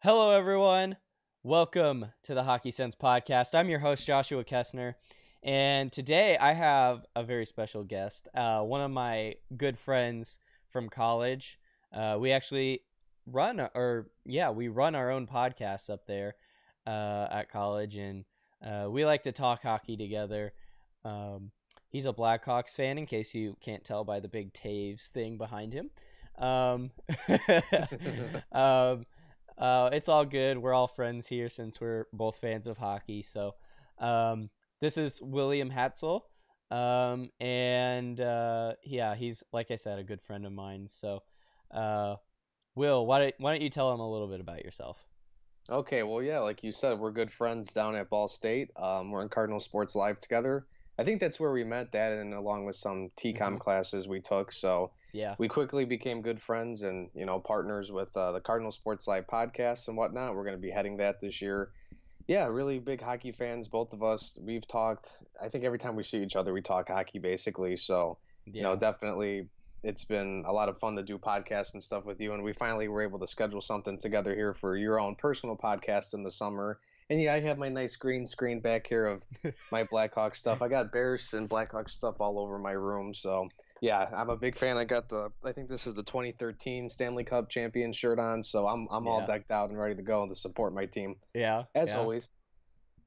Hello, everyone. Welcome to the Hockey Sense podcast. I'm your host, Joshua Kessner, and today I have a very special guest, one of my good friends from college. We actually we run our own podcast up there at college, and we like to talk hockey together. Um, he's a Blackhawks fan, in case you can't tell by the big Taves thing behind him. Um, um, it's all good. We're all friends here since we're both fans of hockey. So, this is William Hatzel. And he's, like I said, a good friend of mine. So, uh, Will, why don't you tell him a little bit about yourself? Okay, well, yeah, like you said, we're good friends down at Ball State. We're in Cardinal Sports Live together. I think that's where we met that, and along with some Mm-hmm. TCOM classes we took. So Yeah. we quickly became good friends and, partners with the Cardinal Sports Live podcast and whatnot. We're going to be heading that this year. Yeah, really big hockey fans, both of us. We've talked, I think every time we see each other, we talk hockey basically. So, Yeah. definitely it's been a lot of fun to do podcasts and stuff with you. And we finally were able to schedule something together here for your own personal podcast in the summer. And yeah, I have my nice green screen back here of my Blackhawks stuff. I got Bears and Blackhawks stuff all over my room. So, yeah, I'm a big fan. I think this is the 2013 Stanley Cup champion shirt on. So I'm all Yeah. decked out and ready to go to support my team Yeah. as Yeah. always.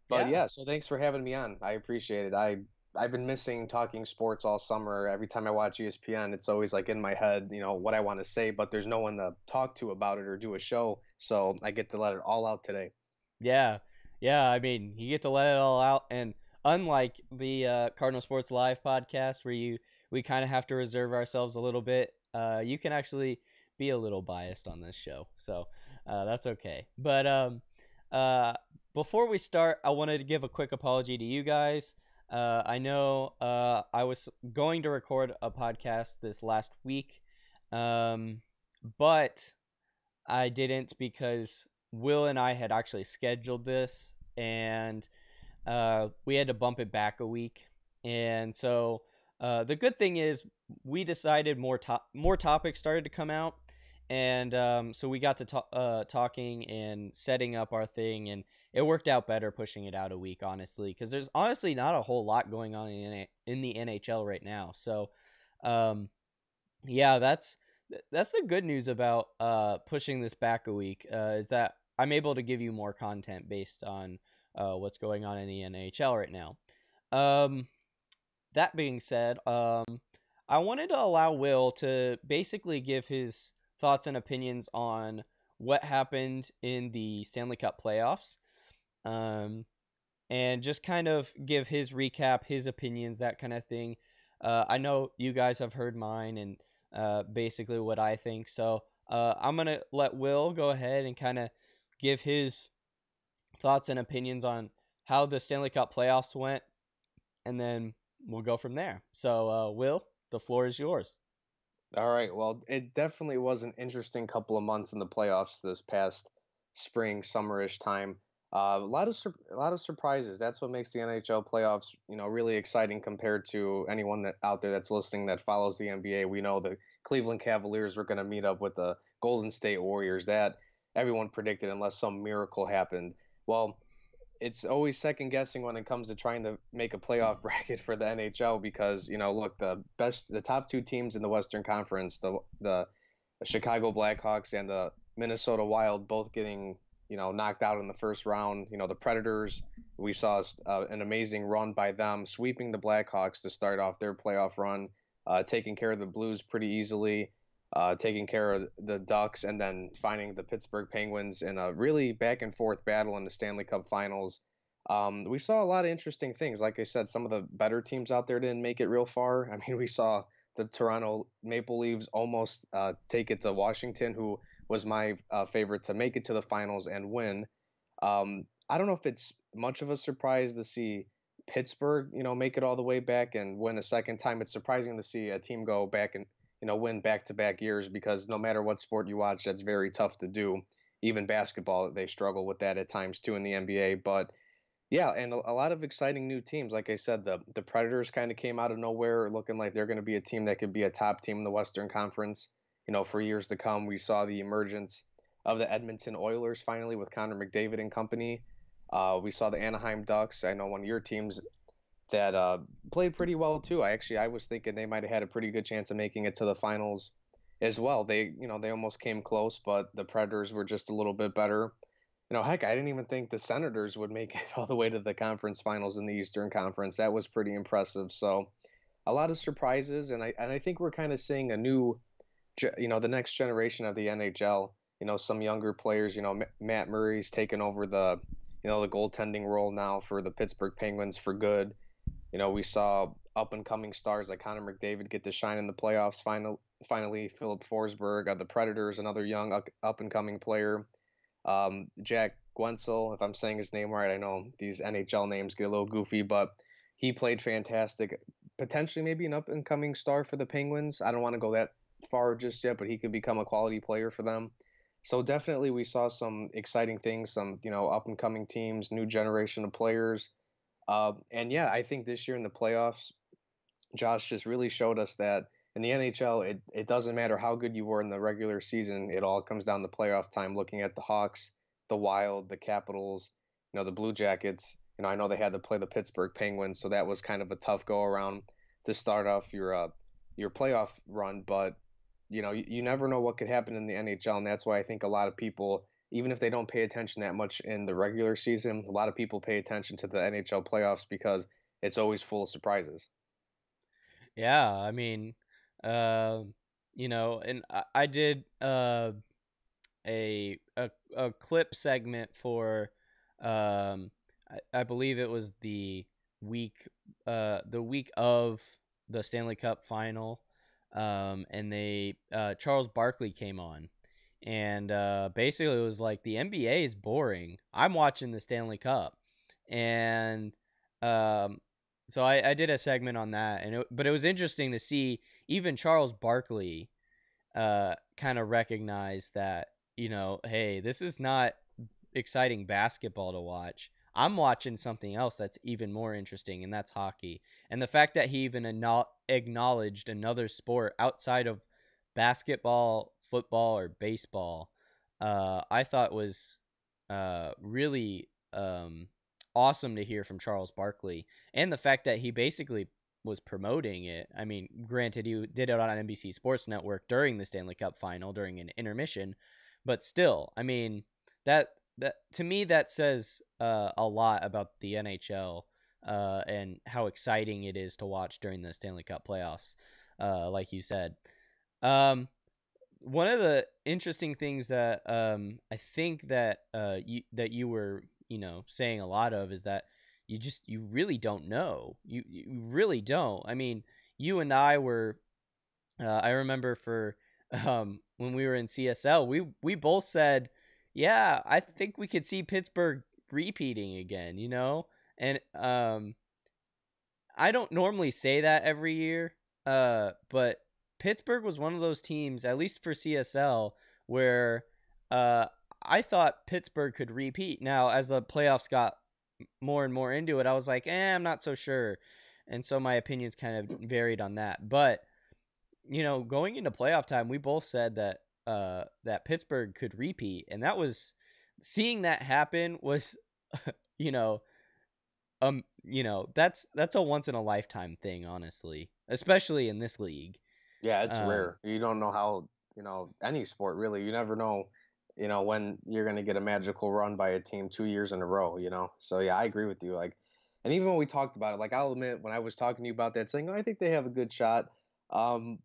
But Yeah. yeah, so thanks for having me on. I appreciate it. I've been missing talking sports all summer. Every time I watch ESPN, it's always like in my head, what I want to say, but there's no one to talk to about it or do a show. So I get to let it all out today. Yeah, yeah. I mean, you get to let it all out, and unlike the Cardinal Sports Live podcast, where we kind of have to reserve ourselves a little bit, you can actually be a little biased on this show, so that's okay. But uh, before we start, I wanted to give a quick apology to you guys. I know I was going to record a podcast this last week, um, but I didn't because Will and I had actually scheduled this, and we had to bump it back a week. And so the good thing is we decided more topics started to come out, and so we got to talking and setting up our thing, and it worked out better pushing it out a week, honestly, because there's honestly not a whole lot going on in the NHL right now. So um, yeah, that's the good news about pushing this back a week, is that I'm able to give you more content based on what's going on in the NHL right now. Um, that being said, I wanted to allow Will to basically give his thoughts and opinions on what happened in the Stanley Cup playoffs. Um, and just kind of give his recap, his opinions, that kind of thing. I know you guys have heard mine and basically what I think. So I'm going to let Will go ahead and kind of give his thoughts and opinions on how the Stanley Cup playoffs went, and then we'll go from there. So, Will, the floor is yours. All right. Well, it definitely was an interesting couple of months in the playoffs this past spring, summerish time. A lot of surprises. That's what makes the NHL playoffs, really exciting compared to anyone that out there that's listening that follows the NBA. We know the Cleveland Cavaliers were going to meet up with the Golden State Warriors. That everyone predicted, unless some miracle happened. Well, it's always second guessing when it comes to trying to make a playoff bracket for the NHL because look, the top two teams in the Western Conference, the Chicago Blackhawks and the Minnesota Wild, both getting knocked out in the first round. The Predators, we saw an amazing run by them, sweeping the Blackhawks to start off their playoff run, taking care of the Blues pretty easily. Taking care of the Ducks and then finding the Pittsburgh Penguins in a really back and forth battle in the Stanley Cup Finals. We saw a lot of interesting things. Like I said, some of the better teams out there didn't make it real far. I mean, we saw the Toronto Maple Leafs almost take it to Washington, who was my favorite to make it to the finals and win. I don't know if it's much of a surprise to see Pittsburgh, make it all the way back and win a second time. It's surprising to see a team go back and win back-to-back years because no matter what sport you watch, that's very tough to do. Even basketball, they struggle with that at times too in the NBA. But yeah, and a lot of exciting new teams. Like I said, the Predators kind of came out of nowhere, looking like they're going to be a team that could be a top team in the Western Conference, for years to come. We saw the emergence of the Edmonton Oilers finally with Connor McDavid and company. We saw the Anaheim Ducks. I know one of your teams that played pretty well too. I was thinking they might have had a pretty good chance of making it to the finals as well. They almost came close, but the Predators were just a little bit better. Heck, I didn't even think the Senators would make it all the way to the conference finals in the Eastern Conference. That was pretty impressive. So a lot of surprises, and I think we're kind of seeing a new, the next generation of the NHL. Some younger players. Matt Murray's taken over the goaltending role now for the Pittsburgh Penguins for good. We saw up and coming stars like Connor McDavid get to shine in the playoffs. Finally, Philip Forsberg of the Predators, another young up and coming player. Jack Guentzel, if I'm saying his name right, I know these NHL names get a little goofy, but he played fantastic. Potentially, maybe an up and coming star for the Penguins. I don't want to go that far just yet, but he could become a quality player for them. So definitely, we saw some exciting things, some up and coming teams, new generation of players. And yeah, I think this year in the playoffs, Josh just really showed us that in the NHL, it doesn't matter how good you were in the regular season. It all comes down to playoff time. Looking at the Hawks, the Wild, the Capitals, the Blue Jackets. I know they had to play the Pittsburgh Penguins, so that was kind of a tough go around to start off your playoff run. But you never know what could happen in the NHL, and that's why I think a lot of people, even if they don't pay attention that much in the regular season, a lot of people pay attention to the NHL playoffs because it's always full of surprises. Yeah, I mean, uh, and I did a clip segment for I believe it was the week of the Stanley Cup final, and they Charles Barkley came on, and basically it was like the NBA is boring. I'm watching the Stanley Cup, and um, so I did a segment on that, but it was interesting to see even Charles Barkley kind of recognize that, hey, this is not exciting basketball to watch. I'm watching something else that's even more interesting, and that's hockey. And the fact that he even acknowledged another sport outside of basketball, football, or baseball, I thought was really awesome to hear from Charles Barkley. And the fact that he basically was promoting it. I mean, granted, he did it on NBC Sports Network during the Stanley Cup final during an intermission, but still, I mean, that to me that says a lot about the NHL and how exciting it is to watch during the Stanley Cup playoffs, like you said. Um, One of the interesting things that I think that you were saying a lot of is that you really don't know. You really don't. I mean, you and I were. I remember for when we were in CSL, we both said, "Yeah, I think we could see Pittsburgh repeating again." And I don't normally say that every year, but Pittsburgh was one of those teams, at least for CSL, where uh, I thought Pittsburgh could repeat. Now, as the playoffs got more and more into it, I was like, I'm not so sure. And so my opinions kind of varied on that. But, going into playoff time, we both said that that Pittsburgh could repeat. And that was seeing that happen was, you know, that's a once in a lifetime thing, honestly, especially in this league. Yeah, it's Um, rare. You don't know how, any sport really. You never know, when you're going to get a magical run by a team 2 years in a row. So yeah, I agree with you. Like, and even when we talked about it, like I'll admit when I was talking to you about that, saying, oh, I think they have a good shot. Um,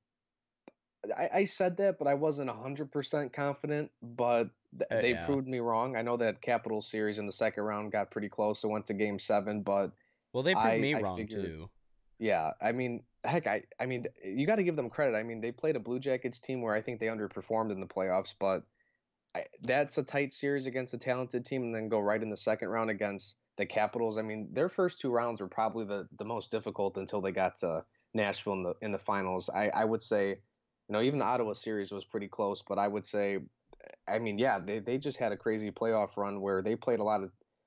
I said that, but I wasn't 100% confident. But they yeah. proved me wrong. I know that Capital series in the second round got pretty close. It went to Game 7, but Well, they proved me I wrong figured too. yeah, I mean, heck, I mean, you got to give them credit. I mean, they played a Blue Jackets team where I think they underperformed in the playoffs, but that's a tight series against a talented team, and then go right in the second round against the Capitals. I mean, their first two rounds were probably the most difficult until they got to Nashville in the finals. I would say, even the Ottawa series was pretty close, but I would say, I mean, yeah, they just had a crazy playoff run where they played a lot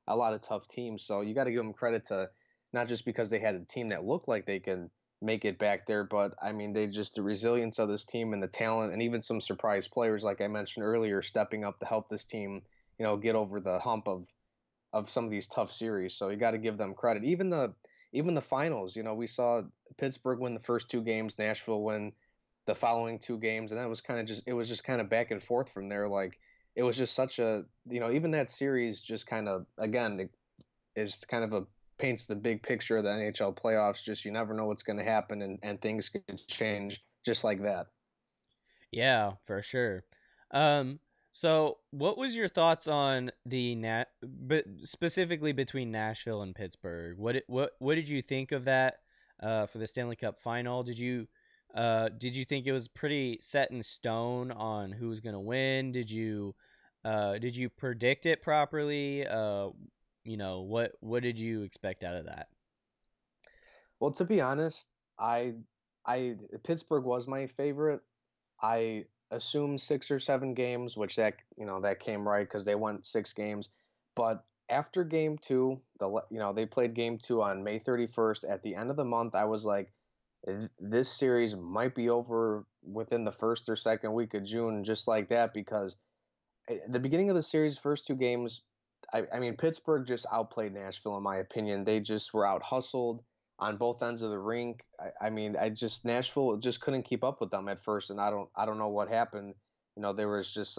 of tough teams. So you got to give them credit to not just because they had a team that looked like they can make it back there. But I mean, they just the resilience of this team and the talent, and even some surprise players, like I mentioned earlier, stepping up to help this team, get over the hump of some of these tough series. So you got to give them credit. Even the finals, we saw Pittsburgh win the first two games, Nashville win the following two games, and that was kind of just it was just kind of back and forth from there. Like it was just such a even that series just kind of again it is kind of a paints the big picture of the NHL playoffs. Just you never know what's going to happen, and things could change just like that. Yeah, for sure. Um, so what was your thoughts on but specifically between Nashville and Pittsburgh? What did you think of that for the Stanley Cup final? Did you think it was pretty set in stone on who was going to win? Did you predict it properly? What did you expect out of that? Well, to be honest, I I Pittsburgh was my favorite. I assumed 6 or 7 games, which that came right because they won 6 games. But after game two, they played game two on May 31st. At the end of the month, I was like, this series might be over within the first or second week of June, just like that, because at the beginning of the series, first two games, I mean, Pittsburgh just outplayed Nashville, in my opinion. They just were out hustled on both ends of the rink. I mean, Nashville just couldn't keep up with them at first, and I don't know what happened. There was just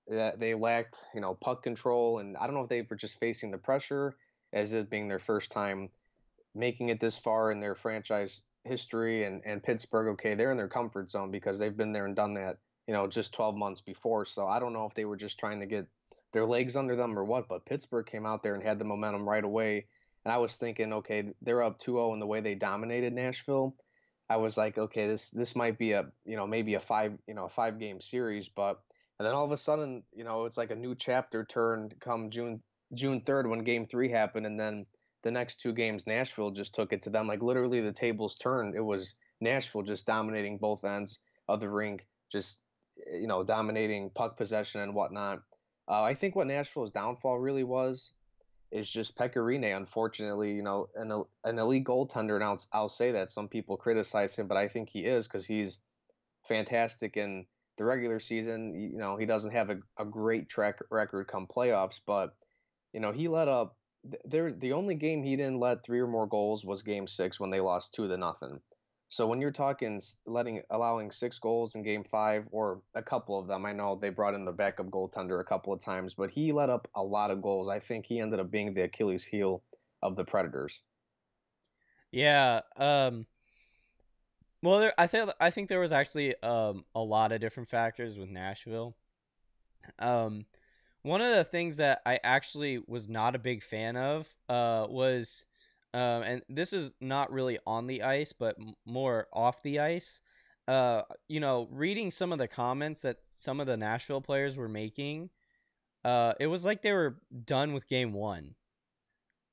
they lacked puck control, and I don't know if they were just facing the pressure as it being their first time making it this far in their franchise history, and Pittsburgh, okay, they're in their comfort zone because they've been there and done that, just 12 months before. So I don't know if they were just trying to get their legs under them or what, but Pittsburgh came out there and had the momentum right away. And I was thinking, okay, they're up 2-0 in the way they dominated Nashville. I was like, okay, this might be maybe a 5 game series, but and then all of a sudden, it's like a new chapter turned come June 3rd when game 3 happened, and then the next two games, Nashville just took it to them. Like literally, the tables turned. It was Nashville just dominating both ends of the rink, just dominating puck possession and whatnot. I think what Nashville's downfall really was is just Pekka Rinne. Unfortunately, an elite goaltender, and I'll say that some people criticize him, but I think he is because he's fantastic in the regular season. He doesn't have a great track record come playoffs, but he let up. The only game he didn't let three or more goals was Game 6 when they lost 2-0. So when you're talking allowing 6 goals in Game 5 or a couple of them, I know they brought in the backup goaltender a couple of times, but he let up a lot of goals. I think he ended up being the Achilles heel of the Predators. Yeah. Well, I think there was actually a lot of different factors with Nashville. Um, One of the things that I actually was not a big fan of was, and this is not really on the ice, but more off the ice. Reading some of the comments that some of the Nashville players were making, it was like they were done with game one.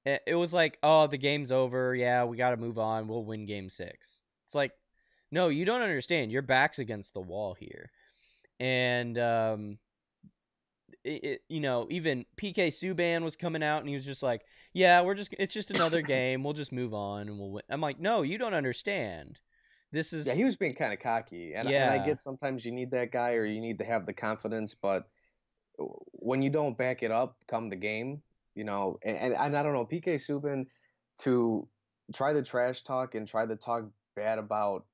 It was like, oh, the game's over. Yeah, we got to move on. We'll win game six. It's like, no, you don't understand. Your back's against the wall here. And even PK Subban was coming out and he was just like, yeah, it's just another game. We'll just move on and we'll win. I'm like, no, you don't understand. This Yeah, is, he was being kind of cocky, and I yeah, get sometimes you need that guy or you need to have the confidence, but when you don't back it up come the game, and I don't know, PK Subban to try the trash talk and try to talk bad about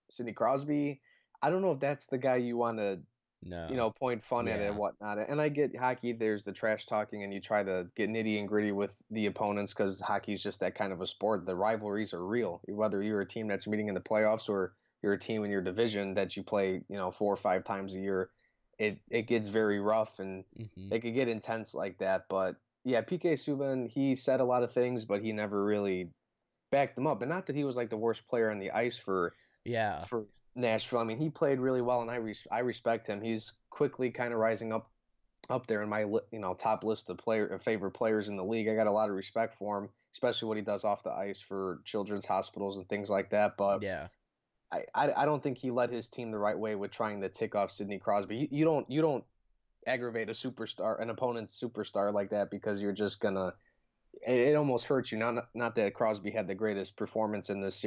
Sidney Crosby, I don't know if that's the guy you want to, no, point fun at it and yeah, whatnot. And I get hockey, there's the trash talking and you try to get nitty and gritty with the opponents because hockey's just that kind of a sport. The rivalries are real, whether you're a team that's meeting in the playoffs or you're a team in your division that you play, 4 or 5 times a year. It gets very rough and hmm, it could get intense like that. But yeah, PK Subban, he said a lot of things, but he never really backed them up. And not that he was like the worst player on the ice yeah, for Nashville. I mean, he played really well, and I respect him. He's quickly kind of rising up there in my top list of favorite players in the league. I got a lot of respect for him, especially what he does off the ice for children's hospitals and things like that. But yeah, I don't think he led his team the right way with trying to tick off Sidney Crosby. You don't aggravate a superstar, an opponent's superstar like that because you're just gonna. It almost hurts you. Not that Crosby had the greatest performance in this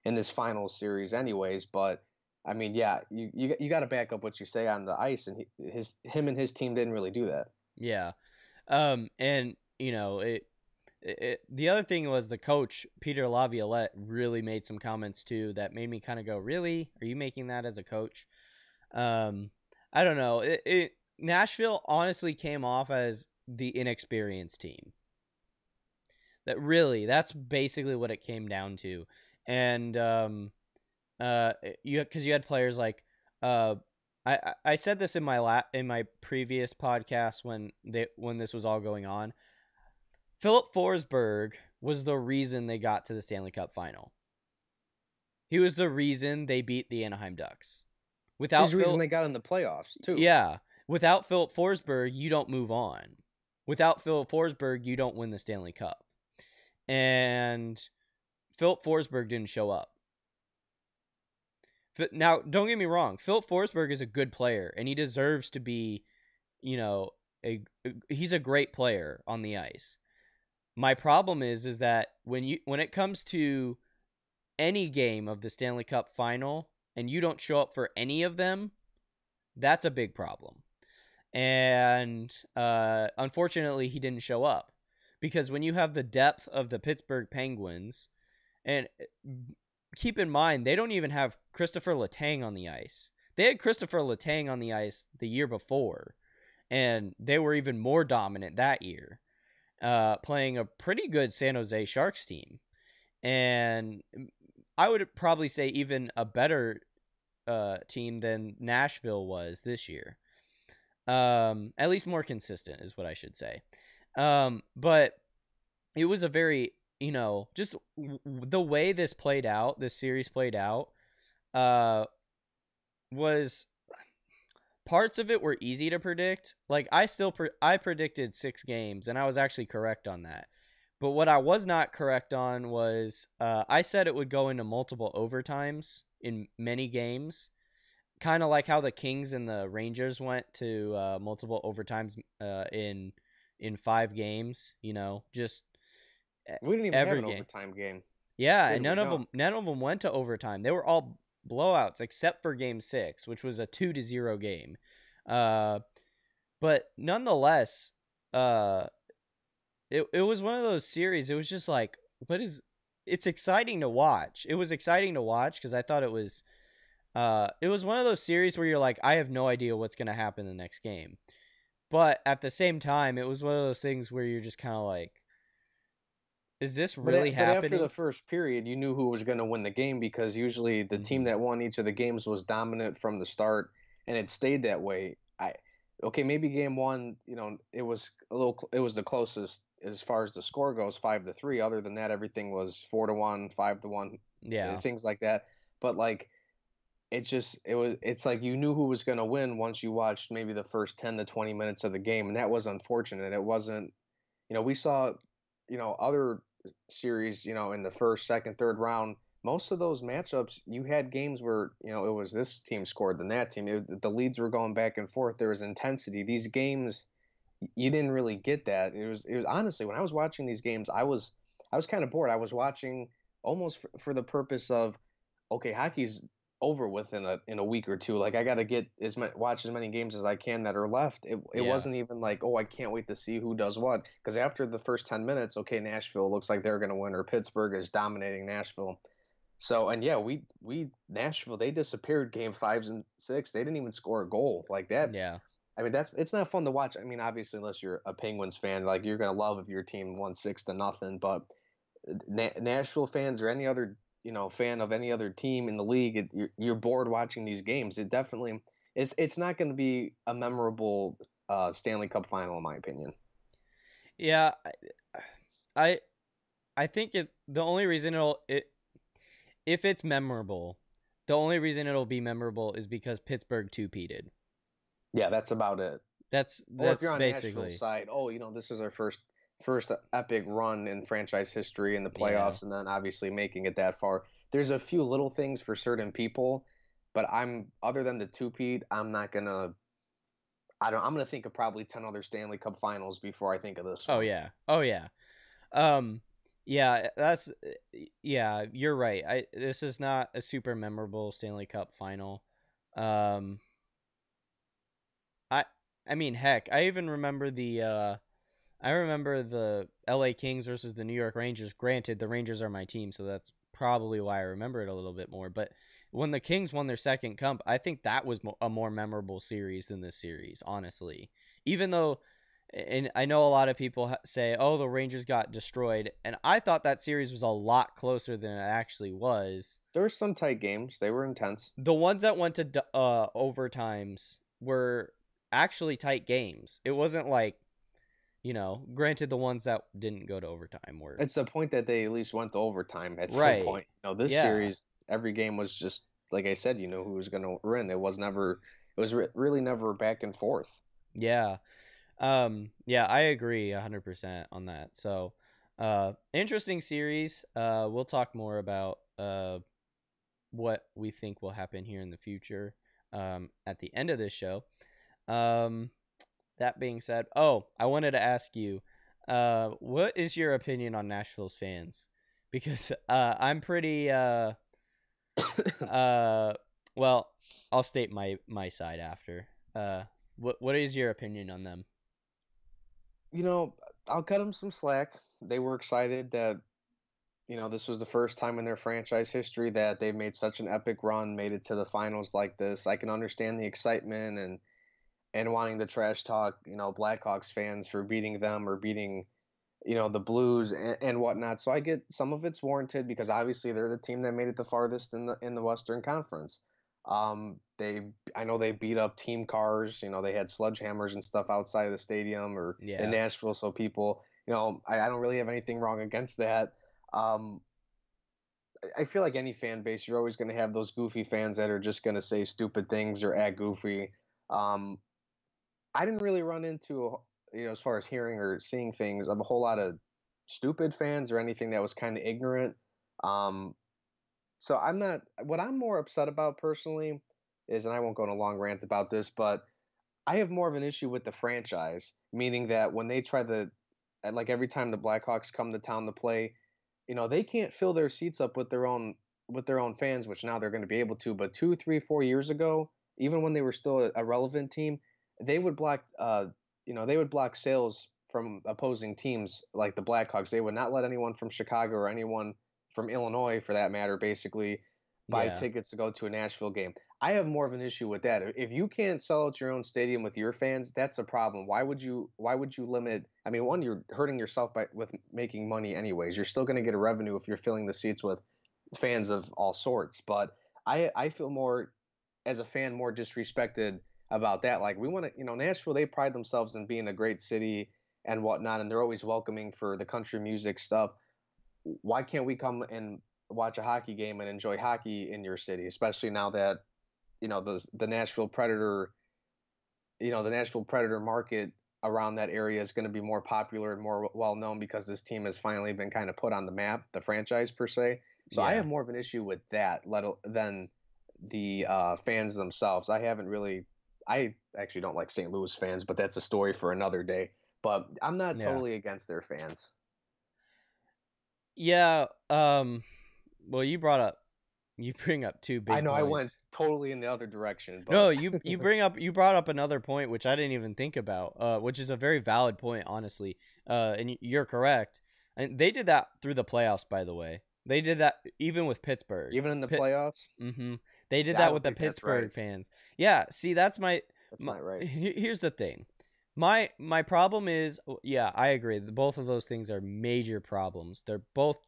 in this final series, anyways. But I mean, yeah, you got to back up what you say on the ice, and him and his team didn't really do that. Yeah. And the other thing was the coach Peter Laviolette really made some comments too that made me kind of go, "Really? Are you making that as a coach?" Um, I don't know. Nashville honestly came off as the inexperienced team. That's basically what it came down to. And because you had players like uh I said this in my previous podcast when this was all going on. Philip Forsberg was the reason they got to the Stanley Cup final. He was the reason they beat the Anaheim Ducks. He's Without the reason Phil, they got in the playoffs too. yeah, without Philip Forsberg, you don't move on. Without Philip Forsberg, you don't win the Stanley Cup. And Philip Forsberg didn't show up. Now, don't get me wrong. Philip Forsberg is a good player, and he deserves to be, you know, he's a great player on the ice. My problem is that when it comes to any game of the Stanley Cup final and you don't show up for any of them, that's a big problem. And unfortunately, he didn't show up because when you have the depth of the Pittsburgh Penguins, and keep in mind they don't even have Christopher Letang on the ice. They had Christopher Letang on the ice the year before, and they were even more dominant that year, playing a pretty good San Jose Sharks team. And I would probably say even a better team than Nashville was this year. At least more consistent is what I should say. But it was a very, just the way this series played out, was parts of it were easy to predict. Like I predicted 6 games and I was actually correct on that. But what I was not correct on was I said it would go into multiple overtimes in many games, kind of like how the Kings and the Rangers went to multiple overtimes in 5 games. Just We didn't even have every an game. overtime game, Yeah, did and we? none of No. them went to overtime. They were all blowouts except for Game 6, which was a 2-0 game. But nonetheless, uh, it was one of those series. It was just like, it's exciting to watch. It was exciting to watch because I thought it was one of those series where you're like, I have no idea what's going to happen in the next game. But at the same time, it was one of those things where you're just kind of like, is this really But after the happening? first period, you knew who was going to win the game because usually the team Mm-hmm. that won each of the games was dominant from the start, and it stayed that way. Okay, maybe game one, it was the closest as far as the score goes, 5-3. Other than that, everything was 4-1, 5-1, Yeah. things like that. But like, it's like you knew who was going to win once you watched maybe the first 10 to 20 minutes of the game, and that was unfortunate. It wasn't, we saw, other series, in the first, second, third round, most of those matchups, you had games where, it was this team scored than that team. The leads were going back and forth. There was intensity. These games, you didn't really get that. It was honestly, when I was watching these games, I was kind of bored. I was watching almost for the purpose of, okay, hockey's over with in a week or two. Like I got to get watch as many games as I can that are left. It Yeah. wasn't even like, oh, I can't wait to see who does what, because after the first 10 minutes, okay, Nashville looks like they're going to win, or Pittsburgh is dominating Nashville. So, and yeah, we Nashville, they disappeared game 5 and 6. They didn't even score a goal like that. Yeah. I mean, it's not fun to watch. I mean, obviously, unless you're a Penguins fan, like you're gonna love if your team won 6-0. But Nashville fans or any other fan of any other team in the league, you're bored watching these games. It's not going to be a memorable Stanley Cup final, in my opinion. Yeah. I I think the only reason if it's memorable, the only reason it'll be memorable is because Pittsburgh two-peated. Yeah, that's about it. Or if That's you're on Nashville's basically, side, oh, this is our first epic run in franchise history in the yeah. playoffs, and then obviously making it that far. There's a few little things for certain people, but other than the two-peat, I'm gonna think of probably 10 other Stanley Cup finals before I think of this Oh one. yeah. Oh yeah. Um yeah, you're right. This is not a super memorable Stanley Cup final. Um, I I mean, heck, I remember the LA Kings versus the New York Rangers. Granted, the Rangers are my team, so that's probably why I remember it a little bit more. But when the Kings won their second cup, I think that was a more memorable series than this series, honestly. Even though, and I know a lot of people say, "Oh, the Rangers got destroyed," and I thought that series was a lot closer than it actually was. There were some tight games. They were intense. The ones that went to overtimes were actually tight games. It wasn't like, granted the ones that didn't go to overtime were It's the point that they at least went to overtime at some right. point. This Yeah. series, every game was just like I said. You know who was going to win. It was never. It was really never back and forth. Yeah. Yeah, I agree 100% on that. So, interesting series. We'll talk more about what we think will happen here in the future at the end of this show. Um that being said, I wanted to ask you, what is your opinion on Nashville's fans? Because I'm pretty uh well, I'll state my side after. What is your opinion on them? You know, I'll cut them some slack. They were excited that this was the first time in their franchise history that they've made such an epic run, made it to the finals like this. I can understand the excitement and wanting the trash talk, Blackhawks fans for beating them or beating, the Blues and whatnot. So I get some of it's warranted because obviously they're the team that made it the farthest in the Western Conference. I know they beat up team cars. They had sledgehammers and stuff outside of the stadium or in Yeah. Nashville. So people, I don't really have anything wrong against that. Um, I feel like any fan base, you're always going to have those goofy fans that are just going to say stupid things or act goofy. Um, I didn't really run into, as far as hearing or seeing things, of a whole lot of stupid fans or anything that was kind of ignorant. Um, so I'm not. What I'm more upset about personally is, and I won't go on a long rant about this, but I have more of an issue with the franchise, meaning that when they try to, like every time the Blackhawks come to town to play, they can't fill their seats up with their own fans, which now they're going to be able to. But 2, 3, 4 years ago, even when they were still a relevant team, they would block sales from opposing teams like the Blackhawks. They would not let anyone from Chicago or anyone from Illinois, for that matter, basically buy Yeah. tickets to go to a Nashville game. I have more of an issue with that. If you can't sell out your own stadium with your fans, that's a problem. Why would you limit? I mean, one, you're hurting yourself with making money anyways. You're still going to get a revenue if you're filling the seats with fans of all sorts. But I feel more as a fan more disrespected about that. Like we want to, Nashville, they pride themselves in being a great city and whatnot, and they're always welcoming for the country music stuff. Why can't we come and watch a hockey game and enjoy hockey in your city, especially now that the Nashville Predator, the Nashville Predator market around that area is going to be more popular and more well known because this team has finally been kind of put on the map, the franchise per se. So I Yeah. have more of an issue with that than the fans themselves. I actually don't like St. Louis fans, but that's a story for another day. But I'm not Yeah. totally against their fans. Yeah. Well, you bring up two I big know I went points. totally in the other direction, No, but you brought up another point which I didn't even think about, which is a very valid point, honestly. And you're correct. And they did that through the playoffs, by the way. They did that even with Pittsburgh. even in the playoffs, Mm-hmm. They did I that don't with the think that's right. Pittsburgh fans. Yeah. See, that's That's not right. here's the thing. My problem is, yeah, I agree. Both of those things are major problems. They're both.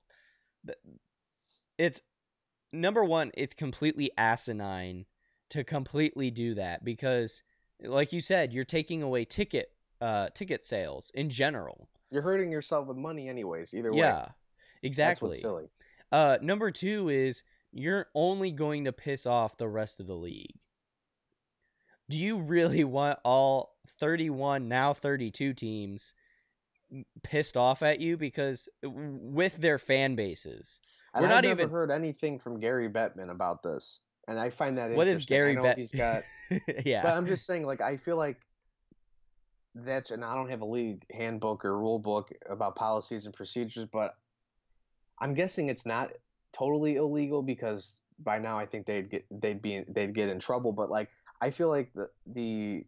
It's number one. It's completely asinine to completely do that because, like you said, you're taking away ticket sales in general. You're hurting yourself with money anyways, either way. Yeah, That's what's exactly. silly. Number two is you're only going to piss off the rest of the league. Do you really want all 31, now 32 teams pissed off at you because with their fan bases? And We're I've not never even. heard anything from Gary Bettman about this. And I find that What is interesting. I Gary know Bet? he's got, Yeah. but I'm just saying, like, I feel like and I don't have a league handbook or rule book about policies and procedures, but I'm guessing it's not totally illegal because by now I think they'd get in trouble. But like I feel like the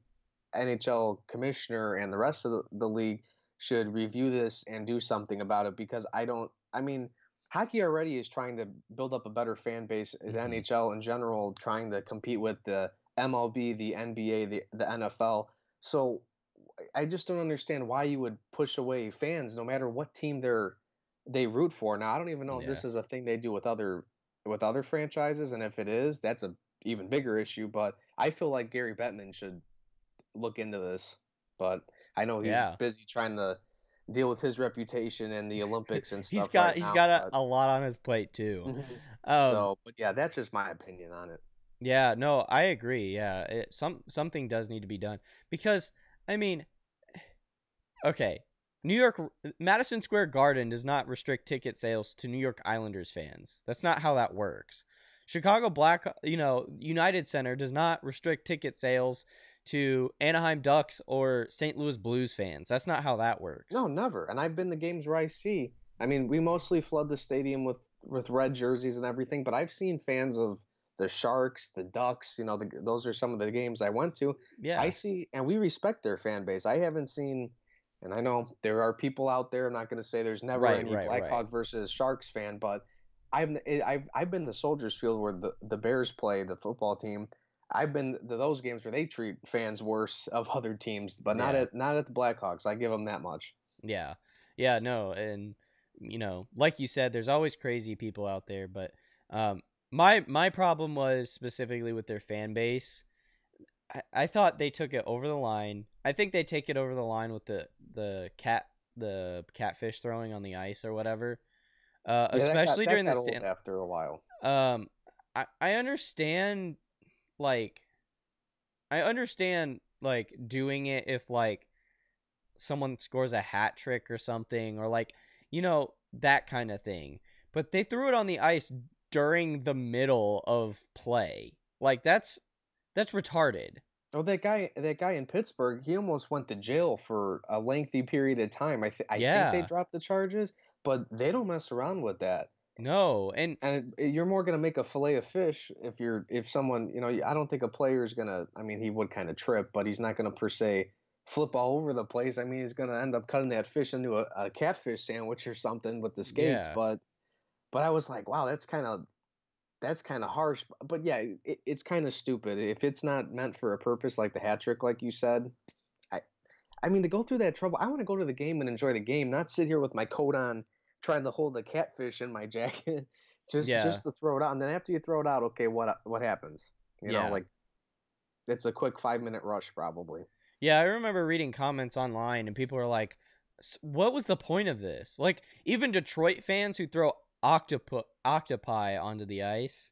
NHL commissioner and the rest of the league should review this and do something about it because I don't. I mean, hockey already is trying to build up a better fan base. The Hmm. NHL in general trying to compete with the MLB, the NBA, the NFL. So I just don't understand why you would push away fans no matter what team they root for. Now I don't even know if Yeah. this is a thing they do with other franchises, and if it is, that's a even bigger issue. But I feel like Gary Bettman should look into this. But I know he's Yeah. busy trying to deal with his reputation and the Olympics and he's stuff got right he's now. got But a lot on his plate too. mhm. Um, So, but yeah, that's just my opinion on it. yeah, no, I agree. Yeah, something does need to be done because I mean, okay, New York Madison Square Garden does not restrict ticket sales to New York Islanders fans. That's not how that works. Chicago United Center does not restrict ticket sales to Anaheim Ducks or St. Louis Blues fans. That's not how that works. No, never. And I've been to games where I see. I mean, we mostly flood the stadium with red jerseys and everything, but I've seen fans of the Sharks, the Ducks. You know, those are some of the games I went to. I Yeah. see, and we respect their fan base. I haven't seen, and I know there are people out there. I'm not going to say there's never Right, any right, right. Blackhawk versus Sharks fan, but I've been to Soldiers Field where the Bears play the football team. I've been to those games where they treat fans worse of other teams, but Yeah. not at the Blackhawks. I give them that much. Yeah. Yeah, no, and like you said, there's always crazy people out there, but um my problem was specifically with their fan base. I thought they took it over the line. I think they take it over the line with the catfish throwing on the ice or whatever. Yeah, Especially that during the got old stand. after a while. Um, I understand like doing it if like someone scores a hat trick or something or like that kind of thing. But they threw it on the ice during the middle of play. Like that's retarded. Oh, that guy in Pittsburgh, he almost went to jail for a lengthy period of time. I think they Yeah. dropped the charges, but they don't mess around with that. No. And And you're more gonna make a fillet of fish if someone I don't think a player is gonna. I mean, he would kind of trip, but he's not gonna per se flip all over the place. I mean, he's gonna end up cutting that fish into a catfish sandwich or something with the skates. yeah. But I was like, wow, that's kind of harsh. But yeah, it's kind of stupid if it's not meant for a purpose, like the hat trick, like you said. I I mean, to go through that trouble, I want to go to the game and enjoy the game, not sit here with my coat on, trying to hold the catfish in my jacket, Yeah. just to throw it out. And then after you throw it out, okay, what happens? Yeah. Like it's a quick 5 minute rush probably. Yeah, I remember reading comments online and people were like, What was the point of this?" Like even Detroit fans who throw octopi onto the ice,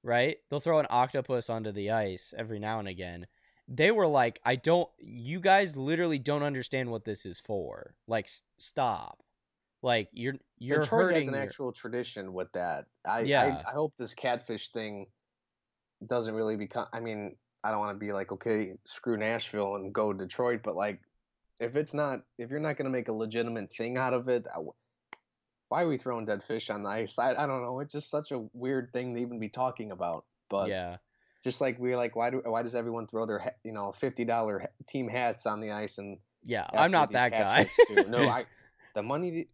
right? They'll throw an octopus onto the ice every now and again. They were like, "I don't you guys literally don't understand what this is for. Like stop. Like you're Detroit has an hurting your." actual tradition with that. Yeah. I hope this catfish thing doesn't really become. I mean, I don't want to be like, okay, screw Nashville and go Detroit, but like, if you're not going to make a legitimate thing out of it, why are we throwing dead fish on the ice? I don't know. It's just such a weird thing to even be talking about. But Yeah. just like we're like, why does everyone throw their $50 team hats on the ice and Yeah, I'm after not these that hat guy. tricks too? No, the money,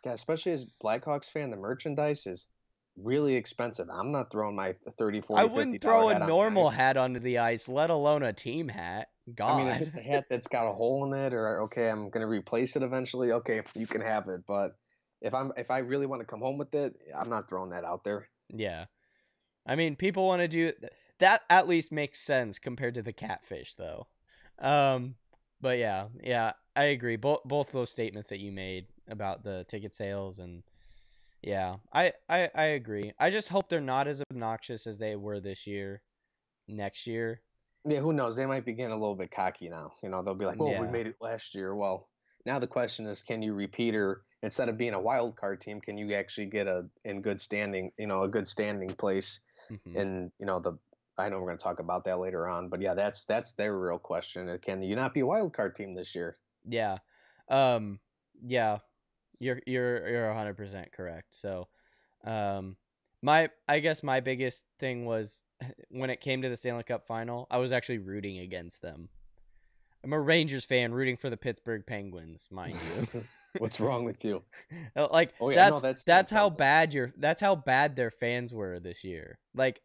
God, especially as Blackhawks fan, the merchandise is really expensive. I'm not throwing my 30, I 40, wouldn't $50 throw a hat on the normal ice. hat onto the ice, let alone a team hat. I mean, if it's God. a hat that's got a hole in it, or okay, I'm gonna replace it eventually. Okay, you can have it. But if I really want to come home with it, I'm not throwing that out there. Yeah. I mean, people want to do that. At least makes sense compared to the catfish, though. Um, but yeah, I agree. Both those statements that you made about the ticket sales and yeah, I agree. I just hope they're not as obnoxious as they were this year, next year. Yeah, who knows? They might be getting a little bit cocky now. They'll be like, "Well, we Yeah. made it last year." Well, now the question is, can you repeat, or instead of being a wild card team, can you actually get a in good standing, a good standing place? Hmm. And the I know we're going to talk about that later on, but yeah, that's their real question. Can you not be a wild card team this year? Yeah. Um. Yeah. You're 100% correct. So. Um, I guess my biggest thing was when it came to the Stanley Cup final, I was actually rooting against them. I'm a Rangers fan rooting for the Pittsburgh Penguins, mind you. What's wrong with you? Like Oh yeah, no, that's how something. bad their fans were this year. Like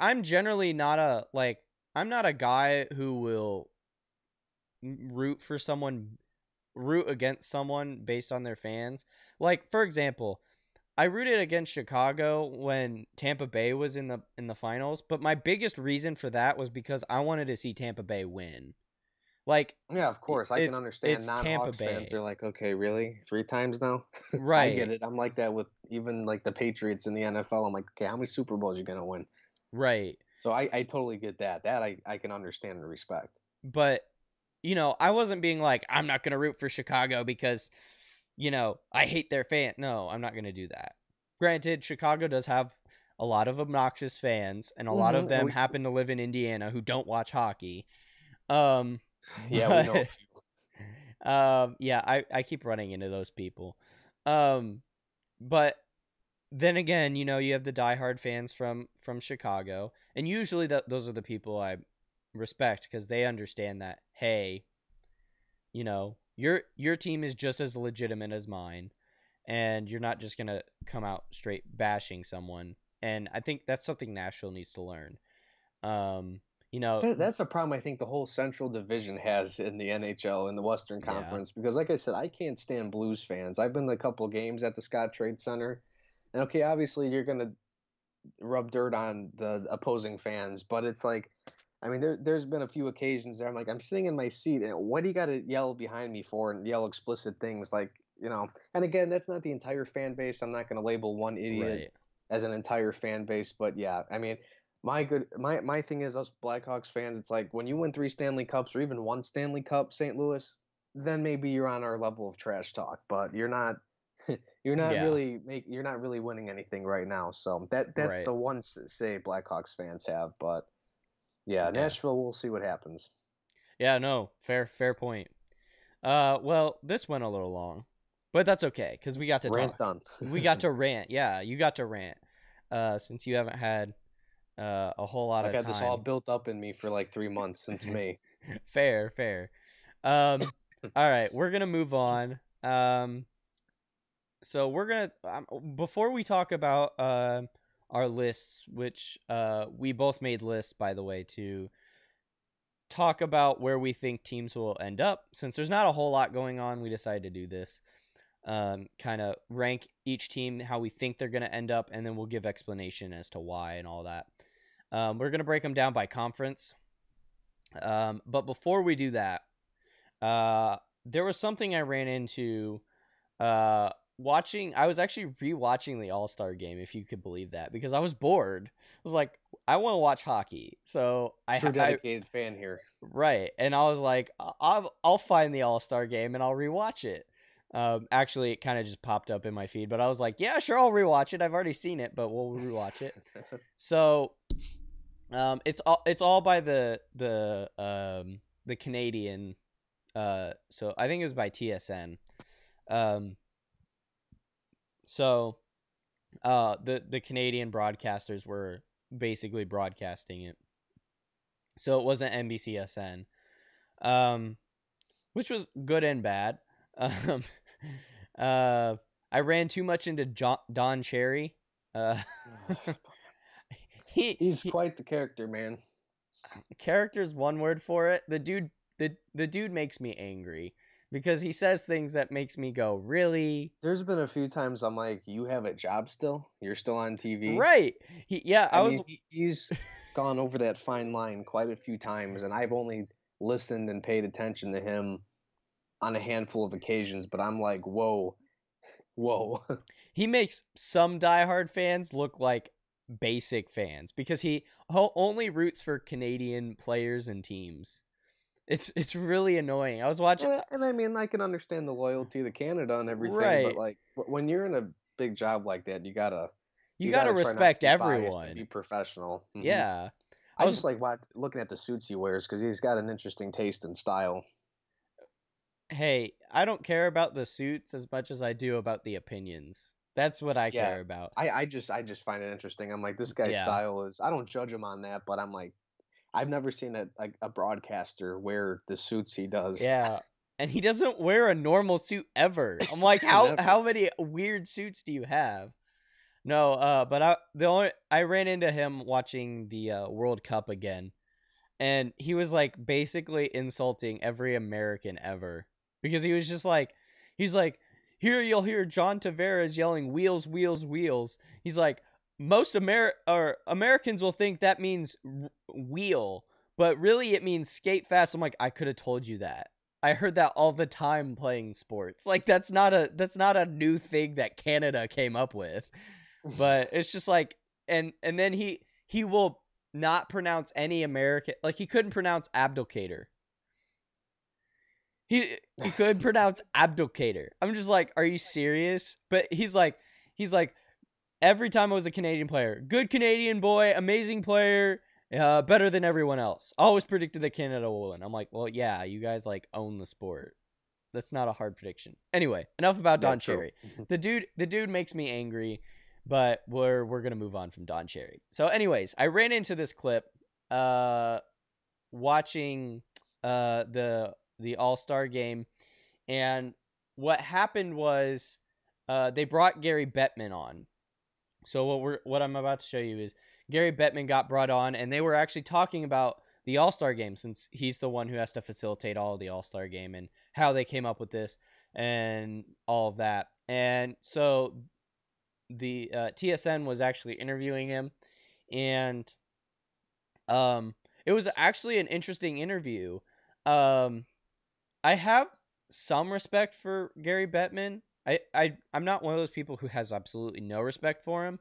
I'm generally not a like I'm not a guy who will root for someone root against someone based on their fans. Like for example, I rooted against Chicago when Tampa Bay was in the finals, but my biggest reason for that was because I wanted to see Tampa Bay win. Like Yeah, of course. I can understand it's Tampa non-Hawks fans. They're Bay. like, okay, really? 3 times now? I get Right. it. I'm like that with even like the Patriots in the NFL. I'm like, okay, how many Super Bowls you gonna win? Right. So I totally get that. That I can understand and respect. But I wasn't being like I'm not going to root for Chicago because I hate their fan. No, I'm not going to do that. Granted, Chicago does have a lot of obnoxious fans and a lot of And them happen to live in Indiana who don't watch hockey. Um yeah, we know a but few. yeah, I keep running into those people. Um but then again, you have the diehard fans from Chicago, and usually those are the people I respect because they understand that hey, your team is just as legitimate as mine, and you're not just gonna come out straight bashing someone. And I think that's something Nashville needs to learn. Um, you know, That's a problem I think the whole Central Division has in the NHL in the Western yeah, Conference because, like I said, I can't stand Blues fans. I've been to a couple games at the Scott Trade Center, and okay, obviously you're gonna rub dirt on the opposing fans, but it's like, I mean, there's been a few occasions there I'm like, I'm sitting in my seat, and what do you got to yell behind me for and yell explicit things like, And again, that's not the entire fan base. I'm not going to label one idiot right, as an entire fan base, but yeah, I mean, my thing is us Blackhawks fans. It's like when you win 3 Stanley Cups or even one Stanley Cup, St. Louis, then maybe you're on our level of trash talk, but you're not. yeah, You're not really winning anything right now. So that's right, the one say Blackhawks fans have. But yeah, yeah, Nashville, we'll see what happens. yeah. No, fair point. Well, this went a little long, but that's okay because we got to Rant talk. done. We got to rant. Yeah, you got to rant. Since you haven't had a whole lot I've of had this all time. built up in me for like 3 months since May. Fair. Um, all right, we're gonna move on. So we're gonna before we talk about our lists, which we both made lists by the way to talk about where we think teams will end up. Since there's not a whole lot going on, we decided to do this. Kind of rank each team how we think they're gonna end up, and then we'll give explanation as to why and all that. We're gonna break them down by conference. But before we do that, there was something I ran into watching. I was actually rewatching the All Star game, if you could believe that, because I was bored. I was like, I want to watch hockey, so True I dedicated fan here. right, and I was like, I'll find the All Star game and I'll rewatch it. Actually, it kind of just popped up in my feed, but I was like, yeah, sure, I'll rewatch it. I've already seen it, but we'll rewatch it. So, it's all by the Canadian. So I think it was by TSN. Um, so the Canadian broadcasters were basically broadcasting it. So it wasn't NBCSN. Which was good and bad. Um, uh, I ran too much into Don Cherry. Uh, He's he quite the character, man. character's one word for it. The dude makes me angry because he says things that makes me go, really? There's been a few times I'm like, you have a job still? You're still on TV? Right. Yeah, I I was mean, he's gone over that fine line quite a few times, and I've only listened and paid attention to him on a handful of occasions, but I'm like, whoa, whoa. he makes some diehard fans look like basic fans because he only roots for Canadian players and teams. It's really annoying. I was watching And I mean, I can understand the loyalty to Canada and everything, but right. like when you're in a big job like that, You you got to gotta try not to respect be biased and be everyone. professional. Yeah. I I was just like looking at the suits he wears because he's got an interesting taste and style. hey, I don't care about the suits as much as I do about the opinions That's what I Yeah. care about. I just find it interesting. I'm like, this guy's Yeah. style is, I don't judge him on that, but I'm like, I've never seen a broadcaster wear the suits he does. Yeah. And he doesn't wear a normal suit ever. I'm like, Never. how many weird suits do you have? No, but I ran into him watching the World Cup again, and he was like basically insulting every American ever because he was just like, he's like, here you'll hear John Tavares yelling wheels, wheels, wheels. He's like, most Americans will think that means wheel, but really it means skate fast. I'm like, I could have told you that. I heard that all the time playing sports. Like that's not a new thing that Canada came up with. But it's just like, and then he will not pronounce any American, like he couldn't pronounce abdicator. He couldn't pronounce abdicator. I'm just like, are you serious? But he's like every time I was a Canadian player, good Canadian boy, amazing player, better than everyone else. Always predicted that Canada will win. I'm like, well, yeah, you guys like own the sport. That's not a hard prediction. Anyway, enough about Yeah, Don true. Cherry. The dude makes me angry, but we're gonna move on from Don Cherry. So, anyways, I ran into this clip, watching the All-Star game, and what happened was, they brought Gary Bettman on. So what I'm about to show you is Gary Bettman got brought on, and they were actually talking about the All-Star game since he's the one who has to facilitate all of the All-Star game and how they came up with this and all of that. And so the TSN was actually interviewing him, and it was actually an interesting interview. I have some respect for Gary Bettman. I'm not one of those people who has absolutely no respect for him.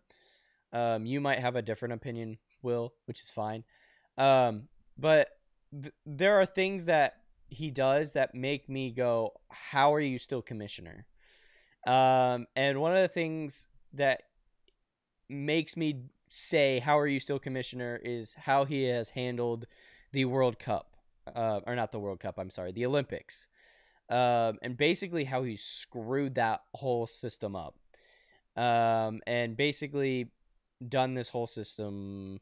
You might have a different opinion, Will, which is fine. But there are things that he does that make me go, "How are you still commissioner?" And one of the things that makes me say, "How are you still commissioner?" is how he has handled the World Cup, or not the World Cup. I'm sorry, the Olympics. And basically how he screwed that whole system up, and basically done this whole system,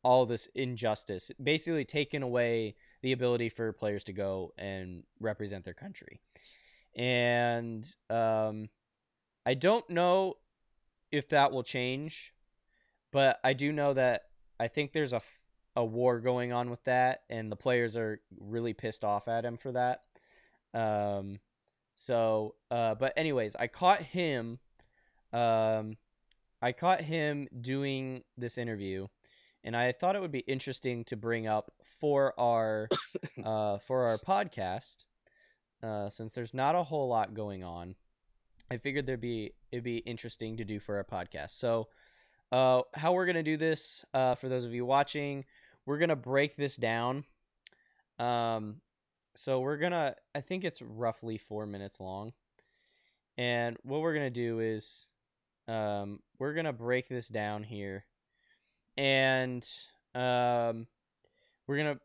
all this injustice, basically taken away the ability for players to go and represent their country. And I don't know if that will change, but I do know that I think there's a war going on with that, and the players are really pissed off at him for that. Um, but anyways, um, I caught him doing this interview, and I thought it would be interesting to bring up for our podcast, since there's not a whole lot going on. I figured it'd be interesting to do for our podcast. So, how we're gonna do this, for those of you watching, we're gonna break this down. Um, so I think it's roughly 4 minutes long. And what we're going to do is, we're going to break this down here. And we're going to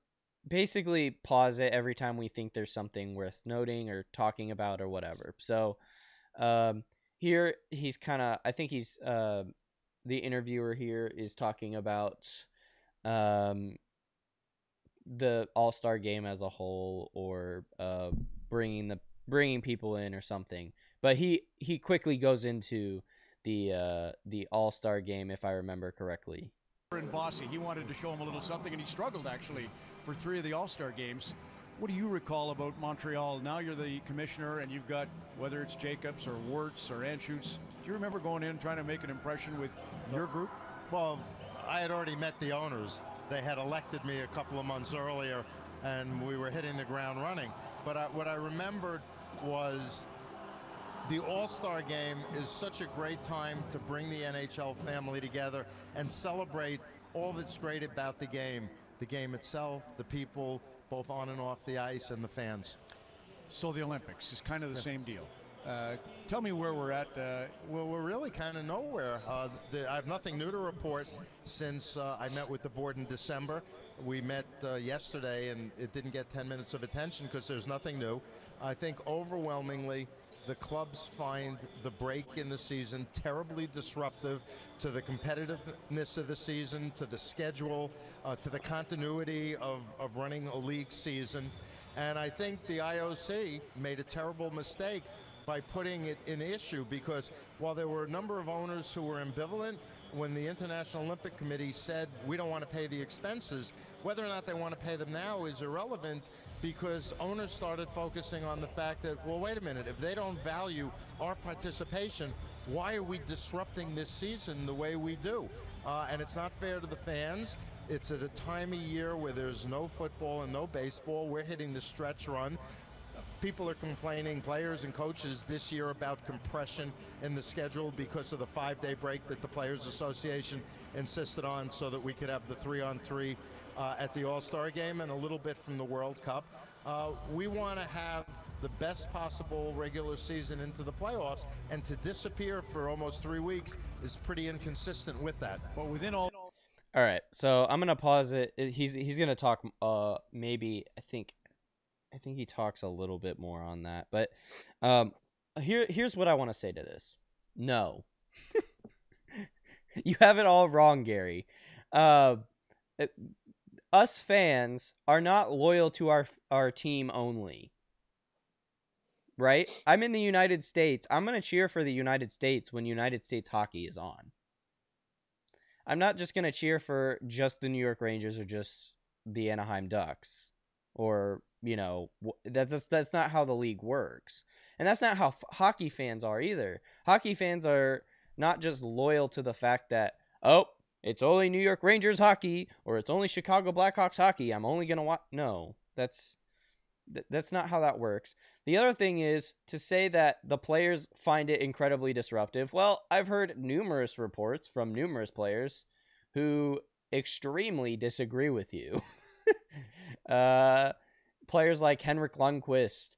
basically pause it every time we think there's something worth noting or talking about or whatever. So here he's kind of, I think he's, the interviewer here is talking about the All-Star game as a whole, or bringing people in or something. But he quickly goes into the All-Star game, if I remember correctly. In Bossy, he wanted to show him a little something, and he struggled actually for 3 of the All-Star games. What do you recall about Montreal? Now you're the commissioner, and you've got, whether it's Jacobs or Wirtz or Anschutz, do you remember going in trying to make an impression with your group? Well, I had already met the owners. They had elected me a couple of months earlier, and we were hitting the ground running. But what I remembered was the All-Star game is such a great time to bring the NHL family together and celebrate all that's great about the game itself, the people, both on and off the ice, and the fans. So the Olympics is kind of the same deal. Tell me where we're at. Well, we're really kind of nowhere. I have nothing new to report since I met with the board in December. We met yesterday, and it didn't get 10 minutes of attention because there's nothing new. I think overwhelmingly the clubs find the break in the season terribly disruptive to the competitiveness of the season, to the schedule, to the continuity of running a league season. And I think the IOC made a terrible mistake by putting it in issue, because while there were a number of owners who were ambivalent, when the International Olympic Committee said we don't want to pay the expenses, whether or not they want to pay them now is irrelevant, because owners started focusing on the fact that, well, wait a minute, if they don't value our participation, why are we disrupting this season the way we do? And it's not fair to the fans. It's at a time of year where there's no football and no baseball. We're hitting the stretch run. People are complaining, players and coaches this year, about compression in the schedule because of the 5-day break that the Players Association insisted on, so that we could have the 3-on-3 at the All-Star game and a little bit from the World Cup. We want to have the best possible regular season into the playoffs, and to disappear for almost 3 weeks is pretty inconsistent with that. But within all right, so I'm gonna pause it. He's gonna talk. Maybe I think he talks a little bit more on that. But here's what I want to say to this. No, you have it all wrong, Gary. Us fans are not loyal to our team only. Right? I'm in the United States. I'm going to cheer for the United States when United States hockey is on. I'm not just going to cheer for just the New York Rangers or just the Anaheim Ducks. Or, you know, that's not how the league works. And that's not how hockey fans are either. Hockey fans are not just loyal to the fact that, oh, it's only New York Rangers hockey, or it's only Chicago Blackhawks hockey. I'm only going to watch. No, that's not how that works. The other thing is to say that the players find it incredibly disruptive. Well, I've heard numerous reports from numerous players who extremely disagree with you. Players like Henrik Lundqvist,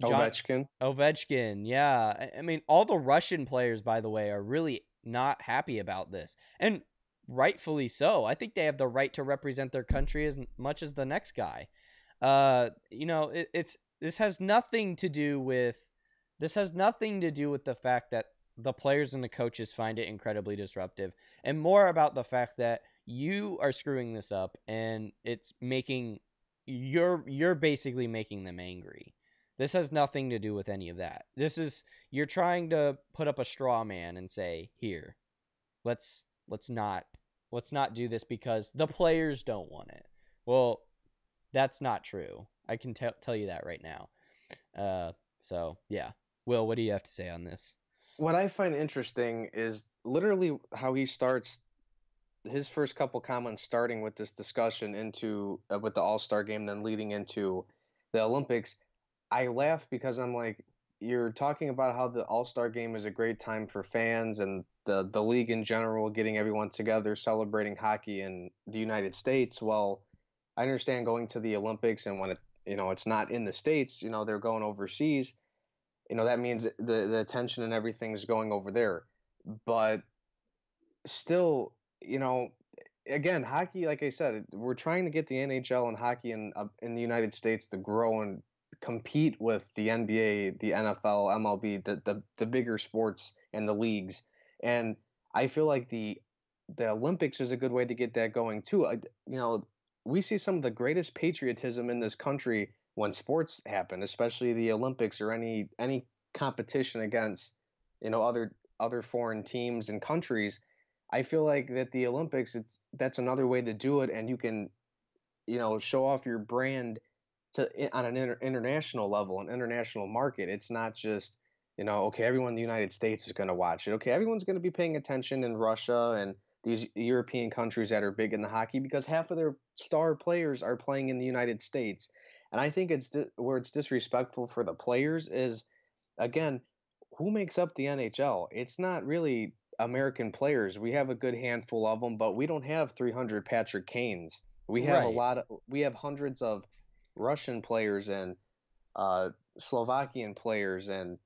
Ovechkin, yeah. I mean, all the Russian players, by the way, are really not happy about this, and rightfully so. I think they have the right to represent their country as much as the next guy. You know, this has nothing to do with the fact that the players and the coaches find it incredibly disruptive, and more about the fact that you are screwing this up, and it's making you're basically making them angry. This has nothing to do with any of that. You're trying to put up a straw man and say, here, let's not do this because the players don't want it. Well, that's not true. I can tell you that right now. So yeah. Will, what do you have to say on this? What I find interesting is literally how he starts his first couple comments, starting with this discussion into with the All-Star game, then leading into the Olympics. I laugh because I'm like, you're talking about how the All-Star game is a great time for fans and the league in general, getting everyone together, celebrating hockey in the United States. Well, I understand going to the Olympics, and when it's not in the States, they're going overseas. That means the attention and everything is going over there. But still, again, hockey, like I said, we're trying to get the NHL and hockey in the United States to grow and compete with the NBA, the NFL, MLB, the bigger sports and the leagues. And I feel like the Olympics is a good way to get that going too. We see some of the greatest patriotism in this country when sports happen, especially the Olympics or any competition against other foreign teams and countries. I feel like that the Olympics, that's another way to do it, and you can show off your brand on an international level, an international market. It's not just okay, everyone in the United States is going to watch it. Okay, everyone's going to be paying attention in Russia and these European countries that are big in the hockey, because half of their star players are playing in the United States. And I think where it's disrespectful for the players is, again, who makes up the NHL? It's not really American players. We have a good handful of them, but we don't have 300 Patrick Kanes. We have we have hundreds of Russian players and Slovakian players and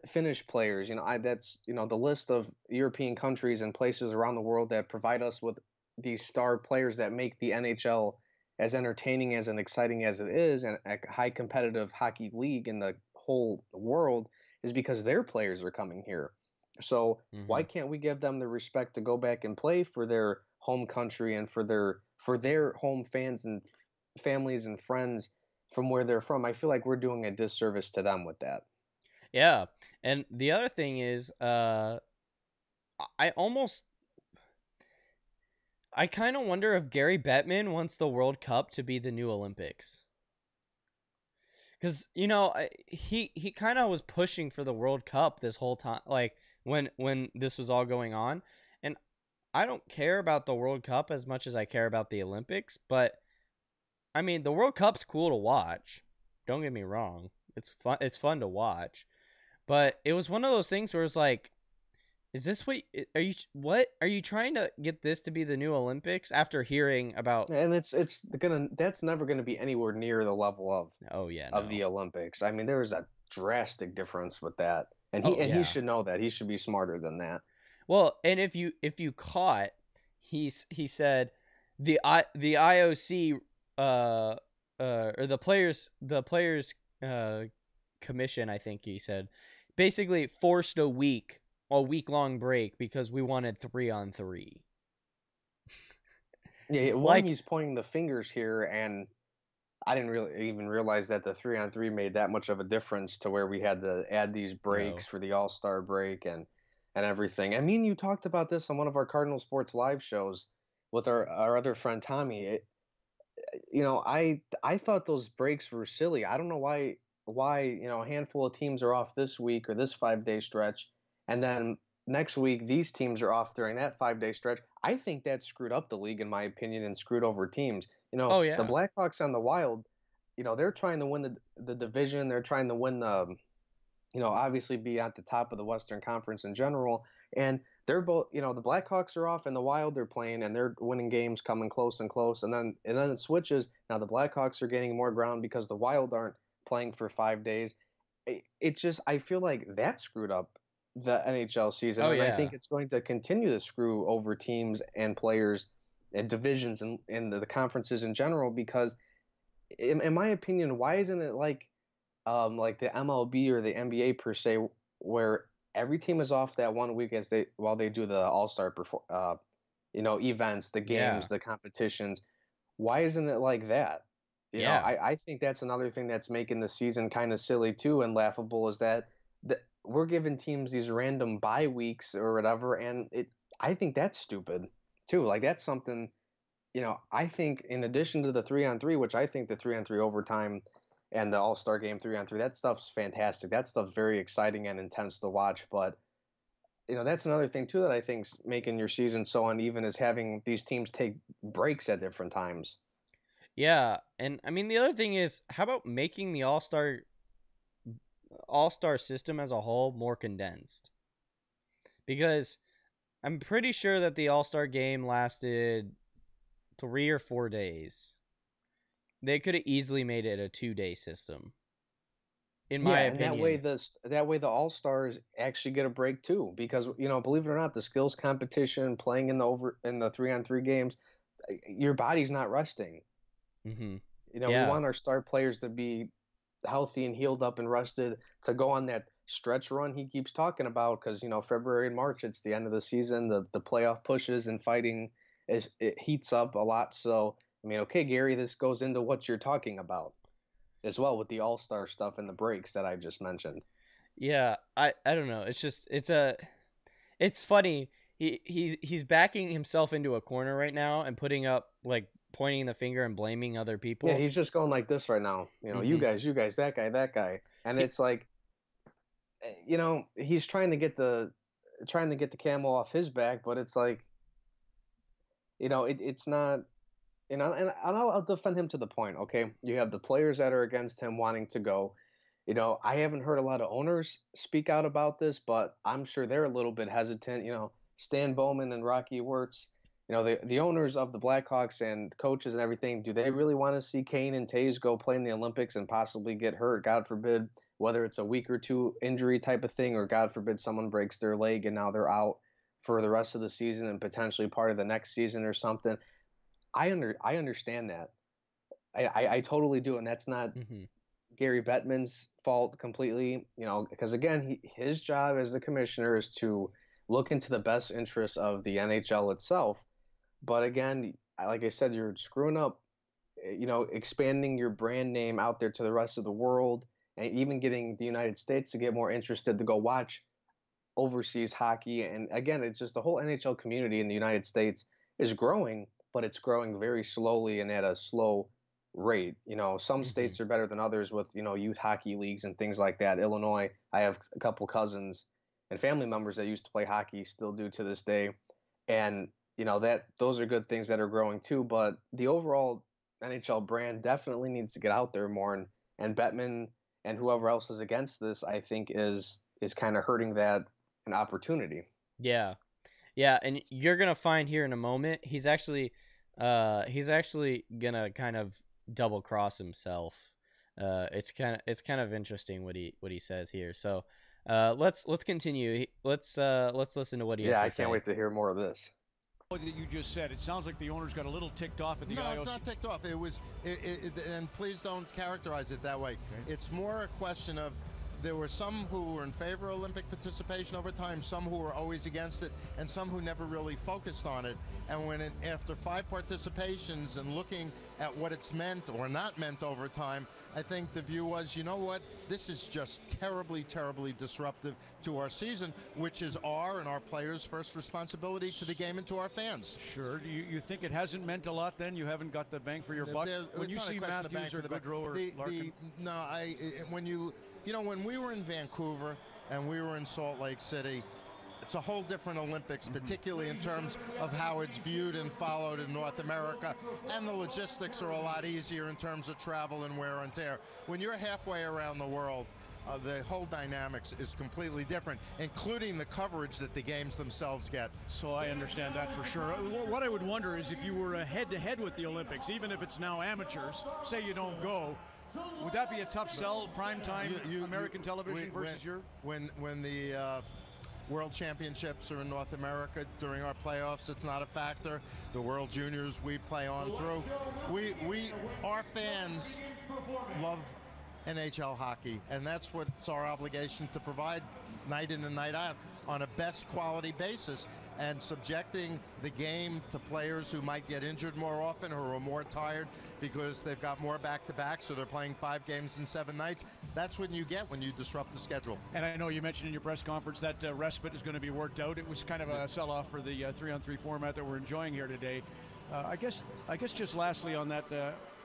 Finnish players. That's the list of European countries and places around the world that provide us with these star players that make the NHL as entertaining as and exciting as it is, and a high competitive hockey league in the whole world is because their players are coming here. So why Hmm. can't we give them the respect to go back and play for their home country and for their home fans and families and friends from where they're from? I feel like we're doing a disservice to them with that. Yeah, and the other thing is, I almost, I kind of wonder if Gary Bettman wants the World Cup to be the new Olympics. Because he kind of was pushing for the World Cup this whole time, like when this was all going on, and I don't care about the World Cup as much as I care about the Olympics. But I mean, the World Cup's cool to watch. Don't get me wrong; it's fun. It's fun to watch. But it was one of those things where it's like, is this what are you trying to get this to be the new Olympics after hearing about? And that's never gonna be anywhere near the level Oh yeah, of no. the Olympics. I mean, there's a drastic difference with that, and Oh he yeah. should know that. He should be smarter than that. Well, and if you caught, he said the IOC or the players uh commission, I think he said, basically forced a week long break because we wanted 3-on-3. Yeah, one, Like, he's pointing the fingers here, and I didn't really even realize that the 3-on-3 made that much of a difference to where we had to add these breaks no. for the All-Star break and everything. I mean, you talked about this on one of our Cardinal Sports Live shows with our other friend Tommy. I thought those breaks were silly. I don't know why a handful of teams are off this week or this 5-day stretch, and then next week these teams are off during that 5-day stretch. I think that screwed up the league in my opinion and screwed over teams. Oh The yeah. Blackhawks and the Wild, they're trying to win the division. They're trying to win obviously be at the top of the Western Conference in general. And they're both, the Blackhawks are off and the Wild they're playing and they're winning games coming close and close. And then it switches. Now the Blackhawks are gaining more ground because the Wild aren't playing for 5 days. It just, I feel like that screwed up the NHL season. Oh And I yeah. think it's going to continue to screw over teams and players and divisions and the conferences in general because, in my opinion, why isn't it like the MLB or the NBA per se, where every team is off that one week while they do the All Star events, the Yeah. games, the competitions. Why isn't it like that? Yeah. I think that's another thing that's making the season kind of silly too and laughable is that we're giving teams these random bye weeks or whatever, and I think that's stupid too. Like that's something I think in addition to the 3-on-3, which I think the 3-on-3 overtime and the All Star Game 3-on-3, that stuff's fantastic. That stuff's very exciting and intense to watch. But that's another thing too that I think's making your season so uneven is having these teams take breaks at different times. Yeah. And I mean, the other thing is, how about making the all star system as a whole more condensed? Because I'm pretty sure that the All Star game lasted 3 or 4 days. They could have easily made it a 2-day system, in my Yeah, and opinion. that way the All Stars actually get a break too, because believe it or not, the skills competition, playing in the 3-on-3 games, your body's not resting. Mm-hmm. We Yeah. want our star players to be healthy and healed up and rested to go on that stretch run he keeps talking about because February and March it's the end of the season, the playoff pushes and fighting it heats up a lot. So I mean, okay, Gary, this goes into what you're talking about as well with the all-star stuff and the breaks that I just mentioned. Yeah. I don't know. It's just it's funny. He's backing himself into a corner right now and putting up, like, pointing the finger and blaming other Yeah, people. he's just going like this right now, Mm-hmm. you guys, that guy, and He, it's like he's trying to get the camel off his back, but it's like it's not. And I'll defend him to the point. Okay, you have the players that are against him wanting to go. I haven't heard a lot of owners speak out about this, but I'm sure they're a little bit hesitant. Stan Bowman and Rocky Wirtz, the owners of the Blackhawks and coaches and everything. Do they really want to see Kane and Taves go play in the Olympics and possibly get hurt? God forbid, whether it's a week or two injury type of thing, or God forbid someone breaks their leg and now they're out for the rest of the season and potentially part of the next season or something. I understand that. I totally do, and that's not mm-hmm. Gary Bettman's fault completely, because again, his job as the commissioner is to look into the best interests of the NHL itself. But again, like I said, you're screwing up, expanding your brand name out there to the rest of the world, and even getting the United States to get more interested to go watch overseas hockey. And again, it's just the whole NHL community in the United States is growing, but it's growing very slowly and at a slow rate. Some states are better than others with, youth hockey leagues and things like that. Illinois, I have a couple cousins and family members that used to play hockey, still do to this day. And, that those are good things that are growing too. But the overall NHL brand definitely needs to get out there more. And Bettman and whoever else is against this, I think is kind of hurting that an opportunity. Yeah. Yeah, and you're gonna find here in a moment he's actually gonna kind of double cross himself. It's kind of interesting what he says here. So let's continue. Let's listen to what he has to say. Yeah, I can't wait to hear more of this. What you just said, it sounds like the owners got a little ticked off at the IOC. No, it's not ticked off. It was, and please don't characterize it that way. Okay. It's more a question of there were some who were in favor of Olympic participation over time, some who were always against it, and some who never really focused on it. And after 5 participations and looking at what it's meant or not meant over time, I think the view was, you know what, this is just terribly, terribly disruptive to our season, which is our and our players' first responsibility to the game and to our fans. Sure. Do you think it hasn't meant a lot then? You haven't got the bang for your buck? When you see Matthews or Goodrow or Larkin? When we were in Vancouver and we were in Salt Lake City, it's a whole different Olympics, particularly in terms of how it's viewed and followed in North America. And the logistics are a lot easier in terms of travel and wear and tear. When you're halfway around the world, the whole dynamics is completely different, including the coverage that the games themselves get. So I understand that for sure. What I would wonder is if you were head-to-head with the Olympics, even if it's now amateurs, say you don't go, would that be a tough sell, primetime American television versus your? When the World Championships are in North America during our playoffs, it's not a factor. The World Juniors we play on through. Our fans love NHL hockey, and that's what it's our obligation to provide night in and night out on a best quality basis. And subjecting the game to players who might get injured more often or are more tired because they've got more back-to-back, so they're playing 5 games in 7 nights. That's what you get when you disrupt the schedule. And I know you mentioned in your press conference that respite is going to be worked out. It was kind of a sell-off for the 3-on-3 format that we're enjoying here today. I guess just lastly on that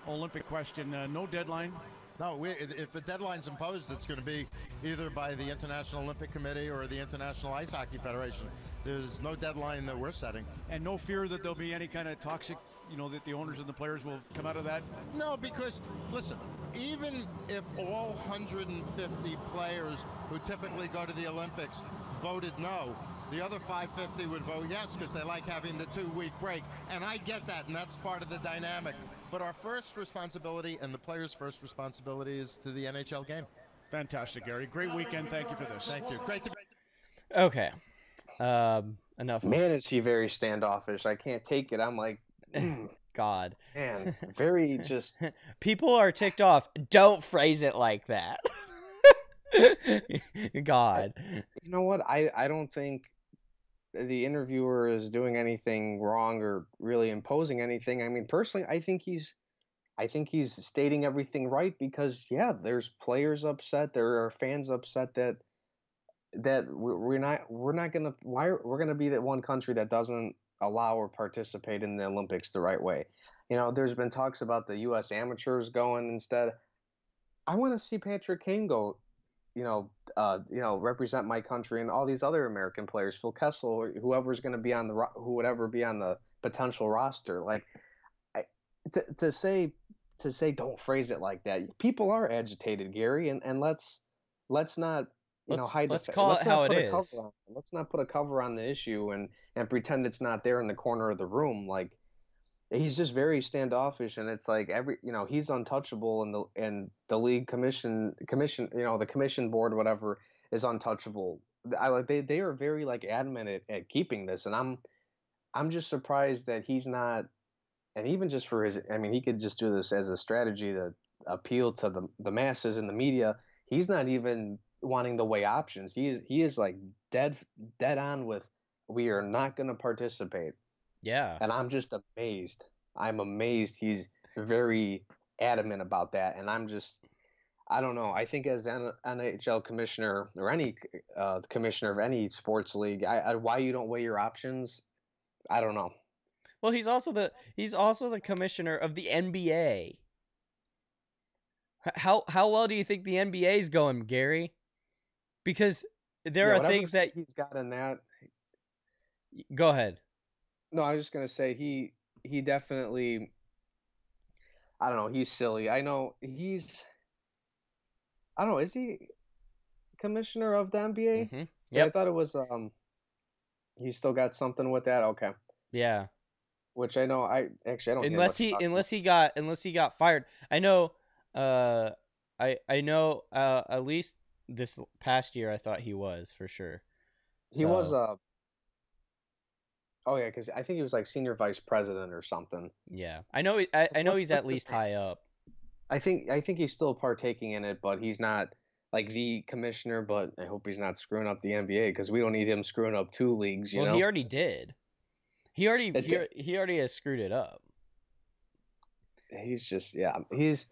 Olympic question, no deadline. No, if a deadline's imposed, it's going to be either by the International Olympic Committee or the International Ice Hockey Federation. There's no deadline that we're setting. And no fear that there'll be any kind of toxic, that the owners and the players will come out of that? No, because, listen, even if all 150 players who typically go to the Olympics voted no, the other 550 would vote yes because they like having the 2-week break. And I get that, and that's part of the dynamic. But our first responsibility and the players' first responsibility is to the NHL game. Fantastic, Gary. Great weekend. Thank you for this. Thank you. Great to be. Okay. Enough. Man, is he very standoffish. I can't take it. I'm like, God. Man, very just. People are ticked off. Don't phrase it like that. God. You know what? I don't think the interviewer is doing anything wrong or really imposing anything. I mean, personally, I think he's stating everything right because there's players upset, there are fans upset that we're gonna be that one country that doesn't allow or participate in the Olympics the right way. There's been talks about the U.S. amateurs going instead. I want to see Patrick Kane go. Represent my country and all these other American players, Phil Kessel, whoever's going to be on who would ever be on the potential roster. Like, to say don't phrase it like that. People are agitated, Gary, and let's not hide. Let's call it how it is. Let's not put a cover on the issue and pretend it's not there in the corner of the room. Like, he's just very standoffish, and it's like he's untouchable, and the league commission, the commission board, whatever, is untouchable. They are very adamant at keeping this, and I'm just surprised that he's not. And even just for his, I mean, he could just do this as a strategy to appeal to the masses and the media. He's not even wanting to weigh options. He is like dead on with, we are not going to participate. Yeah. And I'm just amazed. I'm amazed he's very adamant about that. And I don't know. I think as an NHL commissioner or any commissioner of any sports league, why you don't weigh your options, I don't know. Well, he's also the commissioner of the NBA. How well do you think the NBA is going, Gary? Because there are things that he's got in that. Go ahead. No, I was just gonna say he definitely. I don't know. He's silly. I know he's. I don't know. Is he commissioner of the NBA? Mm-hmm. Yeah, I Yep. thought it was. He's still got something with that. Okay. Yeah. Which I know. I don't hear Unless much about he got fired. I know. I know. At least this past year, I thought he was for sure. He was Oh yeah, because I think he was like senior vice president or something. Yeah, I know. I know he's at least high up. I think he's still partaking in it, but he's not like the commissioner. But I hope he's not screwing up the NBA because we don't need him screwing up two leagues. You Well, know, he already did. He already has screwed it up. He's just he's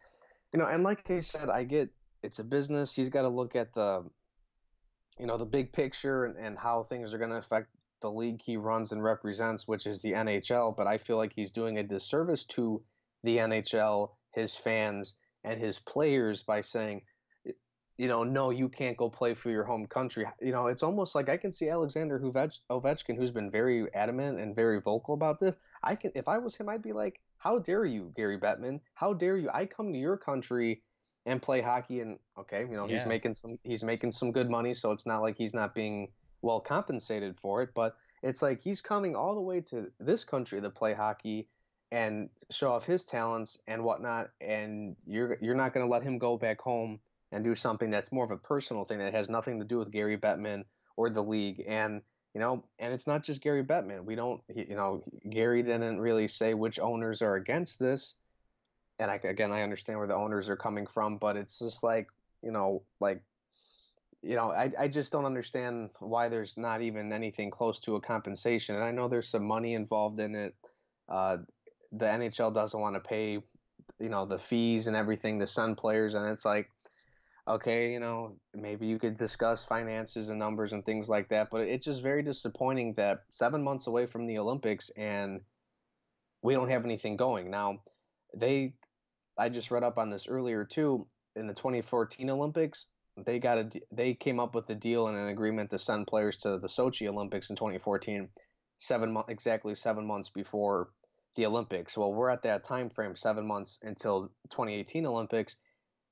and like I said, I get it's a business. He's got to look at the big picture and how things are going to affect the league he runs and represents, which is the NHL. But I feel like he's doing a disservice to the NHL, his fans, and his players by saying, no, you can't go play for your home country. It's almost like I can see Alexander Ovechkin, who's been very adamant and very vocal about this. If I was him, I'd be like, how dare you, Gary Bettman? How dare you? I come to your country and play hockey, and okay, he's making some good money, so it's not like he's not being well compensated for it, but it's like he's coming all the way to this country to play hockey and show off his talents and whatnot, and you're not going to let him go back home and do something that's more of a personal thing that has nothing to do with Gary Bettman or the league. And and it's not just Gary Bettman. We don't, Gary didn't really say which owners are against this. And I understand where the owners are coming from, but it's just like, I just don't understand why there's not even anything close to a compensation. And I know there's some money involved in it. The NHL doesn't want to pay, the fees and everything to send players, and it's like, okay, maybe you could discuss finances and numbers and things like that, but it's just very disappointing that 7 months away from the Olympics and we don't have anything going. Now, I just read up on this earlier too. In the 2014 Olympics, they came up with a deal and an agreement to send players to the Sochi Olympics in 2014, exactly 7 months before the Olympics. Well, we're at that time frame, 7 months until 2018 Olympics,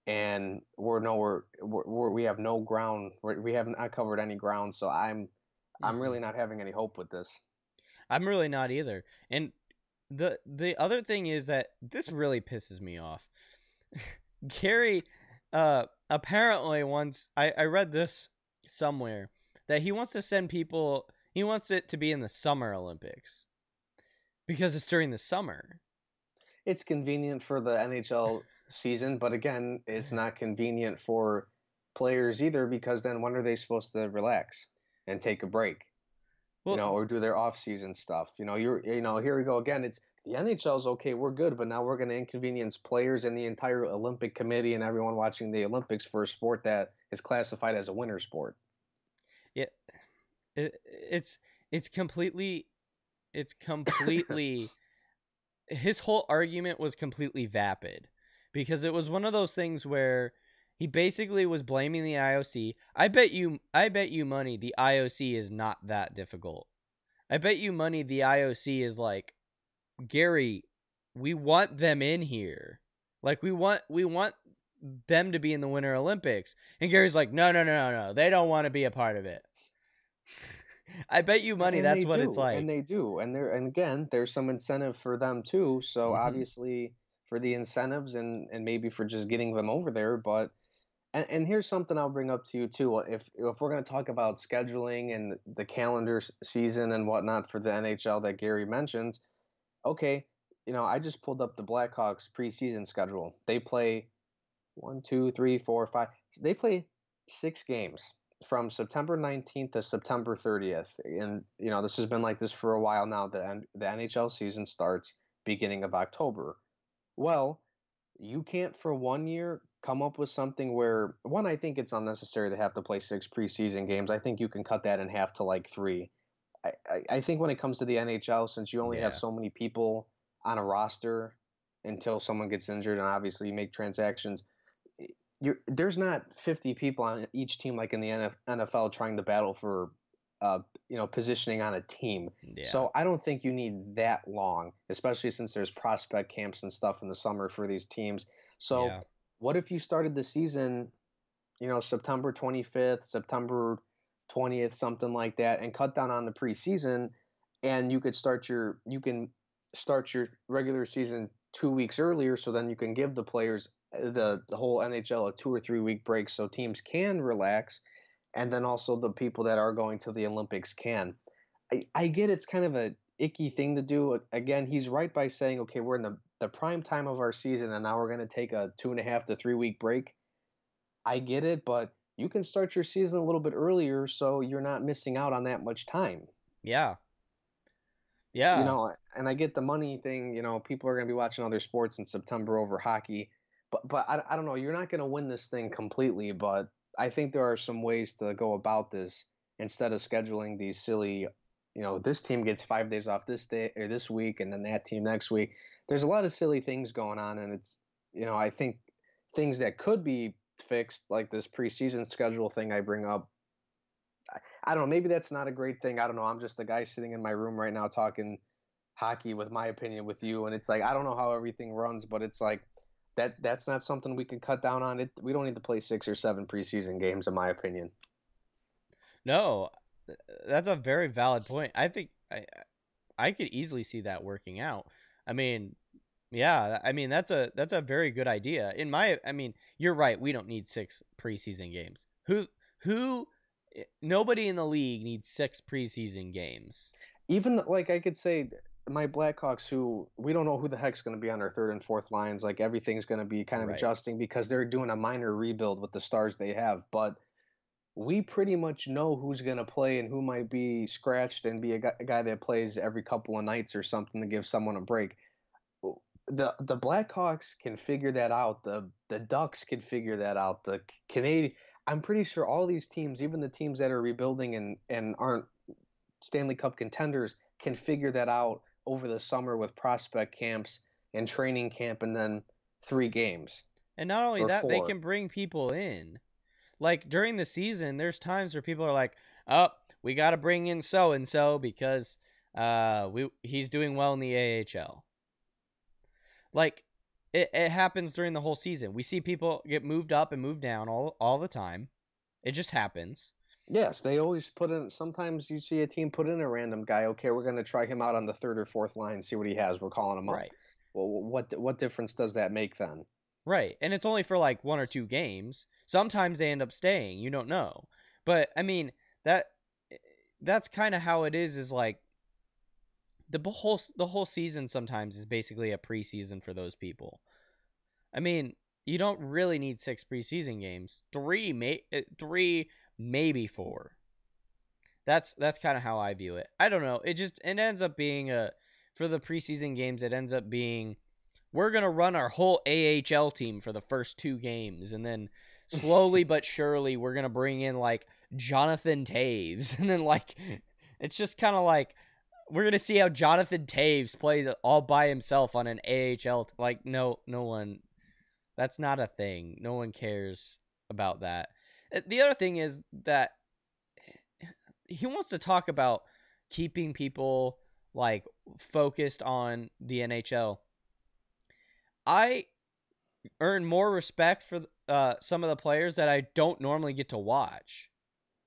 and we have no ground. We haven't covered any ground, so I'm really not having any hope with this. I'm really not either. And the other thing is that this really pisses me off. Gary, apparently once I read this somewhere that he wants to send people. He wants it to be in the Summer Olympics because it's during the summer. It's convenient for the NHL season, but again, it's not convenient for players either because then when are they supposed to relax and take a break? Well, or do their off-season stuff. Here we go again. It's the NHL's okay, we're good, but now we're going to inconvenience players and the entire Olympic committee and everyone watching the Olympics for a sport that is classified as a winter sport. Yeah, it's completely his whole argument was completely vapid because it was one of those things where he basically was blaming the IOC. I bet you money the IOC is not that difficult. I bet you money the IOC is like, Gary, we want them in here. Like we want them to be in the Winter Olympics. And Gary's like, no. They don't want to be a part of it. I bet you money that's what it's like. And they do. And again, there's some incentive for them too. So obviously for the incentives and maybe for just getting them over there, but and here's something I'll bring up to you too. If we're going to talk about scheduling and the calendar season and whatnot for the NHL that Gary mentions, okay, I just pulled up the Blackhawks preseason schedule. They play one, two, three, four, five. They play 6 games from September 19th to September 30th. And, this has been like this for a while now. The NHL season starts beginning of October. Well, you can't for 1 year come up with something where, one, I think it's unnecessary to have to play 6 preseason games. I think you can cut that in half to like 3. I think when it comes to the NHL, since you only have Yeah. so many people on a roster until someone gets injured, and obviously you make transactions, there's not 50 people on each team like in the NFL trying to battle for positioning on a team. Yeah. So I don't think you need that long, especially since there's prospect camps and stuff in the summer for these teams. So Yeah. what if you started the season, September 25th, September 20th, something like that, and cut down on the preseason, and you can start your regular season 2 weeks earlier, so then you can give the players the whole NHL a 2 or 3 week break, so teams can relax, and then also the people that are going to the Olympics can. I get it's kind of a icky thing to do. Again, he's right by saying, okay, we're in the prime time of our season, and now we're going to take a 2.5 to 3 week break. I get it, but you can start your season a little bit earlier so you're not missing out on that much time. Yeah. Yeah. And I get the money thing, people are going to be watching other sports in September over hockey, but I don't know, you're not going to win this thing completely, but I think there are some ways to go about this instead of scheduling these silly, this team gets 5 days off this day or this week and then that team next week. There's a lot of silly things going on, and it's, I think things that could be fixed, like this preseason schedule thing I bring up. I don't know. Maybe that's not a great thing. I don't know. I'm just a guy sitting in my room right now talking hockey with my opinion with you, and it's like I don't know how everything runs, but it's like that's not something we can cut down on. It we don't need to play 6 or 7 preseason games, in my opinion. No, that's a very valid point. I think I could easily see that working out. I mean, yeah, I mean that's a very good idea. I mean, you're right. We don't need 6 preseason games. Who nobody in the league needs 6 preseason games. Even like I could say my Blackhawks, who we don't know who the heck's going to be on our third and fourth lines. Like everything's going to be kind of Right. adjusting because they're doing a minor rebuild with the stars they have. But we pretty much know who's going to play and who might be scratched and be a guy that plays every couple of nights or something to give someone a break. The Blackhawks can figure that out. The Ducks can figure that out. The Canadian, I'm pretty sure all these teams, even the teams that are rebuilding and aren't Stanley Cup contenders, can figure that out over the summer with prospect camps and training camp, and then 3 games. And not only Or that, they 4. can bring people in. Like during the season, there's times where people are like, "Oh, we got to bring in so and so because he's doing well in the AHL." Like it happens during the whole season. We see people get moved up and moved down all the time. It just happens. Yes, they always put in. Sometimes you see a team put in a random guy. Okay, we're going to try him out on the third or fourth line, see what he has. We're calling him up. Right. Well, what difference does that make then? Right. And it's only for like 1 or 2 games. Sometimes they end up staying. You don't know. But I mean, that's kind of how it is like the whole season sometimes is basically a preseason for those people. I mean, you don't really need 6 preseason games. 3 maybe 4. That's kind of how I view it. I don't know. It ends up being for the preseason games, it ends up being we're going to run our whole AHL team for the first 2 games, and then slowly but surely we're going to bring in like Jonathan Toews, and then like it's just kind of like we're going to see how Jonathan Toews plays all by himself on an AHL like no one, that's not a thing. No one cares about that. The other thing is that he wants to talk about keeping people like focused on the NHL. I earn more respect for some of the players that I don't normally get to watch,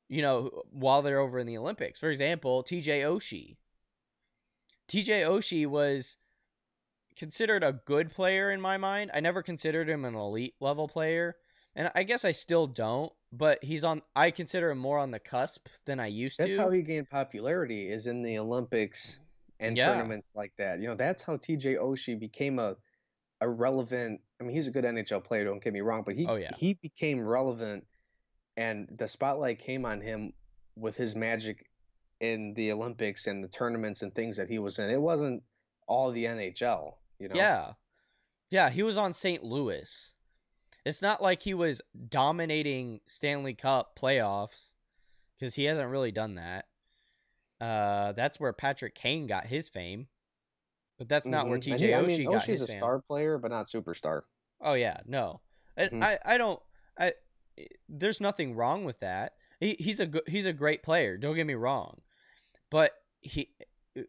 while they're over in the Olympics. For example, TJ Oshie. TJ Oshie was considered a good player in my mind. I never considered him an elite level player, and I guess I still don't, but I consider him more on the cusp than I used to. That's how he gained popularity, is in the Olympics and tournaments like that. That's how TJ Oshie became a a relevant. I mean, he's a good NHL player. Don't get me wrong, but Oh yeah. he became relevant, and the spotlight came on him with his magic in the Olympics and the tournaments and things that he was in. It wasn't all the NHL, you know. Yeah. Yeah, he was on St. Louis. It's not like he was dominating Stanley Cup playoffs because he hasn't really done that. That's where Patrick Kane got his fame, but that's not where And TJ I mean, Oshie got Oshie's his a fame. star player, but not superstar. Oh yeah, no, and hmm I don't. I There's nothing wrong with that. He's a great player. Don't get me wrong, but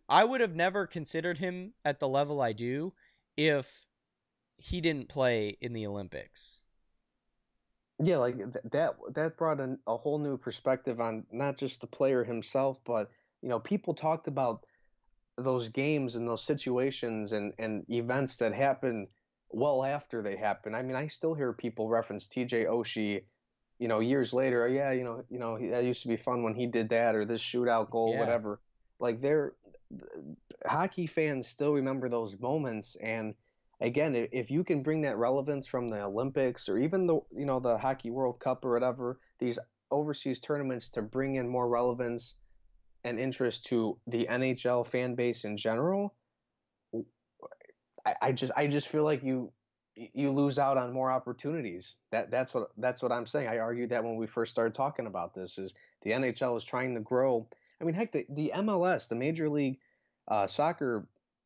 I would have never considered him at the level I do if he didn't play in the Olympics. Yeah, like that brought in a whole new perspective on not just the player himself, but people talked about those games and those situations and events that happen well after they happen. I mean, I still hear people reference TJ Oshie, years later. Yeah, that used to be fun when he did that, or this shootout goal, Yeah, whatever. Like hockey fans still remember those moments, and again, if you can bring that relevance from the Olympics or even the Hockey World Cup or whatever, these overseas tournaments to bring in more relevance and interest to the NHL fan base in general, I just feel like you lose out on more opportunities. That's what I'm saying. I argued that when we first started talking about this is the NHL is trying to grow. I mean, heck, the MLS, the Major League Soccer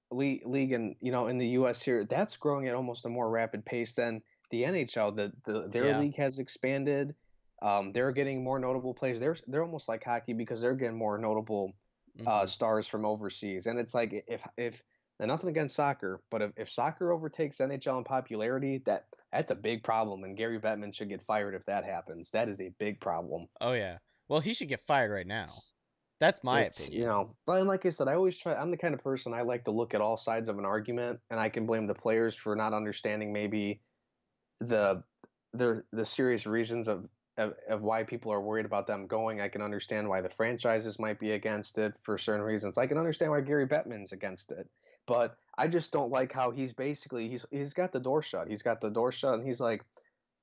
league in the U.S. here, that's growing at almost a more rapid pace than the NHL. Their yeah, league has expanded. They're getting more notable players. They're almost like hockey because they're getting more notable hmm stars from overseas. And it's like if and nothing against soccer, but if soccer overtakes NHL in popularity, that's a big problem, and Gary Bettman should get fired if that happens. That is a big problem. Oh yeah. Well, he should get fired right now. That's my It's opinion. and like I said, I always try. I'm the kind of person I like to look at all sides of an argument, and I can blame the players for not understanding maybe the the serious reasons of why people are worried about them going. I can understand why the franchises might be against it for certain reasons. I can understand why Gary Bettman's against it, but I just don't like how he's got the door shut. He's got the door shut, and he's like,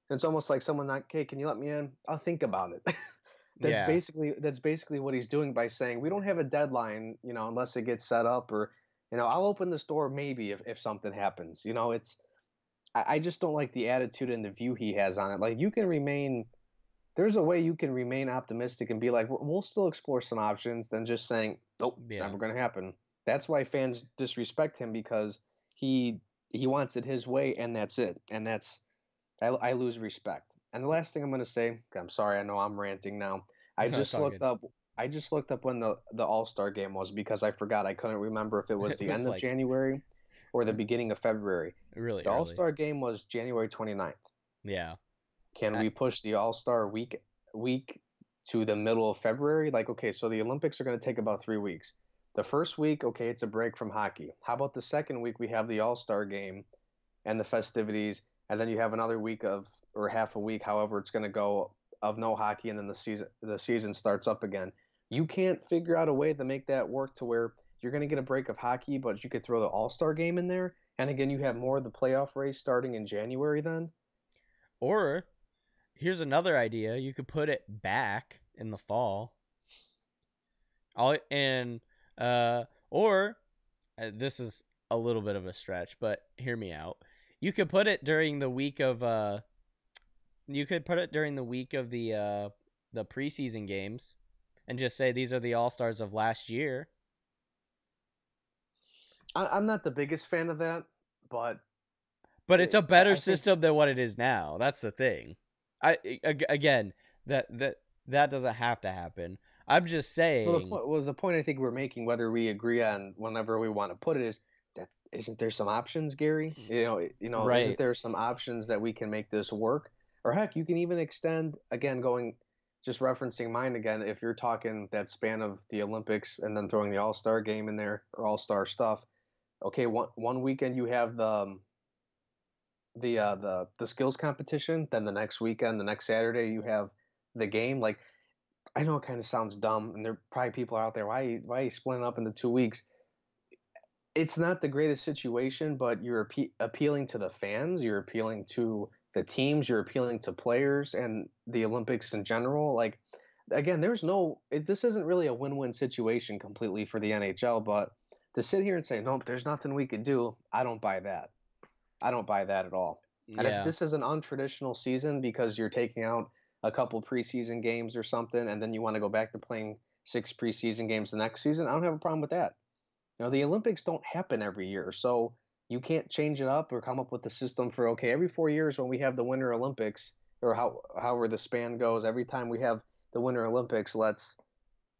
it's almost like someone not, okay, can you let me in? I'll think about it. Yeah. That's basically what he's doing by saying we don't have a deadline, unless it gets set up, or I'll open this door maybe if something happens. It's I just don't like the attitude and the view he has on it. Like there's a way you can remain optimistic and be like, we'll still explore some options than just saying, nope, it's Yeah. never going to happen. That's why fans disrespect him because he he wants it his way and that's it. And I lose respect. And the last thing I'm going to say, I'm sorry, I know I'm ranting now. I No, it's just all looked good. up I just looked up when the All-Star game was because I forgot. I couldn't remember if it was It the was end of like January or the beginning of February. really The early. All-Star game was January 29th. Yeah. Can I, we push the All-Star week to the middle of February? Like, okay, so the Olympics are going to take about 3 weeks. The first week, okay, it's a break from hockey. How about the second week? We have the All-Star game and the festivities, and then you have another week of or half a week, however it's going to go, of no hockey, and then the season starts up again. You can't figure out a way to make that work to where you're going to get a break of hockey, but you could throw the All-Star game in there, and again, you have more of the playoff race starting in January then. or here's another idea. You could put it back in the fall. All and or this is a little bit of a stretch, but hear me out. You could put it during the week of the preseason games and just say these are the all-stars of last year. I'm not the biggest fan of that, but But it's a better I think system than what it is now. That's the thing. Again, that doesn't have to happen. I'm just saying, the point I think we're making, whether we agree on whenever we want to put it, is that isn't there some options, Gary? Isn't right? there some options that we can make this work? Or heck, you can even extend again, going just referencing mine again. If you're talking that span of the Olympics and then throwing the All Star game in there or All Star stuff, okay, one weekend you have the skills competition, then the next weekend, the next Saturday you have the game. Like I know it kind of sounds dumb, and there are probably people out there. Why are you splitting up into 2 weeks? it's not the greatest situation, but you're appealing to the fans, you're appealing to the teams, you're appealing to players and the Olympics in general. Like, again, this isn't really a win-win situation completely for the NHL, but to sit here and say, nope, there's nothing we could do, I don't buy that. I don't buy that at all. And if Yeah. this is an untraditional season because you're taking out a couple preseason games or something, and then you want to go back to playing 6 preseason games the next season, I don't have a problem with that. The Olympics don't happen every year, so you can't change it up or come up with a system for, okay, every 4 years when we have the Winter Olympics, or however the span goes, every time we have the Winter Olympics, we're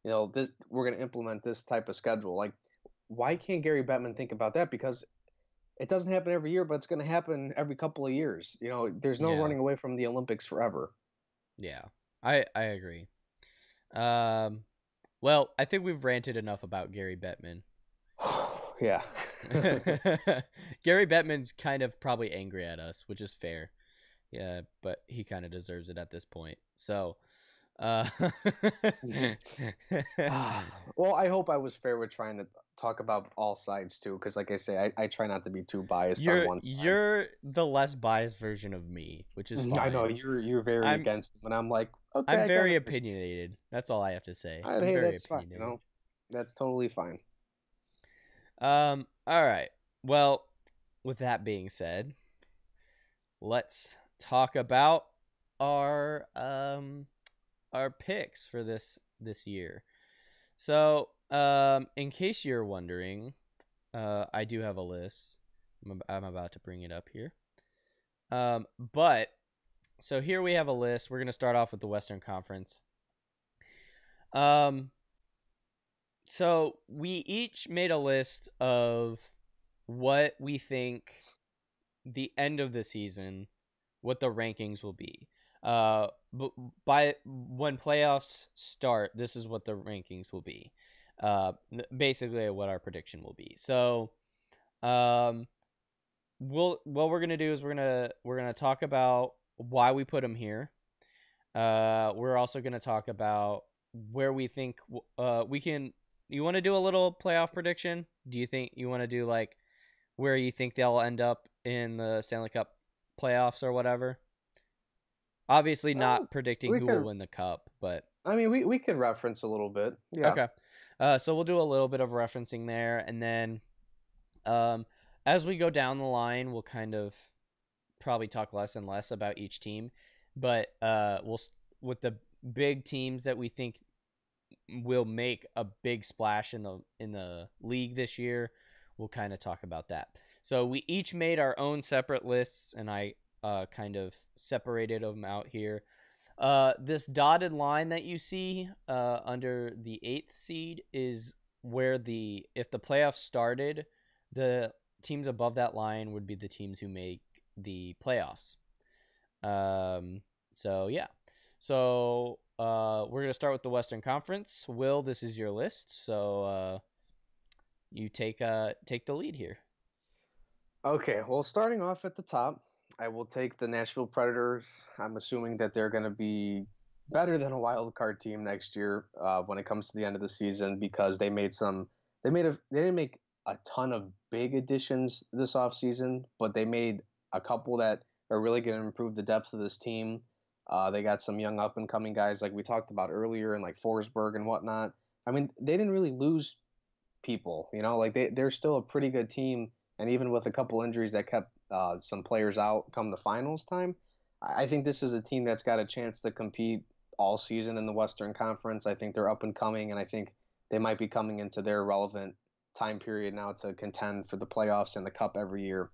going to implement this type of schedule. Like, why can't Gary Bettman think about that? Because it doesn't happen every year, but it's going to happen every couple of years. There's no Yeah. running away from the Olympics forever. Yeah. I agree. Well, I think we've ranted enough about Gary Bettman. Yeah. Gary Bettman's kind of probably angry at us, which is fair. Yeah, but he kind of deserves it at this point. So, Well, I hope I was fair with trying to talk about all sides too, because like I say, I try not to be too biased on one side. You're the less biased version of me, which is fine. I know you're very against them, and I'm like, okay. I'm very opinionated. That's all I have to say. Hey, that's fine. That's totally fine. All right. Well, with that being said, let's talk about our picks for this year. So, in case you're wondering, I do have a list. I'm about to bring it up here. But so here we have a list. We're going to start off with the Western Conference. So we each made a list of what we think the end of the season, what the rankings will be. But by when playoffs start, this is what the rankings will be. Basically what our prediction will be. So, what we're gonna do is we're gonna talk about why we put them here. We're also gonna talk about where we think we can. You want to do a little playoff prediction? Do you think you want to do like where you think they'll end up in the Stanley Cup playoffs or whatever? Obviously not predicting who will win the cup, but I mean, we could reference a little bit. Yeah. Okay. So we'll do a little bit of referencing there, and then as we go down the line, we'll kind of probably talk less and less about each team, but with the big teams that we think will make a big splash in the league this year, we'll kind of talk about that. So we each made our own separate lists, and I kind of separated them out here. This dotted line that you see under the 8th seed is where if the playoffs started, the teams above that line would be the teams who make the playoffs. So yeah. So we're gonna start with the Western Conference. Will, this is your list, so you take the lead here. Okay. Well, starting off at the top, I will take the Nashville Predators. I'm assuming that they're going to be better than a wild card team next year when it comes to the end of the season, because they didn't make a ton of big additions this offseason, but they made a couple that are really going to improve the depth of this team. They got some young up and coming guys like we talked about earlier, and like Forsberg and whatnot. I mean, they didn't really lose people, like they're still a pretty good team. And even with a couple injuries that kept some players out come the finals time, I think this is a team that's got a chance to compete all season in the Western Conference. I think they're up and coming, and I think they might be coming into their relevant time period now to contend for the playoffs and the cup every year.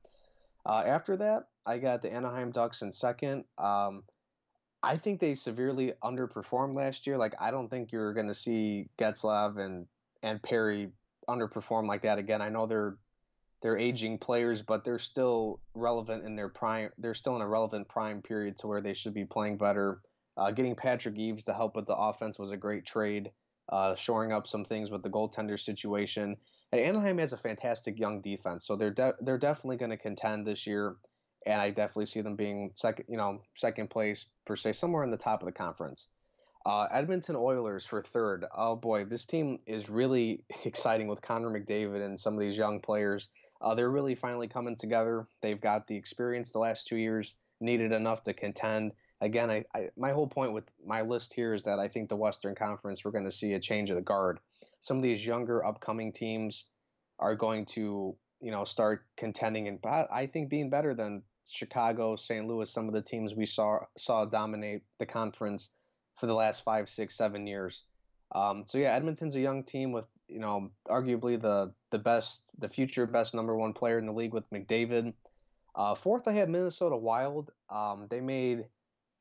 After that, I got the Anaheim Ducks in second. I think they severely underperformed last year. Like, I don't think you're going to see Getzlaf and Perry underperform like that again. I know they're aging players, but they're still relevant in their prime. They're still in a relevant prime period to where they should be playing better. Getting Patrick Eaves to help with the offense was a great trade, shoring up some things with the goaltender situation. And Anaheim has a fantastic young defense, so they're definitely going to contend this year, and I definitely see them being second place per se, somewhere in the top of the conference. Edmonton Oilers for third. Oh boy, this team is really exciting with Connor McDavid and some of these young players. They're really finally coming together. They've got the experience the last 2 years, needed enough to contend. Again, my whole point with my list here is that I think the Western Conference, we're going to see a change of the guard. Some of these younger upcoming teams are going to, start contending and I think being better than Chicago, St. Louis, some of the teams we saw dominate the conference for the last 5, 6, 7 years. So yeah, Edmonton's a young team with arguably the future best number one player in the league with McDavid. Fourth, I have Minnesota Wild.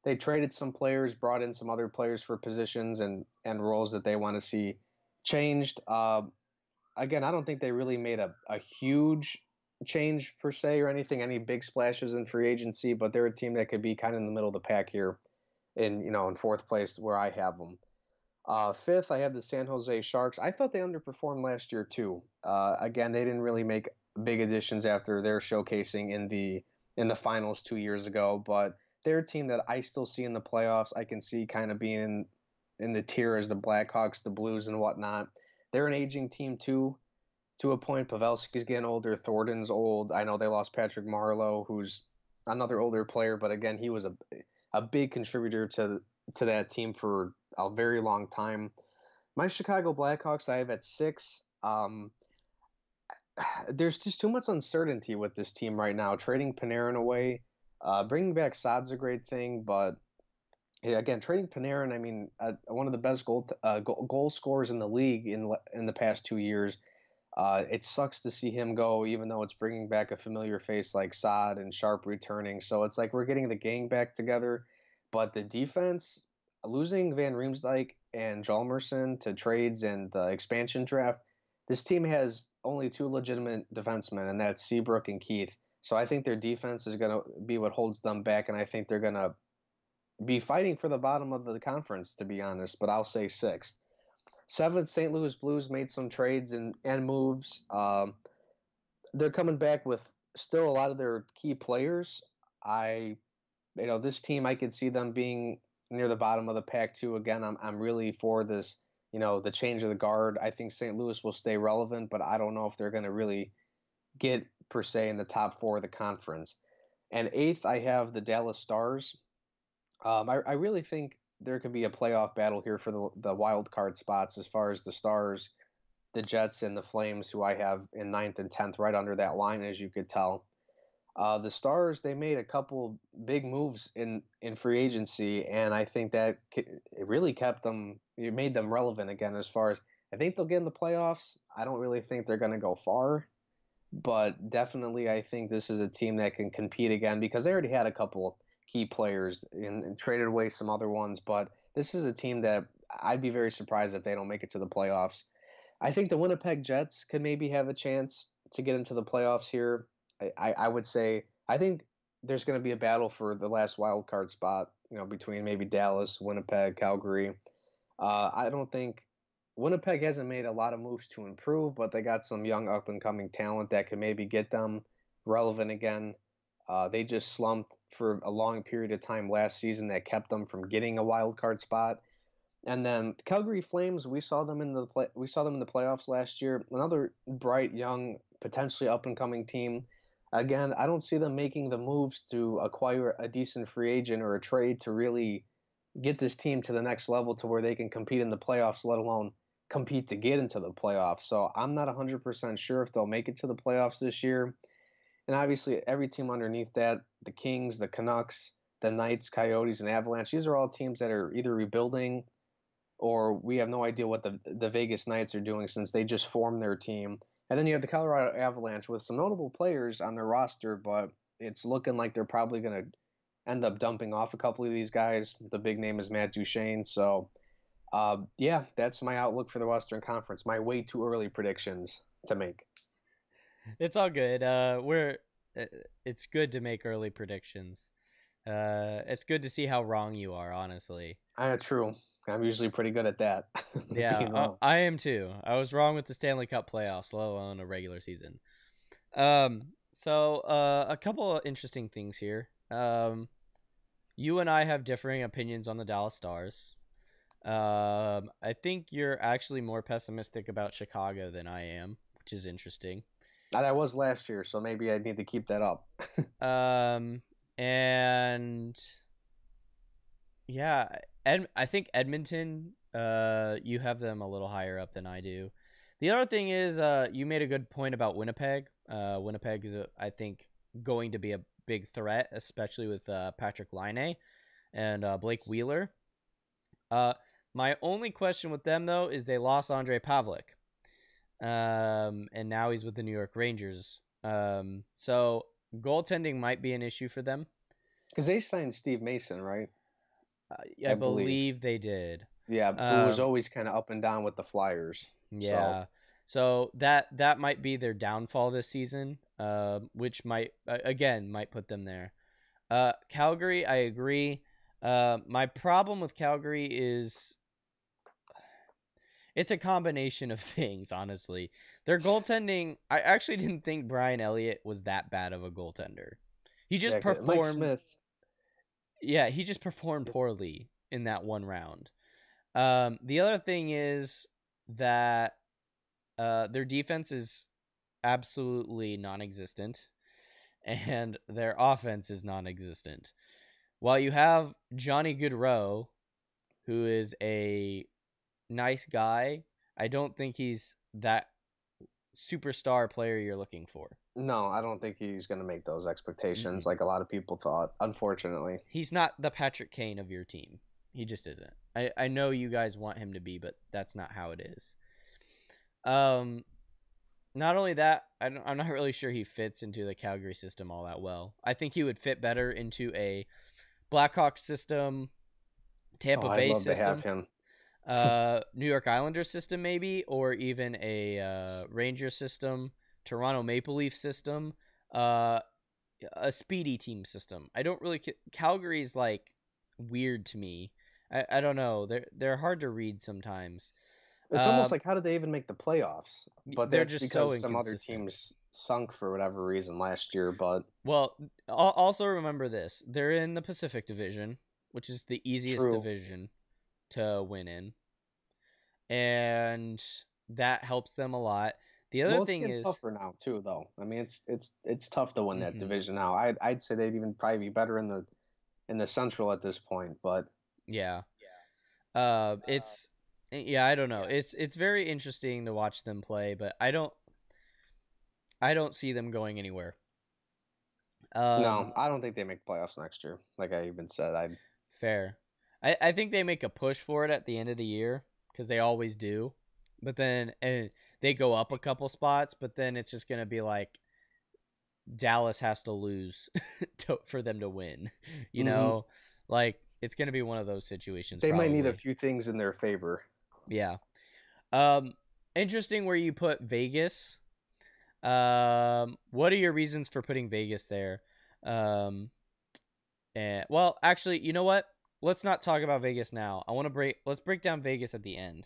They traded some players, brought in some other players for positions and roles that they want to see changed. Again, I don't think they really made a huge change per se or anything, any big splashes in free agency, but they're a team that could be kind of in the middle of the pack here in fourth place where I have them. Fifth, I have the San Jose Sharks. I thought they underperformed last year too. Again, they didn't really make big additions after their showcasing in the finals 2 years ago, but they're a team that I still see in the playoffs. I can see kind of being in the tier as the Blackhawks, the Blues, and whatnot. They're an aging team too, to a point. Pavelski's getting older. Thornton's old. I know they lost Patrick Marleau, who's another older player, but again, he was a big contributor to that team for a very long time. My Chicago Blackhawks I have at 6. There's just too much uncertainty with this team right now. Trading Panarin away, bringing back Saad's a great thing, but yeah, again, trading Panarin, I mean, one of the best goal scorers in the league in the past 2 years. It sucks to see him go, even though it's bringing back a familiar face like Saad and Sharp returning. So it's like we're getting the gang back together, but the defense, losing Van Riemsdyk and Jalmerson to trades and the expansion draft, this team has only two legitimate defensemen, and that's Seabrook and Keith. So I think their defense is going to be what holds them back, and I think they're going to be fighting for the bottom of the conference, to be honest, but I'll say sixth. Seventh, St. Louis Blues made some trades and moves. They're coming back with still a lot of their key players. This team, I could see them being near the bottom of the pack too. Again, I'm really for this, the change of the guard. I think St. Louis will stay relevant, but I don't know if they're going to really get per se in the top 4 of the conference. And eighth, I have the Dallas Stars. I really think there could be a playoff battle here for the wild card spots as far as the Stars, the Jets, and the Flames, who I have in ninth and 10th, right under that line, as you could tell. The Stars, they made a couple big moves in free agency, and I think that it really it made them relevant again as far as I think they'll get in the playoffs. I don't really think they're going to go far, but definitely I think this is a team that can compete again because they already had a couple key players and traded away some other ones, but this is a team that I'd be very surprised if they don't make it to the playoffs. I think the Winnipeg Jets could maybe have a chance to get into the playoffs here. I would say I think there's going to be a battle for the last wild card spot, between maybe Dallas, Winnipeg, Calgary. I don't think Winnipeg hasn't made a lot of moves to improve, but they got some young up and coming talent that could maybe get them relevant again. They just slumped for a long period of time last season that kept them from getting a wild card spot. And then the Calgary Flames, we saw them in the playoffs last year. Another bright, young, potentially up and coming team. Again, I don't see them making the moves to acquire a decent free agent or a trade to really get this team to the next level to where they can compete in the playoffs, let alone compete to get into the playoffs. So I'm not 100% sure if they'll make it to the playoffs this year. And obviously, every team underneath that, the Kings, the Canucks, the Knights, Coyotes, and Avalanche, these are all teams that are either rebuilding or we have no idea what the Vegas Knights are doing since they just formed their team. And then you have the Colorado Avalanche with some notable players on their roster, but it's looking like they're probably going to end up dumping off a couple of these guys. The big name is Matt Duchene. So, yeah, that's my outlook for the Western Conference. My way too early predictions to make. It's all good. It's good to make early predictions. It's good to see how wrong you are, honestly. True. I'm usually pretty good at that. Yeah, I am too. I was wrong with the Stanley Cup playoffs, let alone a regular season. So a couple of interesting things here. You and I have differing opinions on the Dallas Stars. I think you're actually more pessimistic about Chicago than I am, which is interesting. And I was last year, so maybe I need to keep that up. Um, and yeah, I think Edmonton, you have them a little higher up than I do. The other thing is, you made a good point about Winnipeg. Winnipeg is, I think, going to be a big threat, especially with Patrick Laine and Blake Wheeler. My only question with them though is they lost Andre Pavlik, and now he's with the New York Rangers. So goaltending might be an issue for them. Because they signed Steve Mason, right? I believe they did. Yeah, who was always kind of up and down with the Flyers. Yeah. So that might be their downfall this season, which might put them there. Calgary, I agree. My problem with Calgary is it's a combination of things, honestly. Their goaltending, I actually didn't think Brian Elliott was that bad of a goaltender. He just performed. Mike Smith. Yeah, he just performed poorly in that one round. The other thing is that their defense is absolutely non-existent, and their offense is non-existent. While you have Johnny Gaudreau, who is a nice guy, I don't think he's that superstar player you're looking for. No, I don't think he's going to make those expectations like a lot of people thought, unfortunately. He's not the Patrick Kane of your team. He just isn't. I know you guys want him to be, but that's not how it is. Not only that, I'm not really sure he fits into the Calgary system all that well. I think he would fit better into a Blackhawks system, Tampa Bay system. To have him. New York Islanders system maybe, or even a Ranger system, Toronto Maple Leaf system, a speedy team system. I don't really Calgary's like weird to me. I don't know. They're hard to read sometimes. It's almost like, how did they even make the playoffs? But they're that's just because so some other teams sunk for whatever reason last year. But well, also remember this: they're in the Pacific Division, which is the easiest division to win in, and that helps them a lot. The other thing is tougher now too, though. I mean, it's tough to win that division now. I'd say they'd even probably be better in the Central at this point. But yeah, it's. Yeah, I don't know. It's very interesting to watch them play, but I don't see them going anywhere. No, I don't think they make playoffs next year. Like I even said, fair. I think they make a push for it at the end of the year because they always do, but then they go up a couple spots, but then it's just gonna be like Dallas has to lose for them to win. You know, like it's gonna be one of those situations. They might need a few things in their favor. Yeah. Interesting where you put Vegas. What are your reasons for putting Vegas there? And well, actually, you know what? Let's not talk about Vegas now. Let's break down Vegas at the end.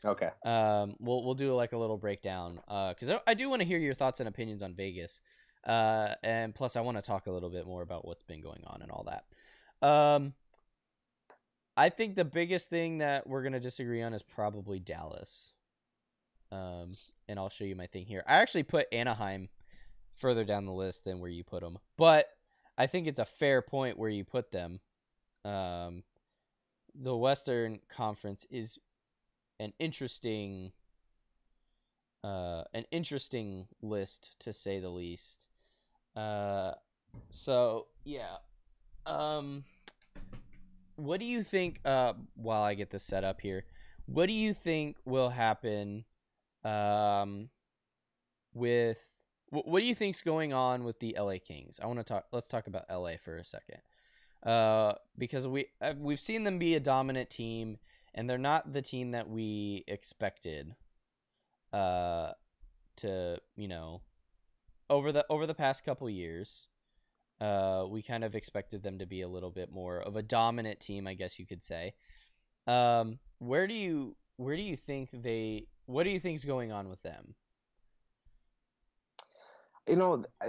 Okay. We'll do like a little breakdown. Because I do want to hear your thoughts and opinions on Vegas. And plus I want to talk a little bit more about what's been going on and all that. I think the biggest thing that we're going to disagree on is probably Dallas. And I'll show you my thing here. I actually put Anaheim further down the list than where you put them. But I think it's a fair point where you put them. The Western Conference is an interesting list, to say the least. So, yeah. What do you think, while I get this set up here, what do you think will happen what do you think's going on with the LA Kings? Let's talk about LA for a second. Because we've seen them be a dominant team, and they're not the team that we expected to, over the past couple years. We kind of expected them to be a little bit more of a dominant team, I guess you could say. What do you think's going on with them?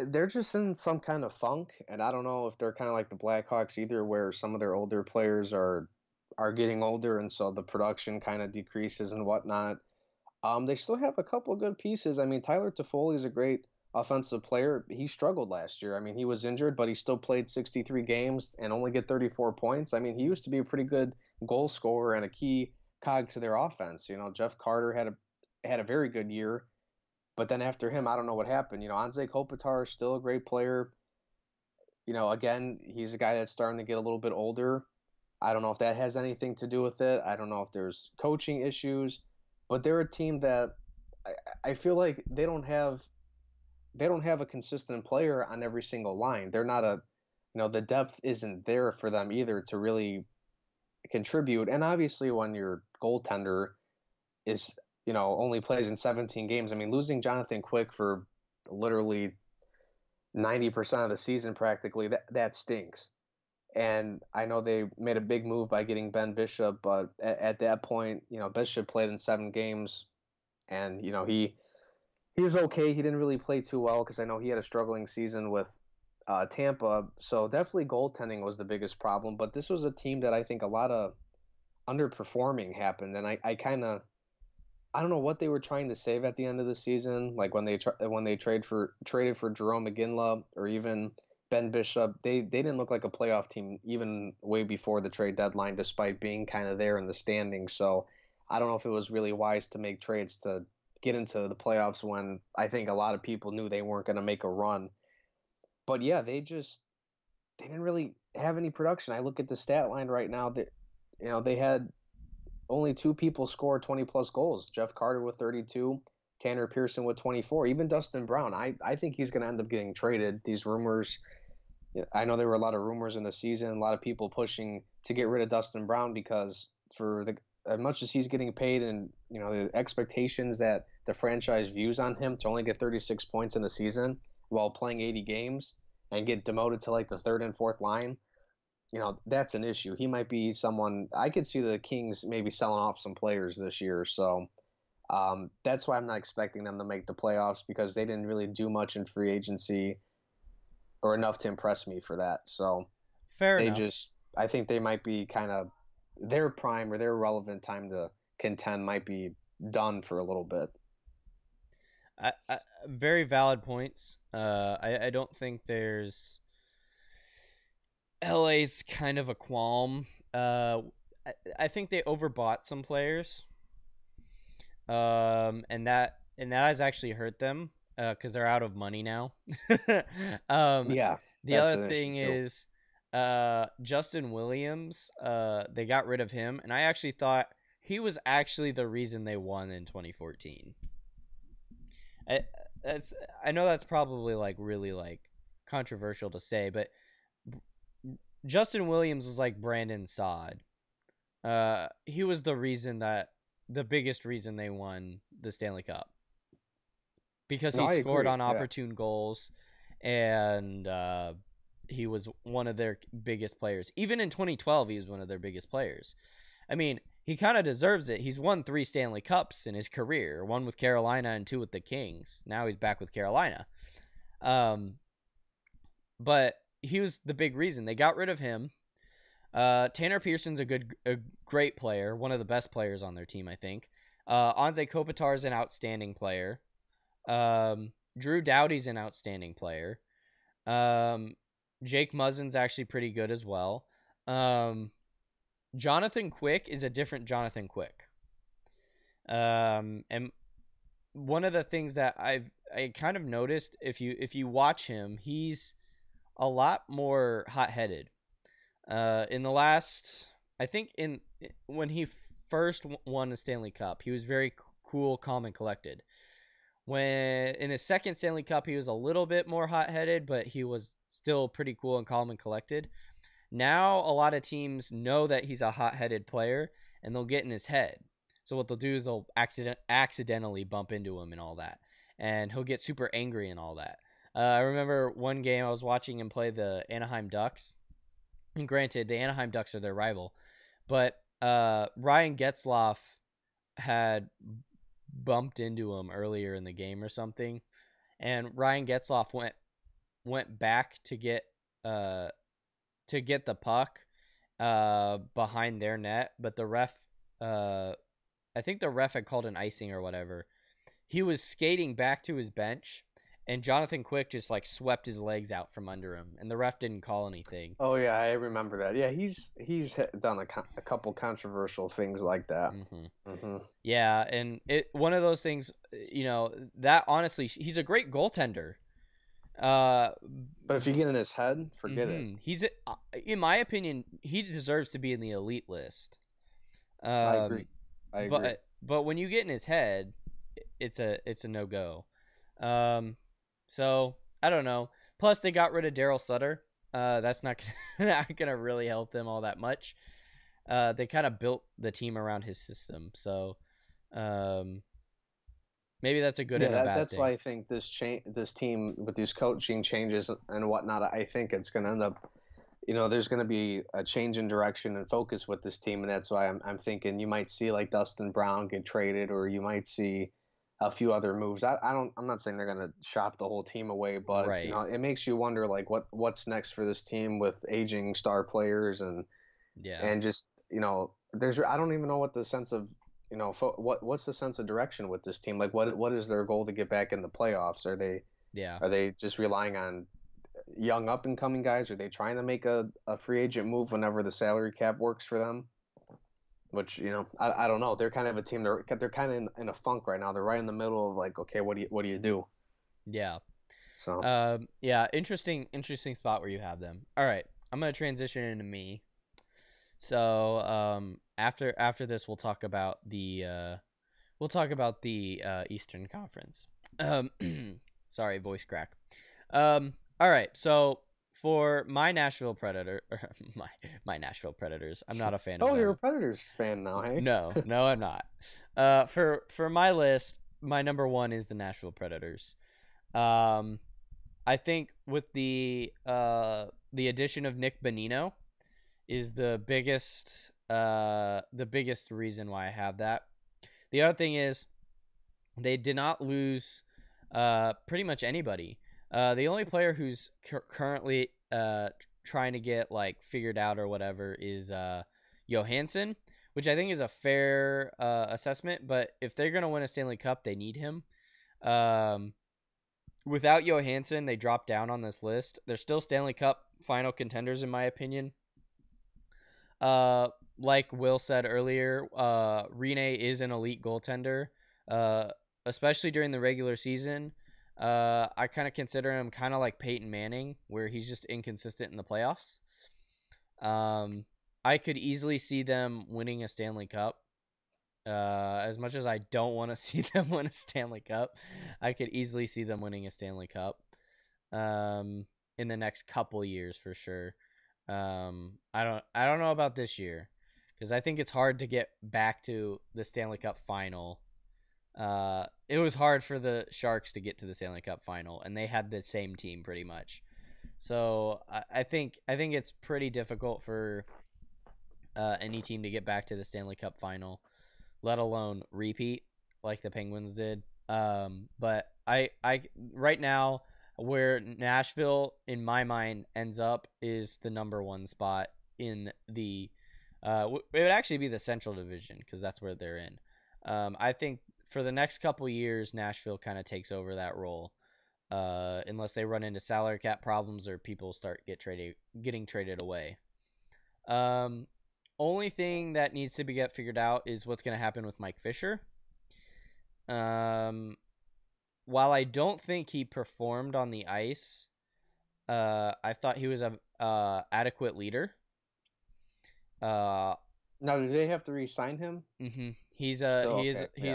They're just in some kind of funk, and I don't know if they're kind of like the Blackhawks either, where some of their older players are are getting older, and so the production kind of decreases and whatnot. They still have a couple good pieces. I mean, Tyler Toffoli is a great offensive player. He struggled last year. I mean, he was injured, but he still played 63 games and only get 34 points. I mean, he used to be a pretty good goal scorer and a key cog to their offense. Jeff Carter had a very good year, but then after him, I don't know what happened. Anze Kopitar is still a great player. Again, he's a guy that's starting to get a little bit older. I don't know if that has anything to do with it. I don't know if there's coaching issues, but they're a team that I feel like they don't have a consistent player on every single line. They're not the depth isn't there for them either to really contribute. And obviously, when your goaltender is only plays in 17 games, I mean, losing Jonathan Quick for literally 90% of the season practically, that stinks. And I know they made a big move by getting Ben Bishop, but at that point, Bishop played in 7 games, and he was okay. He didn't really play too well because I know he had a struggling season with Tampa. So definitely goaltending was the biggest problem. But this was a team that I think a lot of underperforming happened, and I don't know what they were trying to save at the end of the season, like when they traded for Jerome McGinley or even Ben Bishop. They didn't look like a playoff team even way before the trade deadline, despite being kind of there in the standings. So I don't know if it was really wise to make trades to get into the playoffs when I think a lot of people knew they weren't going to make a run. But yeah, they didn't really have any production. I look at the stat line right now that they had only 2 people score 20 plus goals. Jeff Carter with 32, Tanner Pearson with 24, even Dustin Brown. I think he's going to end up getting traded. These rumors, I know there were a lot of rumors in the season, a lot of people pushing to get rid of Dustin Brown because for as much as he's getting paid and the expectations that the franchise views on him to only get 36 points in the season while playing 80 games and get demoted to like the 3rd and 4th line, that's an issue. He might be someone I could see the Kings maybe selling off some players this year. So that's why I'm not expecting them to make the playoffs, because they didn't really do much in free agency or enough to impress me for that. So Fair enough. I think they might be kind of their prime or their relevant time to contend might be done for a little bit. Very valid points. I don't think there's LA's kind of a qualm. I think they overbought some players, and that has actually hurt them because they're out of money now. Yeah. The other thing is Justin Williams. They got rid of him, and I actually thought he was actually the reason they won in 2014. I know that's probably like really like controversial to say, but Justin Williams was like Brandon Saad. He was the biggest reason they won the Stanley Cup, because he scored on opportune goals, and he was one of their biggest players. Even in 2012, he was one of their biggest players. I mean, he kind of deserves it. He's won 3 Stanley Cups in his career, 1 with Carolina and 2 with the Kings. Now he's back with Carolina. But he was the big reason. They got rid of him. Tanner Pearson's a great player, one of the best players on their team, I think. Anze Kopitar is an outstanding player. Drew Doughty's an outstanding player. Jake Muzzin's actually pretty good as well. Jonathan Quick is a different Jonathan Quick. And one of the things that I kind of noticed, if you watch him, he's a lot more hot-headed. In the last, I think when he first won the Stanley Cup, he was very cool, calm, and collected. When in his second Stanley Cup, he was a little bit more hot-headed, but he was still pretty cool and calm and collected. Now, a lot of teams know that he's a hot-headed player, and they'll get in his head. So what they'll do is they'll accidentally bump into him and all that, and he'll get super angry and all that. I remember one game I was watching him play the Anaheim Ducks. And granted, the Anaheim Ducks are their rival, but Ryan Getzlaf had bumped into him earlier in the game or something, and Ryan Getzlaf went back to get the puck, behind their net, but the ref, I think the ref had called an icing or whatever. He was skating back to his bench, and Jonathan Quick just like swept his legs out from under him, and the ref didn't call anything. Oh yeah, I remember that. Yeah, he's done a couple controversial things like that. Yeah, and one of those things, that honestly, he's a great goaltender. But if you get in his head, forget it. He's, in my opinion, he deserves to be in the elite list. I agree. But when you get in his head, it's a no go. So I don't know. Plus, they got rid of Daryl Sutter. That's not gonna really help them all that much. They kind of built the team around his system, so maybe that's a good and a bad that's thing. why I think this team with these coaching changes and whatnot, I think it's going to end up, there's going to be a change in direction and focus with this team, and that's why I'm thinking you might see like Dustin Brown get traded, or you might see a few other moves. I'm not saying they're going to shop the whole team away, but right. It makes you wonder like what's next for this team with aging star players and just I don't even know what the sense of what's the sense of direction with this team? Like, what is their goal to get back in the playoffs? Are they just relying on young up and coming guys? Are they trying to make a free agent move whenever the salary cap works for them? Which I don't know. They're kind of a team. They're kind of in a funk right now. They're right in the middle of like, okay, what do you do? Yeah. So interesting spot where you have them. All right, I'm gonna transition into me. So after this, we'll talk about the Eastern Conference. Sorry, voice crack. All right, so for my Nashville Predator, my Nashville Predators, I'm not a fan of them. You're a Predators fan now, hey? No, I'm not. For my list, my number one is the Nashville Predators. I think with the addition of Nick Bonino is the biggest reason why I have that. The other thing is they did not lose pretty much anybody. The only player who's currently trying to get like figured out or whatever is Johansson, which I think is a fair assessment. But if they're gonna win a Stanley Cup, they need him. Without Johansson, they drop down on this list. They're still Stanley Cup final contenders, in my opinion. Like Will said earlier, Rinne is an elite goaltender, especially during the regular season. I kind of consider him kind of like Peyton Manning, where he's just inconsistent in the playoffs. I could easily see them winning a Stanley Cup. As much as I don't want to see them win a Stanley Cup, I could easily see them winning a Stanley Cup in the next couple years for sure. I don't know about this year, because I think it's hard to get back to the Stanley Cup final. It was hard for the Sharks to get to the Stanley Cup final, and they had the same team pretty much. So I think it's pretty difficult for any team to get back to the Stanley Cup final, let alone repeat like the Penguins did. But I right now, where Nashville in my mind ends up is the number one spot in the it would actually be the Central Division, because that's where they're in. I think for the next couple years, Nashville kind of takes over that role, unless they run into salary cap problems or people start getting traded away. Only thing that needs to get figured out is what's going to happen with Mike Fisher. While I don't think he performed on the ice, I thought he was a adequate leader. Now, do they have to re-sign him? Mm-hmm. He's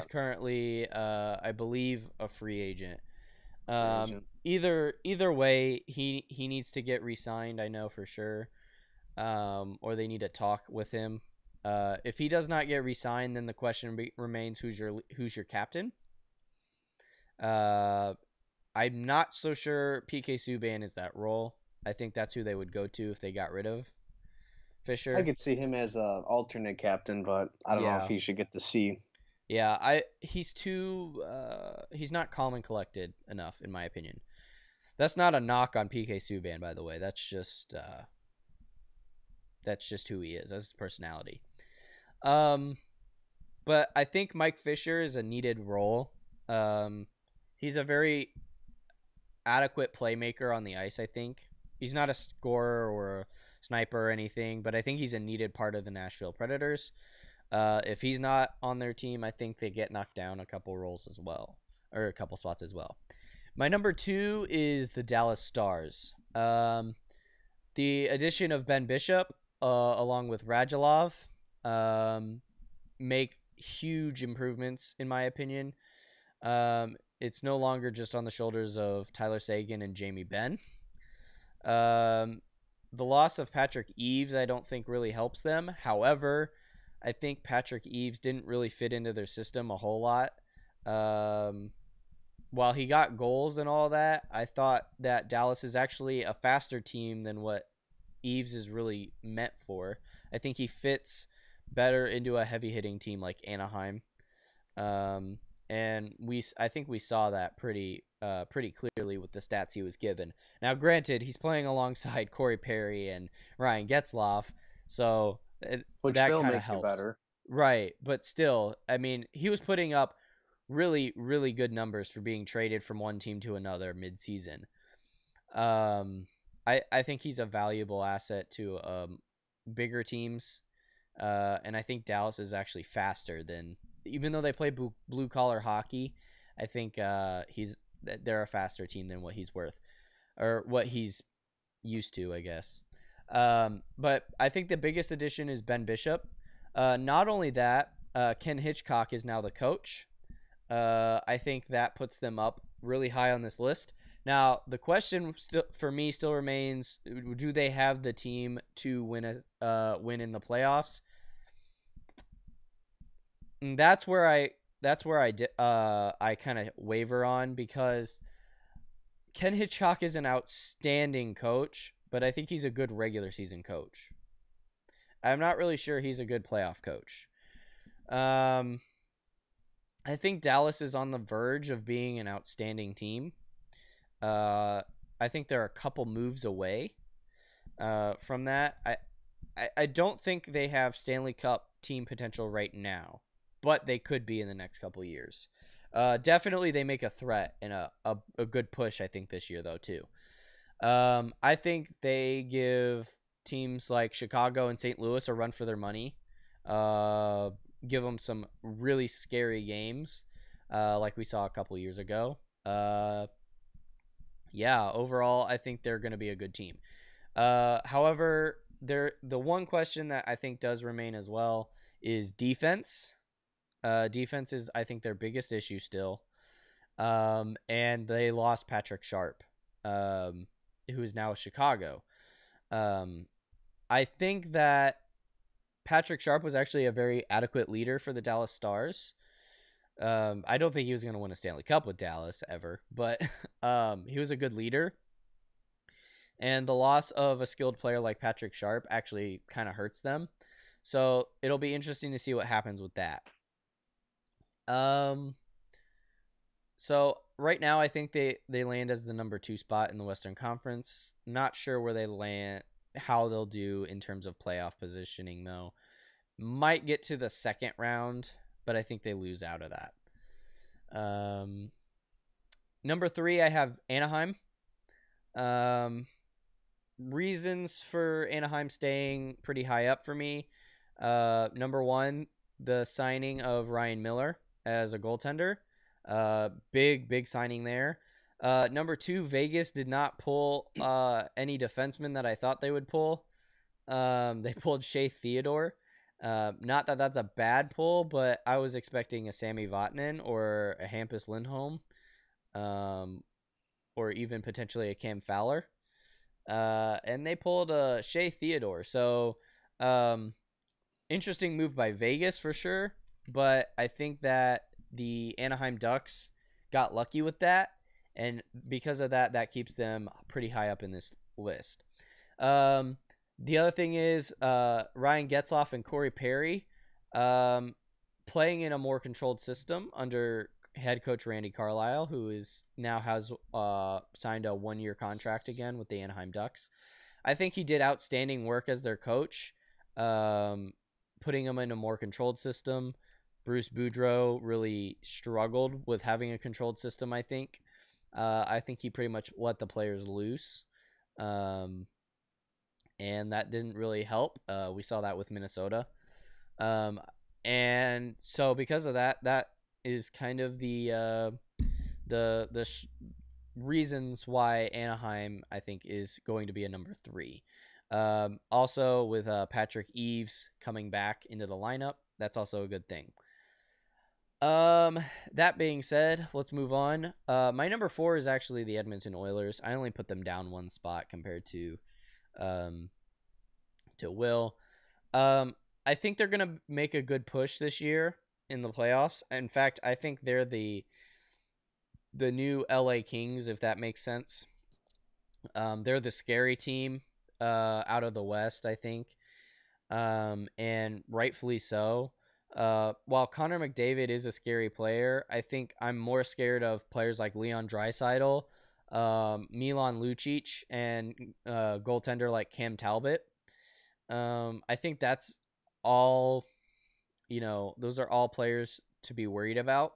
currently I believe a free agent. Either way, he needs to get re-signed, I know for sure. Or they need to talk with him. If he does not get re-signed, then the question remains, who's your captain? I'm not so sure PK Subban is that role. I think that's who they would go to if they got rid of Fisher. I could see him as an alternate captain, but I don't know if he should get the C. Yeah, he's not calm and collected enough, in my opinion. That's not a knock on PK Subban, by the way. That's just That's just who he is. That's his personality. But I think Mike Fisher is a needed role. He's a very adequate playmaker on the ice, I think. He's not a scorer or a sniper or anything, but I think he's a needed part of the Nashville Predators. If he's not on their team, I think they get knocked down a couple roles as well, or a couple spots as well. My number 2 is the Dallas Stars. The addition of Ben Bishop, along with Radulov, make huge improvements, in my opinion. It's no longer just on the shoulders of Tyler Seguin and Jamie Benn. The loss of Patrick Eaves, I don't think really helps them. However, I think Patrick Eaves didn't really fit into their system a whole lot. While he got goals and all that, I thought that Dallas is actually a faster team than what Eaves is really meant for. I think he fits better into a heavy-hitting team like Anaheim. And I think we saw that pretty clearly with the stats he was given. Now, granted, he's playing alongside Corey Perry and Ryan Getzlaf, so which that still kind of makes you helps. better. Right, but still, I mean, he was putting up really, really good numbers for being traded from one team to another mid-season. I think he's a valuable asset to bigger teams, and I think Dallas is actually faster than, even though they play blue collar hockey, I think they're a faster team than what he's worth, or what he's used to, I guess. But I think the biggest addition is Ben Bishop. Not only that, Ken Hitchcock is now the coach. I think that puts them up really high on this list. Now, the question for me still remains: do they have the team to win in the playoffs? And that's where I kind of waver on, because Ken Hitchcock is an outstanding coach, but I think he's a good regular season coach. I'm not really sure he's a good playoff coach. I think Dallas is on the verge of being an outstanding team. I think they're a couple moves away from that. I don't think they have Stanley Cup team potential right now, but they could be in the next couple years. Definitely they make a threat and a good push, I think, this year, though, too. I think they give teams like Chicago and St. Louis a run for their money. Give them some really scary games, like we saw a couple years ago. Yeah, overall, I think they're going to be a good team. However, the one question that I think does remain as well is defense. Defense is, I think, their biggest issue still. And they lost Patrick Sharp, who is now with Chicago. I think that Patrick Sharp was actually a very adequate leader for the Dallas Stars. I don't think he was going to win a Stanley Cup with Dallas ever, but he was a good leader. And the loss of a skilled player like Patrick Sharp actually kind of hurts them. So it'll be interesting to see what happens with that. So right now I think they land as the number 2 spot in the Western Conference. Not sure where they land, how they'll do in terms of playoff positioning, though. Might get to the second round, but I think they lose out of that. Number 3, I have Anaheim. Reasons for Anaheim staying pretty high up for me. Number 1, the signing of Ryan Miller as a goaltender. Big signing there. Number 2, Vegas did not pull any defensemen that I thought they would pull. They pulled Shea Theodore. Not that that's a bad pull, but I was expecting a Sami Vatanen or a Hampus Lindholm, or even potentially a Cam Fowler. And they pulled Shea Theodore. So interesting move by Vegas for sure, but I think that the Anaheim Ducks got lucky with that, and because of that, that keeps them pretty high up in this list. The other thing is Ryan Getzlaf and Corey Perry playing in a more controlled system under head coach Randy Carlyle, who is now has signed a 1-year contract again with the Anaheim Ducks. I think he did outstanding work as their coach, putting them in a more controlled system. Bruce Boudreau really struggled with having a controlled system, I think. I think he pretty much let the players loose. And that didn't really help. We saw that with Minnesota. And so because of that, that is kind of the reasons why Anaheim, I think, is going to be a number 3. Also, with Patrick Eaves coming back into the lineup, that's also a good thing. That being said, let's move on. My number 4 is actually the Edmonton Oilers. I only put them down 1 spot compared to Will. I think they're gonna make a good push this year in the playoffs. In fact, I think they're the new LA Kings, if that makes sense. They're the scary team out of the West, I think, and rightfully so. While Connor McDavid is a scary player, I think I'm more scared of players like Leon Draisaitl, Milan Lucic, and goaltender like Cam Talbot. I think that's all, those are all players to be worried about.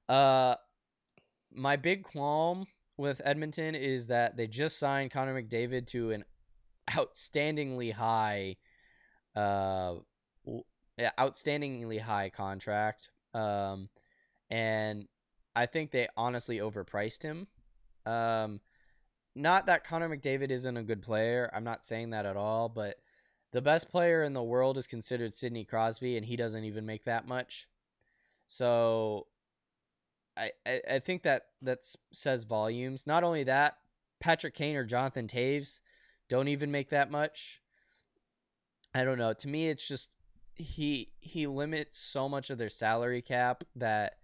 My big qualm with Edmonton is that they just signed Connor McDavid to an outstandingly high contract. And I think they honestly overpriced him. Not that Connor McDavid isn't a good player. I'm not saying that at all, but the best player in the world is considered Sidney Crosby, and he doesn't even make that much. So I think that says volumes. Not only that, Patrick Kane or Jonathan Toews don't even make that much. I don't know. To me, it's just he limits so much of their salary cap that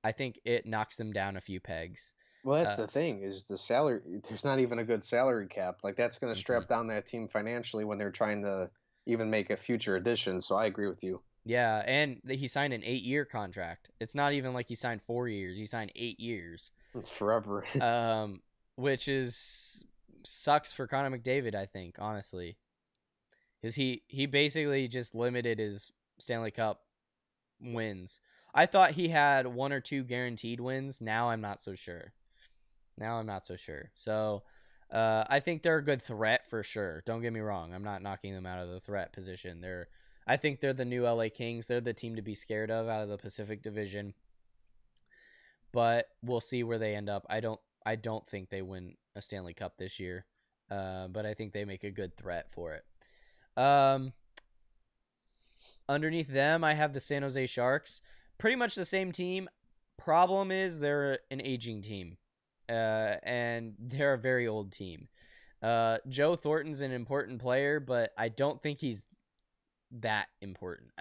I think it knocks them down a few pegs. Well, that's the thing, is the salary. There's not even a good salary cap. Like, that's going to strap down that team financially when they're trying to even make a future addition. So I agree with you. Yeah, and he signed an 8-year contract. It's not even like he signed 4 years. He signed 8 years. It's forever. Which sucks for Connor McDavid, I think, honestly. Because he basically just limited his Stanley Cup wins. I thought he had 1 or 2 guaranteed wins. Now I'm not so sure. So I think they're a good threat for sure. Don't get me wrong. I'm not knocking them out of the threat position. I think they're the new LA Kings. They're the team to be scared of out of the Pacific Division. But we'll see where they end up. I don't think they win a Stanley Cup this year. But I think they make a good threat for it. Underneath them, I have the San Jose Sharks. Pretty much the same team. Problem is they're an aging team. And they're a very old team. Joe Thornton's an important player, but I don't think he's that important.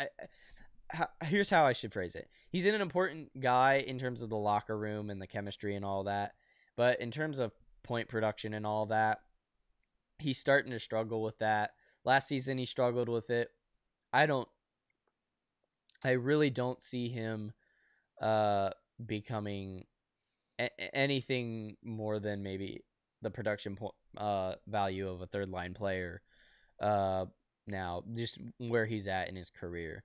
Here's how I should phrase it. He's an important guy in terms of the locker room and the chemistry and all that. But in terms of point production and all that, he's starting to struggle with that. Last season, he struggled with it. I really don't see him becoming anything more than maybe the production value of a third line player now, just where he's at in his career,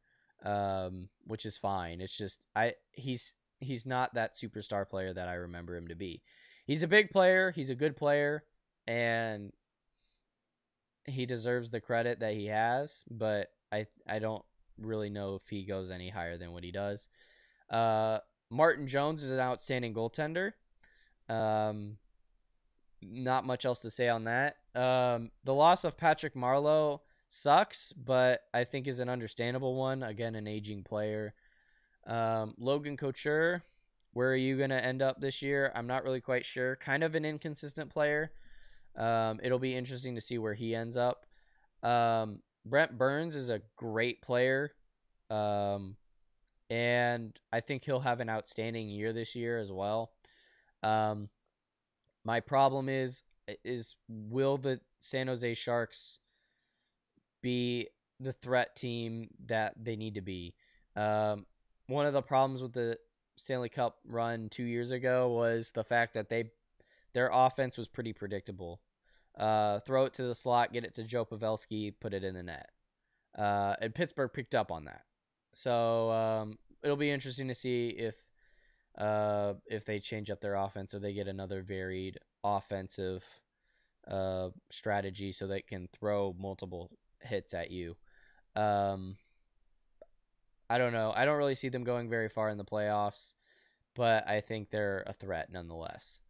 which is fine. It's just he's not that superstar player that I remember him to be. He's a big player, he's a good player, and he deserves the credit that he has, but I don't really know if he goes any higher than what he does. Martin Jones is an outstanding goaltender. Not much else to say on that. The loss of Patrick Marleau sucks, but I think is an understandable one. Again, an aging player. Logan Couture, where are you going to end up this year? I'm not really quite sure. Kind of an inconsistent player. It'll be interesting to see where he ends up. Brent Burns is a great player. And I think he'll have an outstanding year this year as well. My problem is will the San Jose Sharks be the threat team that they need to be? One of the problems with the Stanley Cup run 2 years ago was the fact that their offense was pretty predictable. throw it to the slot, get it to Joe Pavelski, put it in the net. And Pittsburgh picked up on that. So it'll be interesting to see if they change up their offense or they get another varied offensive strategy so they can throw multiple hits at you. I don't know. I don't really see them going very far in the playoffs, but I think they're a threat nonetheless.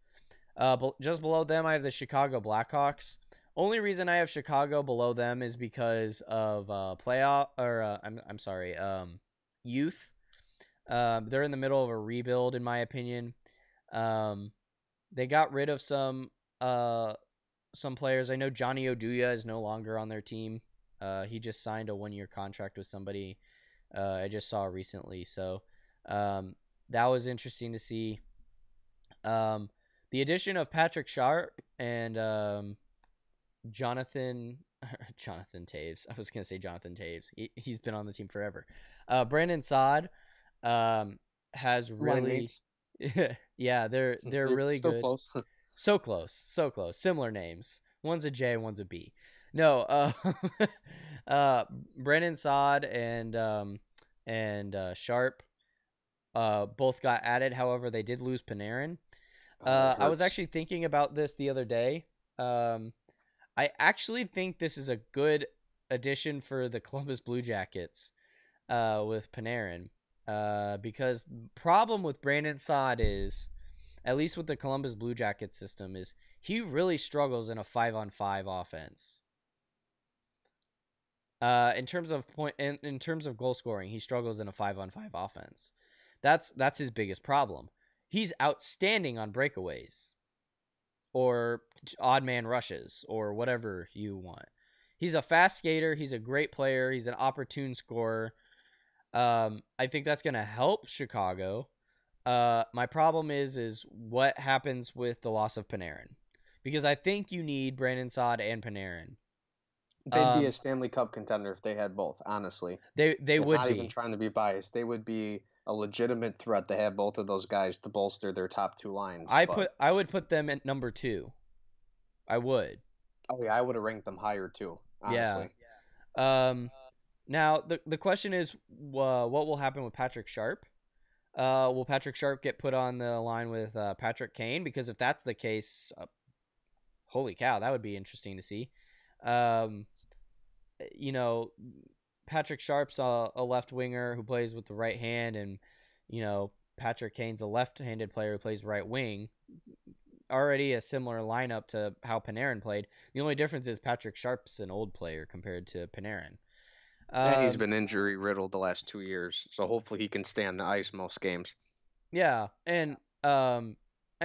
Just below them, I have the Chicago Blackhawks. Only reason I have Chicago below them is because of youth. They're in the middle of a rebuild, in my opinion. They got rid of some players. I know Johnny Oduya is no longer on their team. He just signed a 1-year contract with somebody I just saw recently. So that was interesting to see. The addition of Patrick Sharp and Jonathan Toews. I was going to say Jonathan Toews. He's been on the team forever. Brandon Saad has really... yeah, they're really still good. Close. So close. Similar names. One's a J, one's a B. No, Brandon Saad and Sharp both got added. However, they did lose Panarin. I was actually thinking about this the other day. I actually think this is a good addition for the Columbus Blue Jackets with Panarin. Because problem with Brandon Saad is, at least with the Columbus Blue Jackets system, is he really struggles in a 5-on-5 offense. In terms of goal scoring, he struggles in a 5-on-5 offense. That's his biggest problem. He's outstanding on breakaways or odd man rushes or whatever you want. He's a fast skater. He's a great player. He's an opportune scorer. I think that's going to help Chicago. My problem is what happens with the loss of Panarin, because I think you need Brandon Saad and Panarin. They'd be a Stanley Cup contender if they had both, honestly. They would not be. Even trying to be biased. They would be a legitimate threat to have both of those guys to bolster their top two lines. I would put them at number 2. I would. Oh yeah, I would have ranked them higher too, honestly. Yeah. Now the question is, what will happen with Patrick Sharp? Will Patrick Sharp get put on the line with Patrick Kane? Because if that's the case, holy cow, that would be interesting to see. Patrick Sharp's a left winger who plays with the right hand, and Patrick Kane's a left-handed player who plays right wing. Already a similar lineup to how Panarin played. The only difference is Patrick Sharp's an old player compared to Panarin. And he's been injury riddled the last 2 years, so hopefully he can stay on the ice most games. Yeah, and I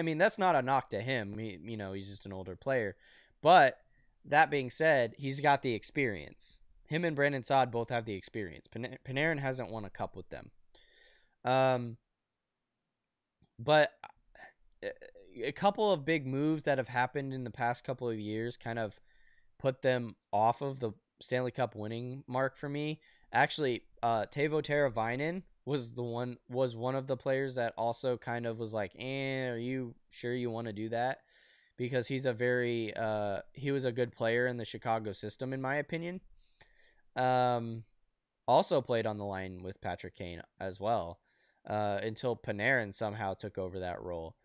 mean, that's not a knock to him. He's just an older player. But that being said, he's got the experience. Him and Brandon Saad both have the experience. Panarin hasn't won a cup with them. But a couple of big moves that have happened in the past couple of years kind of put them off of the Stanley Cup winning mark for me. Actually, Teuvo Teravainen was one of the players that also kind of was like, are you sure you want to do that? Because he's he was a good player in the Chicago system, in my opinion. Also played on the line with Patrick Kane as well, until Panarin somehow took over that role.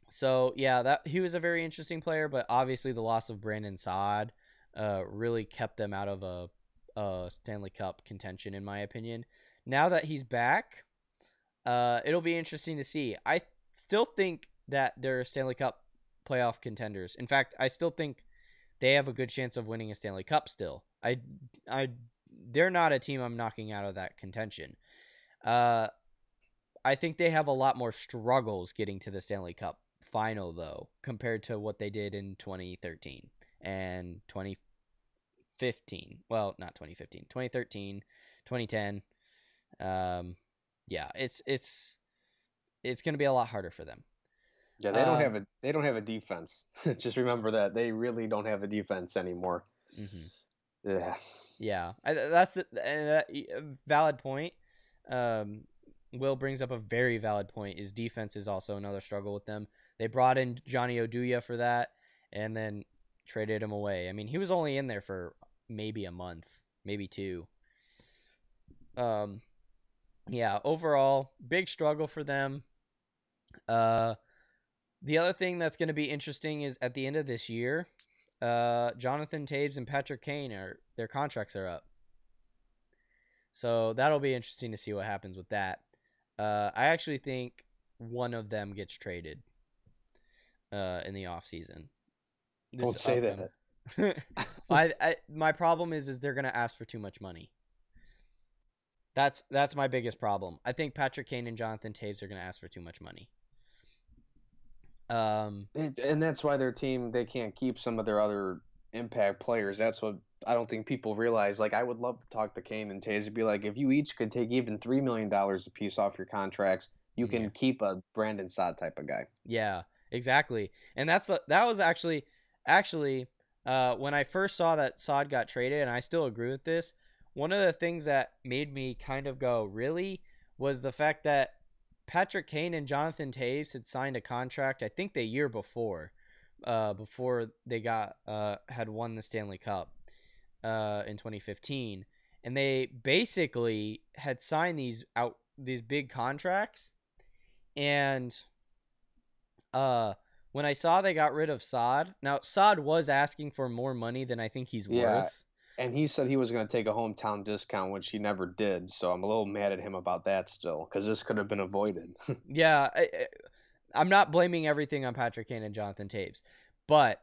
So yeah, that he was a very interesting player, but obviously the loss of Brandon Saad really kept them out of a Stanley Cup contention, in my opinion. Now that he's back, it'll be interesting to see. I still think that they're Stanley Cup playoff contenders. In fact, I still think they have a good chance of winning a Stanley Cup still. They're not a team I'm knocking out of that contention. I think they have a lot more struggles getting to the Stanley Cup final, though, compared to what they did in 2013 and 2015. Well, not 2015, 2013, 2010. Yeah, it's going to be a lot harder for them. Yeah, they don't have a defense. Just remember that they really don't have a defense anymore. Mm-hmm. Yeah. Yeah, that's a valid point. Will brings up a very valid point. Is defense is also another struggle with them. They brought in Johnny Oduya for that and then traded him away. I mean, he was only in there for maybe a month, maybe 2. Yeah, overall, big struggle for them. The other thing that's going to be interesting is at the end of this year, Jonathan Toews and Patrick Kane, their contracts are up. So that'll be interesting to see what happens with that. I actually think one of them gets traded in the offseason. Don't say that. My problem is they're going to ask for too much money. That's my biggest problem. I think Patrick Kane and Jonathan Toews are going to ask for too much money. And that's why their team, they can't keep some of their other impact players. That's what I don't think people realize. Like, I would love to talk to Kane and Toews and be like, if you each could take even $3 million a piece off your contracts, you can keep a Brandon Saad type of guy. Yeah, exactly. And that was actually when I first saw that Saad got traded, and I still agree with this, one of the things that made me kind of go, really, was the fact that Patrick Kane and Jonathan Toews had signed a contract, I think the year before they had won the Stanley Cup in 2015, and they basically had signed these big contracts, and when I saw they got rid of Saad, now Saad was asking for more money than I think he's worth. And he said he was going to take a hometown discount, which he never did. So I'm a little mad at him about that still, because this could have been avoided. Yeah, I'm not blaming everything on Patrick Kane and Jonathan Toews, but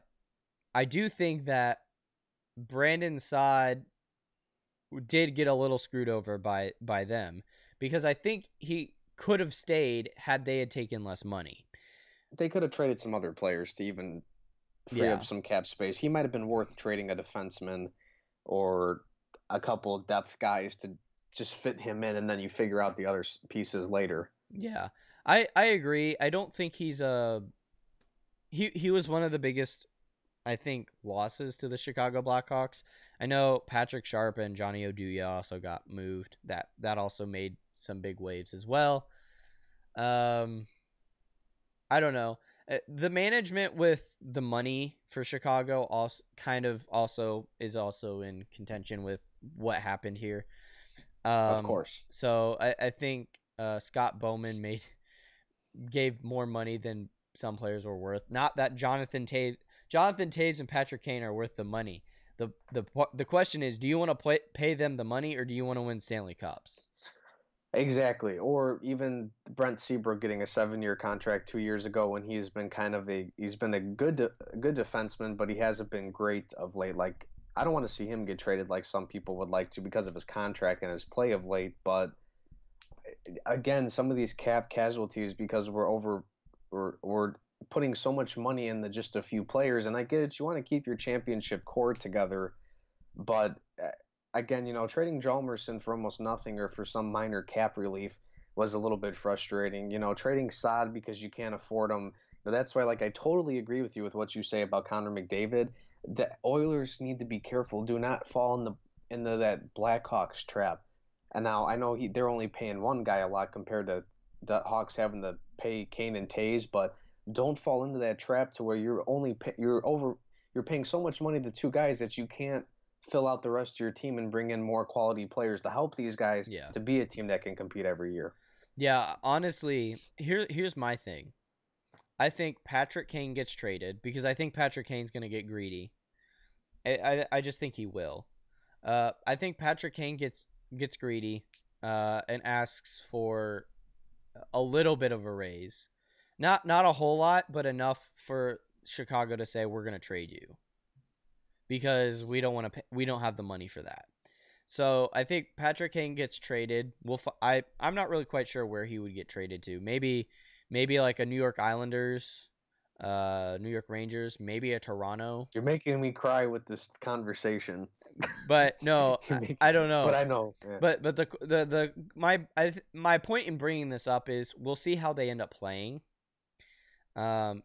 I do think that Brandon Saad did get a little screwed over by them, because I think he could have stayed had they had taken less money. They could have traded some other players to even free up some cap space. He might have been worth trading a defenseman or a couple of depth guys to just fit him in, and then you figure out the other pieces later. Yeah, I agree. I don't think he was one of the biggest, I think, losses to the Chicago Blackhawks. I know Patrick Sharp and Johnny Oduya also got moved. That also made some big waves as well. I don't know. The management with the money for Chicago also is also in contention with what happened here. Of course. So I think Scott Bowman gave more money than some players were worth. Not that Jonathan Toews and Patrick Kane are worth the money. The question is, do you want to pay them the money, or do you want to win Stanley Cups? Exactly. Or even Brent Seabrook getting a 7-year contract 2 years ago, when he's been a good defenseman, but he hasn't been great of late. Like, I don't want to see him get traded like some people would like to because of his contract and his play of late. But again, some of these cap casualties, because we're putting so much money into just a few players, and I get it, you want to keep your championship core together, but again, trading Hjalmarsson for almost nothing or for some minor cap relief was a little bit frustrating. Trading Saad because you can't afford him. That's why, like, I totally agree with you with what you say about Connor McDavid. The Oilers need to be careful. Do not fall into that Blackhawks trap. And now I know they're only paying one guy a lot compared to the Hawks having to pay Kane and Toews, but don't fall into that trap to where you're paying so much money to two guys that you can't fill out the rest of your team and bring in more quality players to help these guys to be a team that can compete every year. Yeah, honestly, here's my thing. I think Patrick Kane gets traded because I think Patrick Kane's going to get greedy. I just think he will. I think Patrick Kane gets greedy and asks for a little bit of a raise. Not a whole lot, but enough for Chicago to say, we're going to trade you, because we don't have the money for that. So I think Patrick Kane gets traded. I'm not really quite sure where he would get traded to. Maybe like a New York Islanders, New York Rangers, maybe a Toronto. You're making me cry with this conversation. But no, I don't know. But I know. Yeah. But my point in bringing this up is we'll see how they end up playing.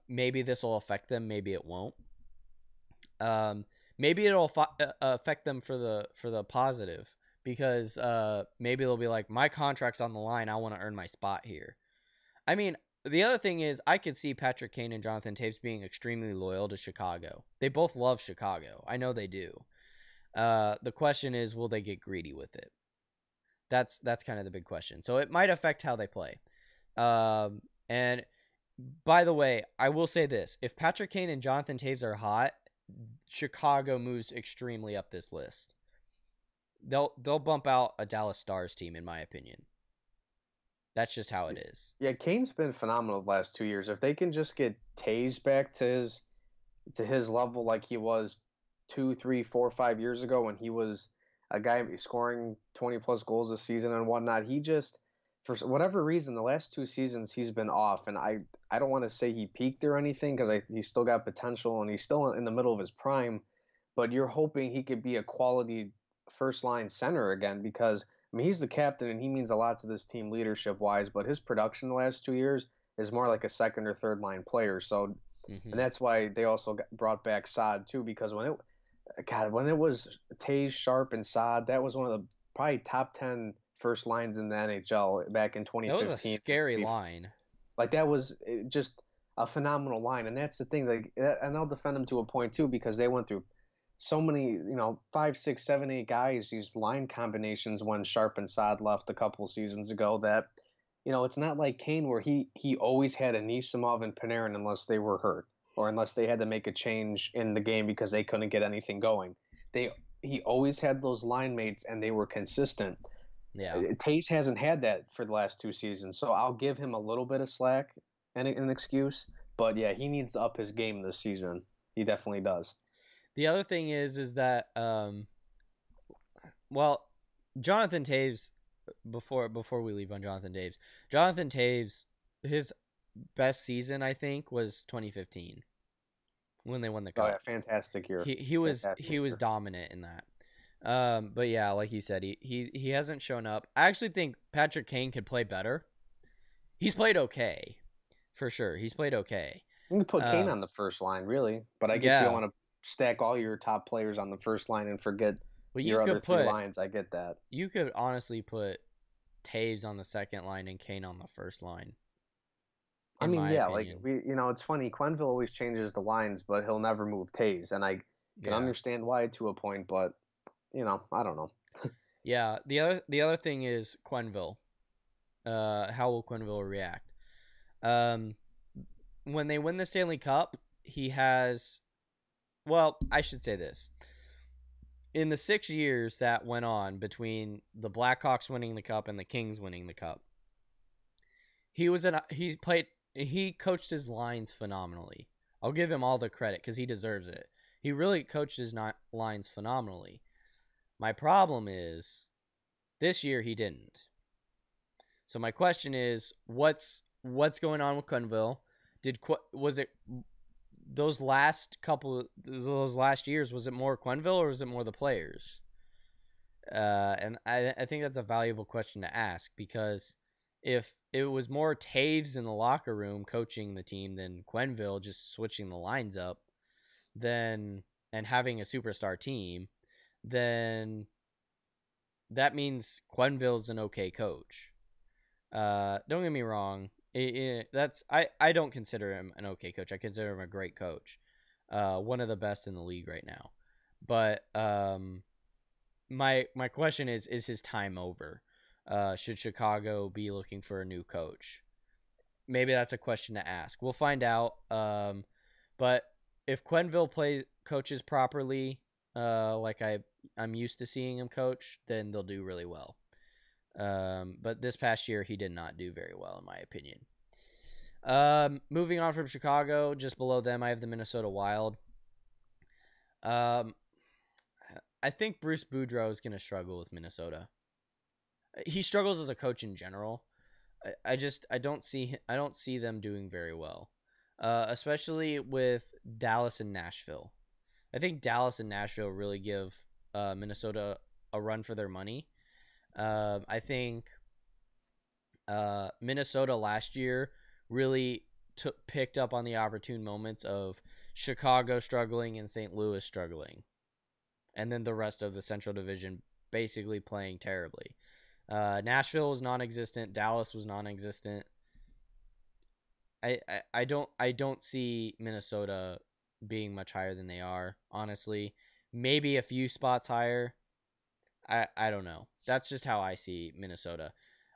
Maybe this will affect them. Maybe it won't. Maybe it'll affect them for the positive, because maybe they'll be like, my contract's on the line, I want to earn my spot here. I mean, the other thing is, I could see Patrick Kane and Jonathan Taves being extremely loyal to Chicago. They both love Chicago. I know they do. The question is, will they get greedy with it? That's kind of the big question. So it might affect how they play. And by the way, I will say this: if Patrick Kane and Jonathan Taves are hot, Chicago moves extremely up this list. They'll bump out a Dallas Stars team, in my opinion. That's just how it is. Yeah, Kane's been phenomenal the last 2 years. If they can just get Taves back to his level like he was 2, 3, 4, 5 years ago when he was a guy scoring 20+ goals a season and whatnot, he just for whatever reason the last 2 seasons he's been off, and I don't want to say he peaked or anything because he's still got potential and he's still in the middle of his prime, but you're hoping he could be a quality first line center again because I mean he's the captain and he means a lot to this team leadership wise, but his production the last 2 years is more like a second or third line player. So and that's why they also brought back Saad too, because when it was Taves, Sharp, and Saad, that was one of the probably top 10 first lines in the NHL back in 2015. That was a scary line. Like that was just a phenomenal line, and that's the thing. Like, and I'll defend them to a point too because they went through so many, 5, 6, 7, 8 guys, these line combinations when Sharp and Saad left a couple seasons ago. That it's not like Kane where he always had Anisimov and Panarin unless they were hurt or unless they had to make a change in the game because they couldn't get anything going. He always had those line mates and they were consistent. Yeah. Taves hasn't had that for the last 2 seasons, so I'll give him a little bit of slack and an excuse. But yeah, he needs to up his game this season. He definitely does. The other thing is that well, Jonathan Taves, before we leave on Jonathan Taves, his best season I think was 2015 when they won the cup. Oh yeah, fantastic year. He was dominant in that. But yeah, like you said, he hasn't shown up. I actually think Patrick Kane could play better. He's played okay, for sure. He's played okay. You can put Kane on the first line, really, but I guess you don't want to stack all your top players on the first line and forget your other 3 lines. I get that. You could honestly put Taves on the second line and Kane on the first line. I mean, yeah, opinion. Like it's funny. Quenneville always changes the lines, but he'll never move Taves, and I can understand why to a point, but I don't know. Yeah, the other thing is Quenneville. How will Quenneville react? When they win the Stanley Cup, he has. Well, I should say this. In the 6 years that went on between the Blackhawks winning the cup and the Kings winning the cup, he coached his lines phenomenally. I'll give him all the credit because he deserves it. He really coached his lines phenomenally. My problem is this year he didn't. So my question is, what's going on with Quenneville? Was it those last years? Was it more Quenneville or was it more the players? And I think that's a valuable question to ask because if it was more Taves in the locker room coaching the team than Quenneville just switching the lines up, and having a superstar team, then that means Quenneville's an okay coach. Don't get me wrong. I don't consider him an okay coach. I consider him a great coach. One of the best in the league right now. But my question is his time over? Should Chicago be looking for a new coach? Maybe that's a question to ask. We'll find out. But if Quenneville coaches properly, like I'm used to seeing him coach, then they'll do really well. But this past year, he did not do very well, in my opinion. Moving on from Chicago, just below them, I have the Minnesota Wild. I think Bruce Boudreau is going to struggle with Minnesota. He struggles as a coach in general. I don't see them doing very well, especially with Dallas and Nashville. I think Dallas and Nashville really give Minnesota a run for their money. I think Minnesota last year really picked up on the opportune moments of Chicago struggling and St. Louis struggling, and then the rest of the Central Division basically playing terribly. Nashville was non-existent. Dallas was non-existent. I don't see Minnesota being much higher than they are, honestly. Maybe a few spots higher. I don't know. That's just how I see Minnesota.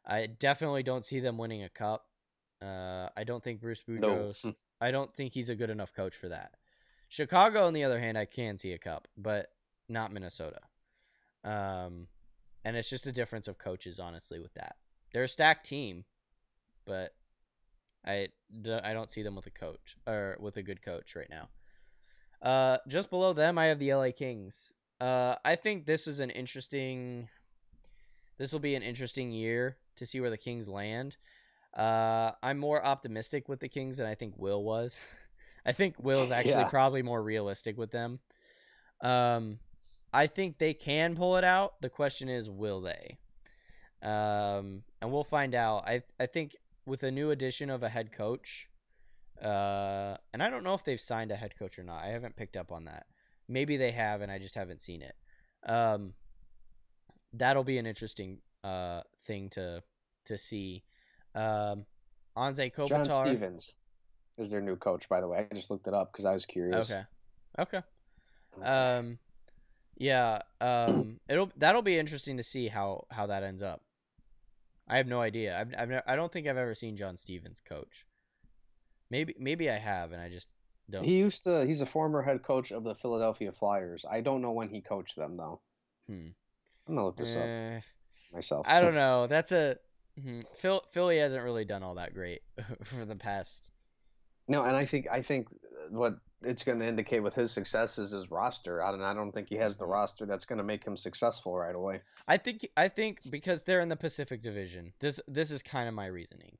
I definitely don't see them winning a cup. I don't think Bruce Boudreaux. No. I don't think he's a good enough coach for that. Chicago, on the other hand, I can see a cup, but not Minnesota. And it's just a difference of coaches, honestly, with that. They're a stacked team, but I don't see them with a coach or with a good coach right now. Just below them, I have the LA Kings. I think this will be an interesting year to see where the Kings land. I'm more optimistic with the Kings than I think Will was. I think Will's actually probably more realistic with them. I think they can pull it out. The question is, will they? And we'll find out. I think with a new addition of a head coach, and I don't know if they've signed a head coach or not. I haven't picked up on that. Maybe they have, and I just haven't seen it. That'll be an interesting thing to see. Anze Kopitar. John Stevens is their new coach, by the way. I just looked it up because I was curious. Okay. Yeah. That'll be interesting to see how that ends up. I have no idea. I don't think I've ever seen John Stevens coach. Maybe I have, and I just don't. He's a former head coach of the Philadelphia Flyers. I don't know when he coached them though. I'm gonna look this up myself. I don't know. That's a Philly hasn't really done all that great for the past. No, and I think what it's going to indicate with his success is his roster. I don't think he has the roster that's going to make him successful right away. I think because they're in the Pacific Division. This is kind of my reasoning.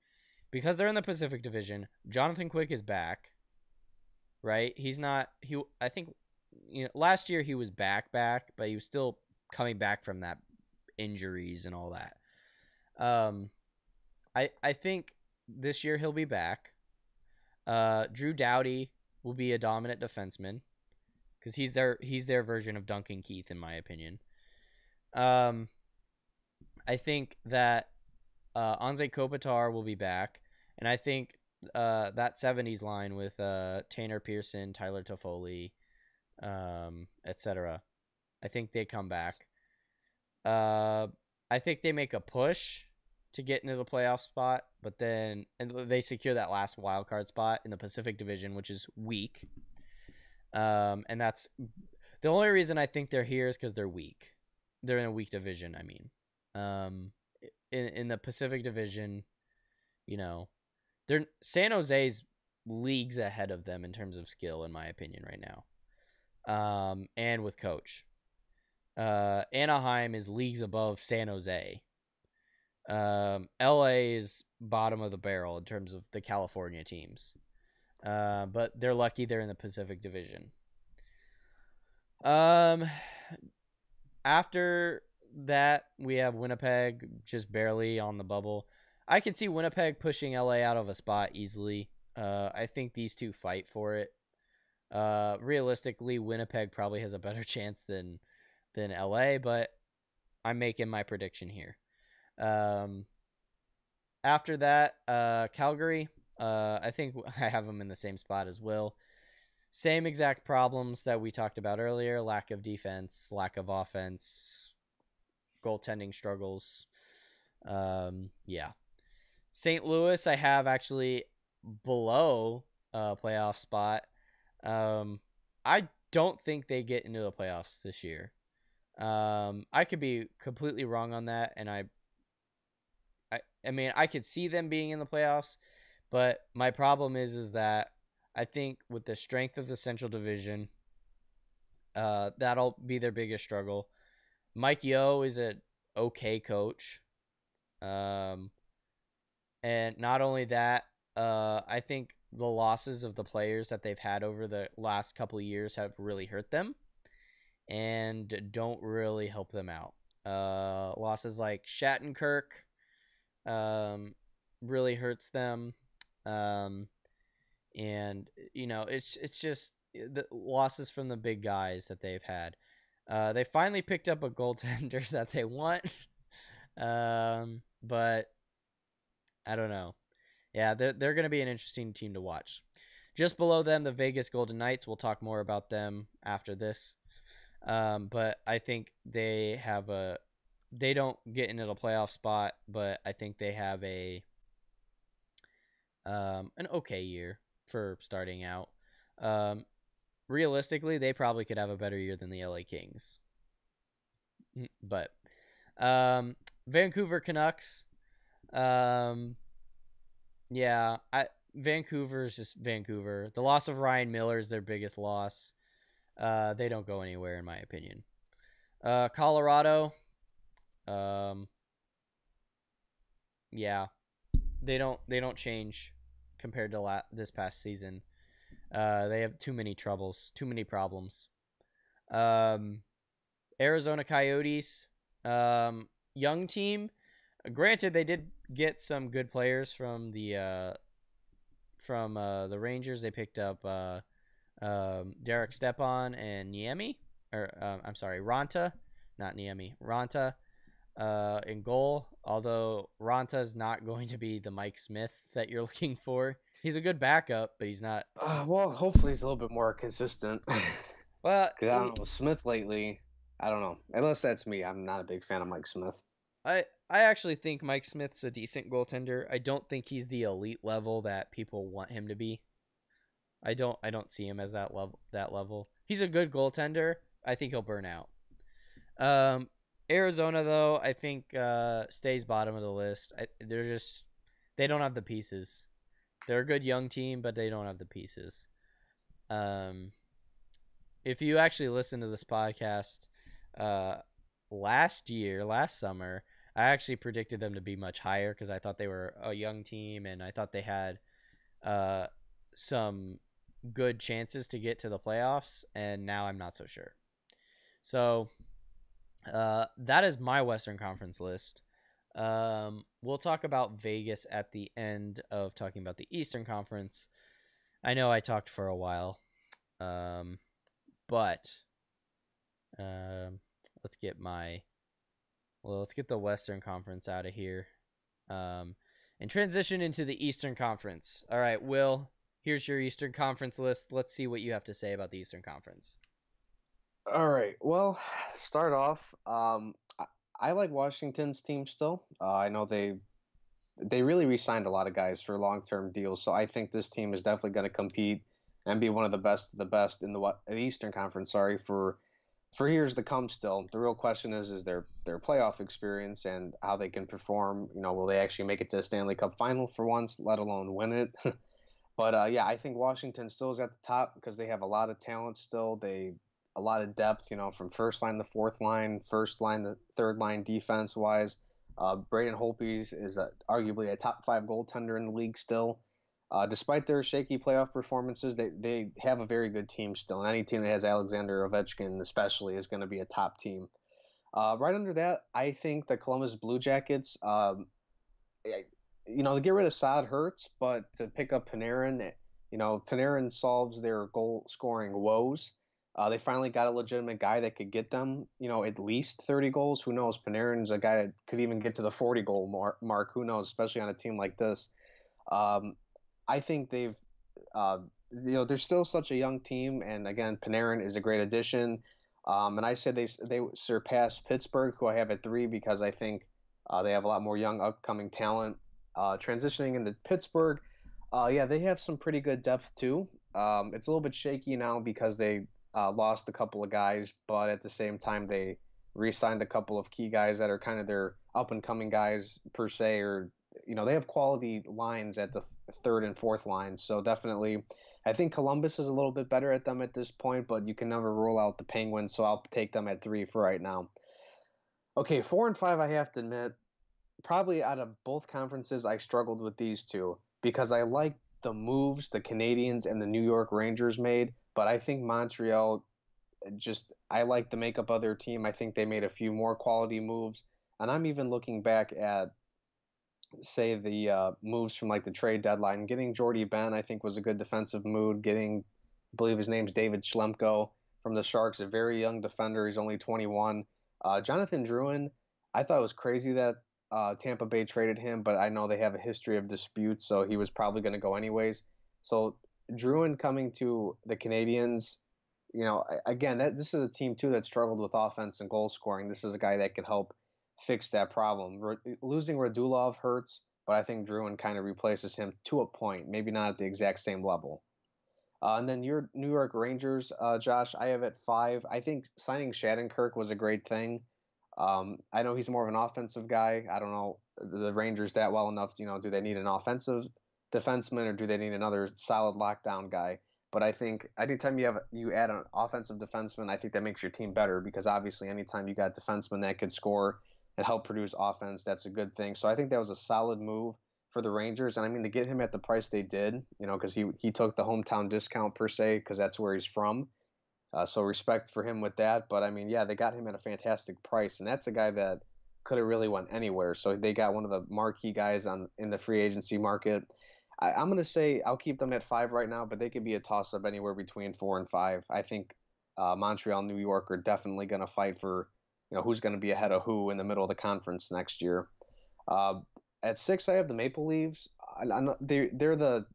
Because they're in the Pacific Division, Jonathan Quick is back. Right? I think last year he was back, but he was still coming back from that injuries and all that. I think this year he'll be back. Drew Doughty will be a dominant defenseman because he's their version of Duncan Keith, in my opinion. I think that Anze Kopitar will be back, and I think that 70s line with Tanner Pearson, Tyler Toffoli, etc. I think they come back. I think they make a push to get into the playoff spot, but then they secure that last wild card spot in the Pacific Division, which is weak. And that's the only reason I think they're here is because they're weak. They're in a weak division. I mean, in the Pacific Division, they're San Jose's leagues ahead of them in terms of skill, in my opinion, right now. And with coach, Anaheim is leagues above San Jose. LA is bottom of the barrel in terms of the California teams. But they're lucky they're in the Pacific Division. After that, we have Winnipeg just barely on the bubble. I could see Winnipeg pushing LA out of a spot easily. I think these two fight for it. Realistically, Winnipeg probably has a better chance than LA, but I'm making my prediction here. After that, Calgary, I think I have them in the same spot as Will. Same exact problems that we talked about earlier: lack of defense, lack of offense, goaltending struggles. Yeah. St. Louis, I have actually below playoff spot. I don't think they get into the playoffs this year. I could be completely wrong on that, and I mean, I could see them being in the playoffs, but my problem is that I think with the strength of the Central Division, that'll be their biggest struggle. Mike Yeo is an okay coach. And not only that, I think the losses of the players that they've had over the last couple of years have really hurt them and don't really help them out. Losses like Shattenkirk really hurts them. And it's just the losses from the big guys that they've had. They finally picked up a goaltender that they want. But I don't know. Yeah, they're going to be an interesting team to watch. Just below them, the Vegas Golden Knights. We'll talk more about them after this. But I think they don't get into the playoff spot, but I think they have an okay year for starting out. Realistically, they probably could have a better year than the LA Kings. But Vancouver Canucks. Yeah, Vancouver is just Vancouver. The loss of Ryan Miller is their biggest loss. They don't go anywhere in my opinion. Colorado. Yeah, they don't change compared to this past season. They have too many troubles, too many problems. Arizona Coyotes, young team. Granted, they did get some good players from the Rangers. They picked up Derek Stepan and Niemi, or I'm sorry, Ranta, not Niemi, Ranta, in goal. Although Ranta is not going to be the Mike Smith that you're looking for. He's a good backup, but he's not. Well, hopefully he's a little bit more consistent. Well, because I don't know, Smith lately, I don't know. Unless that's me, I'm not a big fan of Mike Smith. I actually think Mike Smith's a decent goaltender. I don't think he's the elite level that people want him to be. I don't see him as that level. He's a good goaltender. I think he'll burn out. Arizona though, I think stays bottom of the list. They don't have the pieces. They're a good young team, but they don't have the pieces. If you actually listen to this podcast, last summer, I actually predicted them to be much higher because I thought they were a young team and I thought they had some good chances to get to the playoffs, and now I'm not so sure. So that is my Western Conference list. We'll talk about Vegas at the end of talking about the Eastern Conference. I know I talked for a while, but let's get the Western Conference out of here, and transition into the Eastern Conference. All right, Will, here's your Eastern Conference list. Let's see what you have to say about the Eastern Conference. All right. Well, start off. I like Washington's team still. I know they really re-signed a lot of guys for long-term deals, so I think this team is definitely going to compete and be one of the best in the Eastern Conference. Sorry, for years to come. Still, the real question is their playoff experience and how they can perform. Will they actually make it to the Stanley Cup final for once, let alone win it? But yeah, I think Washington still is at the top because they have a lot of talent still. A lot of depth, from first line to fourth line, first line to third line defense wise. Braden Holtby is arguably a top 5 goaltender in the league still. Despite their shaky playoff performances, they have a very good team still. And any team that has Alexander Ovechkin especially is going to be a top team. Right under that, I think the Columbus Blue Jackets, to get rid of Saad hurts, but to pick up Panarin, Panarin solves their goal scoring woes. They finally got a legitimate guy that could get them, at least 30 goals. Who knows? Panarin's a guy that could even get to the 40-goal mark. Who knows? Especially on a team like this. I think they've, they're still such a young team. And again, Panarin is a great addition. And I said they surpassed Pittsburgh, who I have at 3, because I think they have a lot more young upcoming talent. Transitioning into Pittsburgh, yeah, they have some pretty good depth too. It's a little bit shaky now because they lost a couple of guys, but at the same time they re-signed a couple of key guys that are kind of their up-and-coming guys per se, or they have quality lines at the third and fourth lines. So definitely, I think Columbus is a little bit better at them at this point, but you can never rule out the Penguins, so I'll take them at 3 for right now. Okay, 4 and 5, I have to admit, probably out of both conferences, I struggled with these two because I like the moves the Canadiens and the New York Rangers made, but I think Montreal I like the makeup of their team. I think they made a few more quality moves, and I'm even looking back at, say, the moves from like the trade deadline. Getting Jordy Ben, I think, was a good defensive move. I believe his name's David Schlemko from the Sharks, a very young defender. He's only 21. Jonathan Drouin, I thought it was crazy that Tampa Bay traded him, but I know they have a history of disputes, so he was probably going to go anyways. So Druin coming to the Canadians, again, this is a team too that struggled with offense and goal scoring. This is a guy that could help fix that problem. Losing Radulov hurts, but I think Druin kind of replaces him to a point, maybe not at the exact same level. And then your New York Rangers, Josh, I have at 5. I think signing Shattenkirk was a great thing. I know he's more of an offensive guy. I don't know the Rangers that well enough. Do they need an offensive defenseman or do they need another solid lockdown guy? But I think anytime you add an offensive defenseman, I think that makes your team better because obviously anytime you got defensemen that could score and help produce offense, that's a good thing. So I think that was a solid move for the Rangers. And I mean, to get him at the price they did, because he took the hometown discount per se because that's where he's from. So respect for him with that. But I mean, yeah, they got him at a fantastic price, and that's a guy that could have really went anywhere. So they got one of the marquee guys in the free agency market. I'm going to say I'll keep them at 5 right now, but they could be a toss-up anywhere between 4 and 5. I think Montreal, New York are definitely going to fight for who's going to be ahead of who in the middle of the conference next year. At 6, I have the Maple Leafs. They're the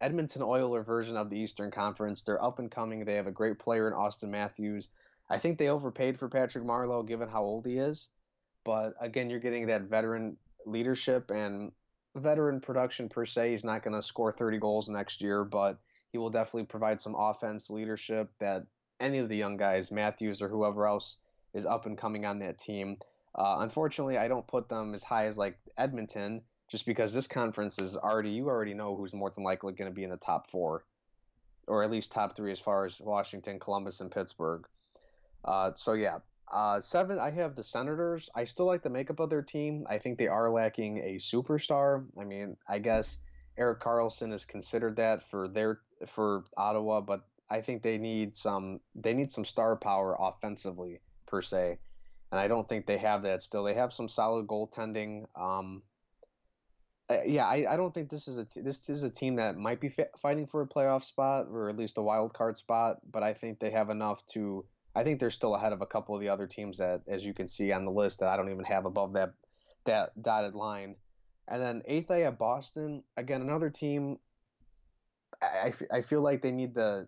Edmonton Oilers version of the Eastern Conference. They're up and coming. They have a great player in Austin Matthews. I think they overpaid for Patrick Marleau given how old he is. But again, you're getting that veteran leadership and veteran production per se. He's not going to score 30 goals next year, but he will definitely provide some offense leadership that any of the young guys, Matthews or whoever else, is up and coming on that team. Unfortunately, I don't put them as high as like Edmonton just because this conference is you already know who's more than likely going to be in the top 4 or at least top 3 as far as Washington, Columbus, and Pittsburgh. So yeah, 7, I have the Senators. I still like the makeup of their team. I think they are lacking a superstar. I mean, I guess Erik Karlsson is considered that for Ottawa, but I think they need some star power offensively per se, and I don't think they have that still. They have some solid goaltending. I don't think this is a team that might be fighting for a playoff spot or at least a wild card spot, but I think they have enough to. I think they're still ahead of a couple of the other teams that, as you can see on the list, that I don't even have above that dotted line. And then 8th, I have Boston. Again, another team. I feel like they need to,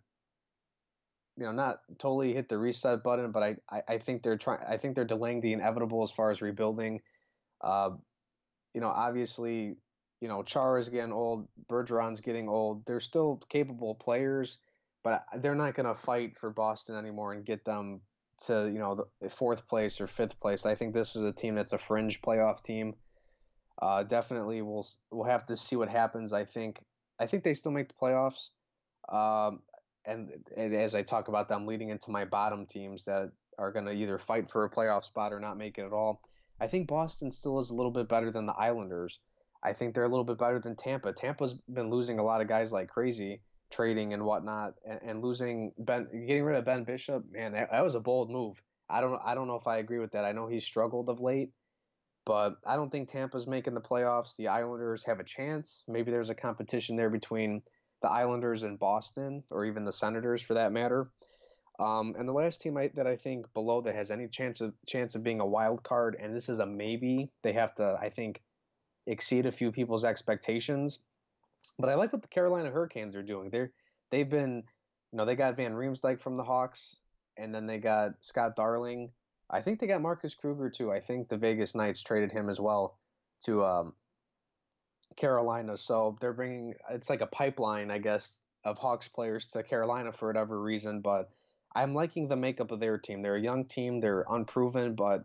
not totally hit the reset button, but I think they're trying. I think they're delaying the inevitable as far as rebuilding. Obviously, Chara's getting old, Bergeron's getting old. They're still capable players, but they're not going to fight for Boston anymore and get them to, the 4th place or 5th place. I think this is a team that's a fringe playoff team. Definitely, we'll have to see what happens. I think they still make the playoffs. And as I talk about them leading into my bottom teams that are going to either fight for a playoff spot or not make it at all, I think Boston still is a little bit better than the Islanders. I think they're a little bit better than Tampa. Tampa's been losing a lot of guys like crazy, trading and whatnot, and getting rid of Ben Bishop. Man, that was a bold move. I don't know if I agree with that. I know he's struggled of late, but I don't think Tampa's making the playoffs. The Islanders have a chance. Maybe there's a competition there between the Islanders and Boston, or even the Senators for that matter. And the last team that I think below that has any chance of being a wild card, and this is a maybe, they have to, I think, exceed a few people's expectations. But I like what the Carolina Hurricanes are doing. They've been, they got Van Riemsdyk from the Hawks, and then they got Scott Darling. I think they got Marcus Kruger too. I think the Vegas Knights traded him as well to Carolina. So they're bringing, it's like a pipeline, I guess, of Hawks players to Carolina for whatever reason. But I'm liking the makeup of their team. They're a young team. They're unproven, but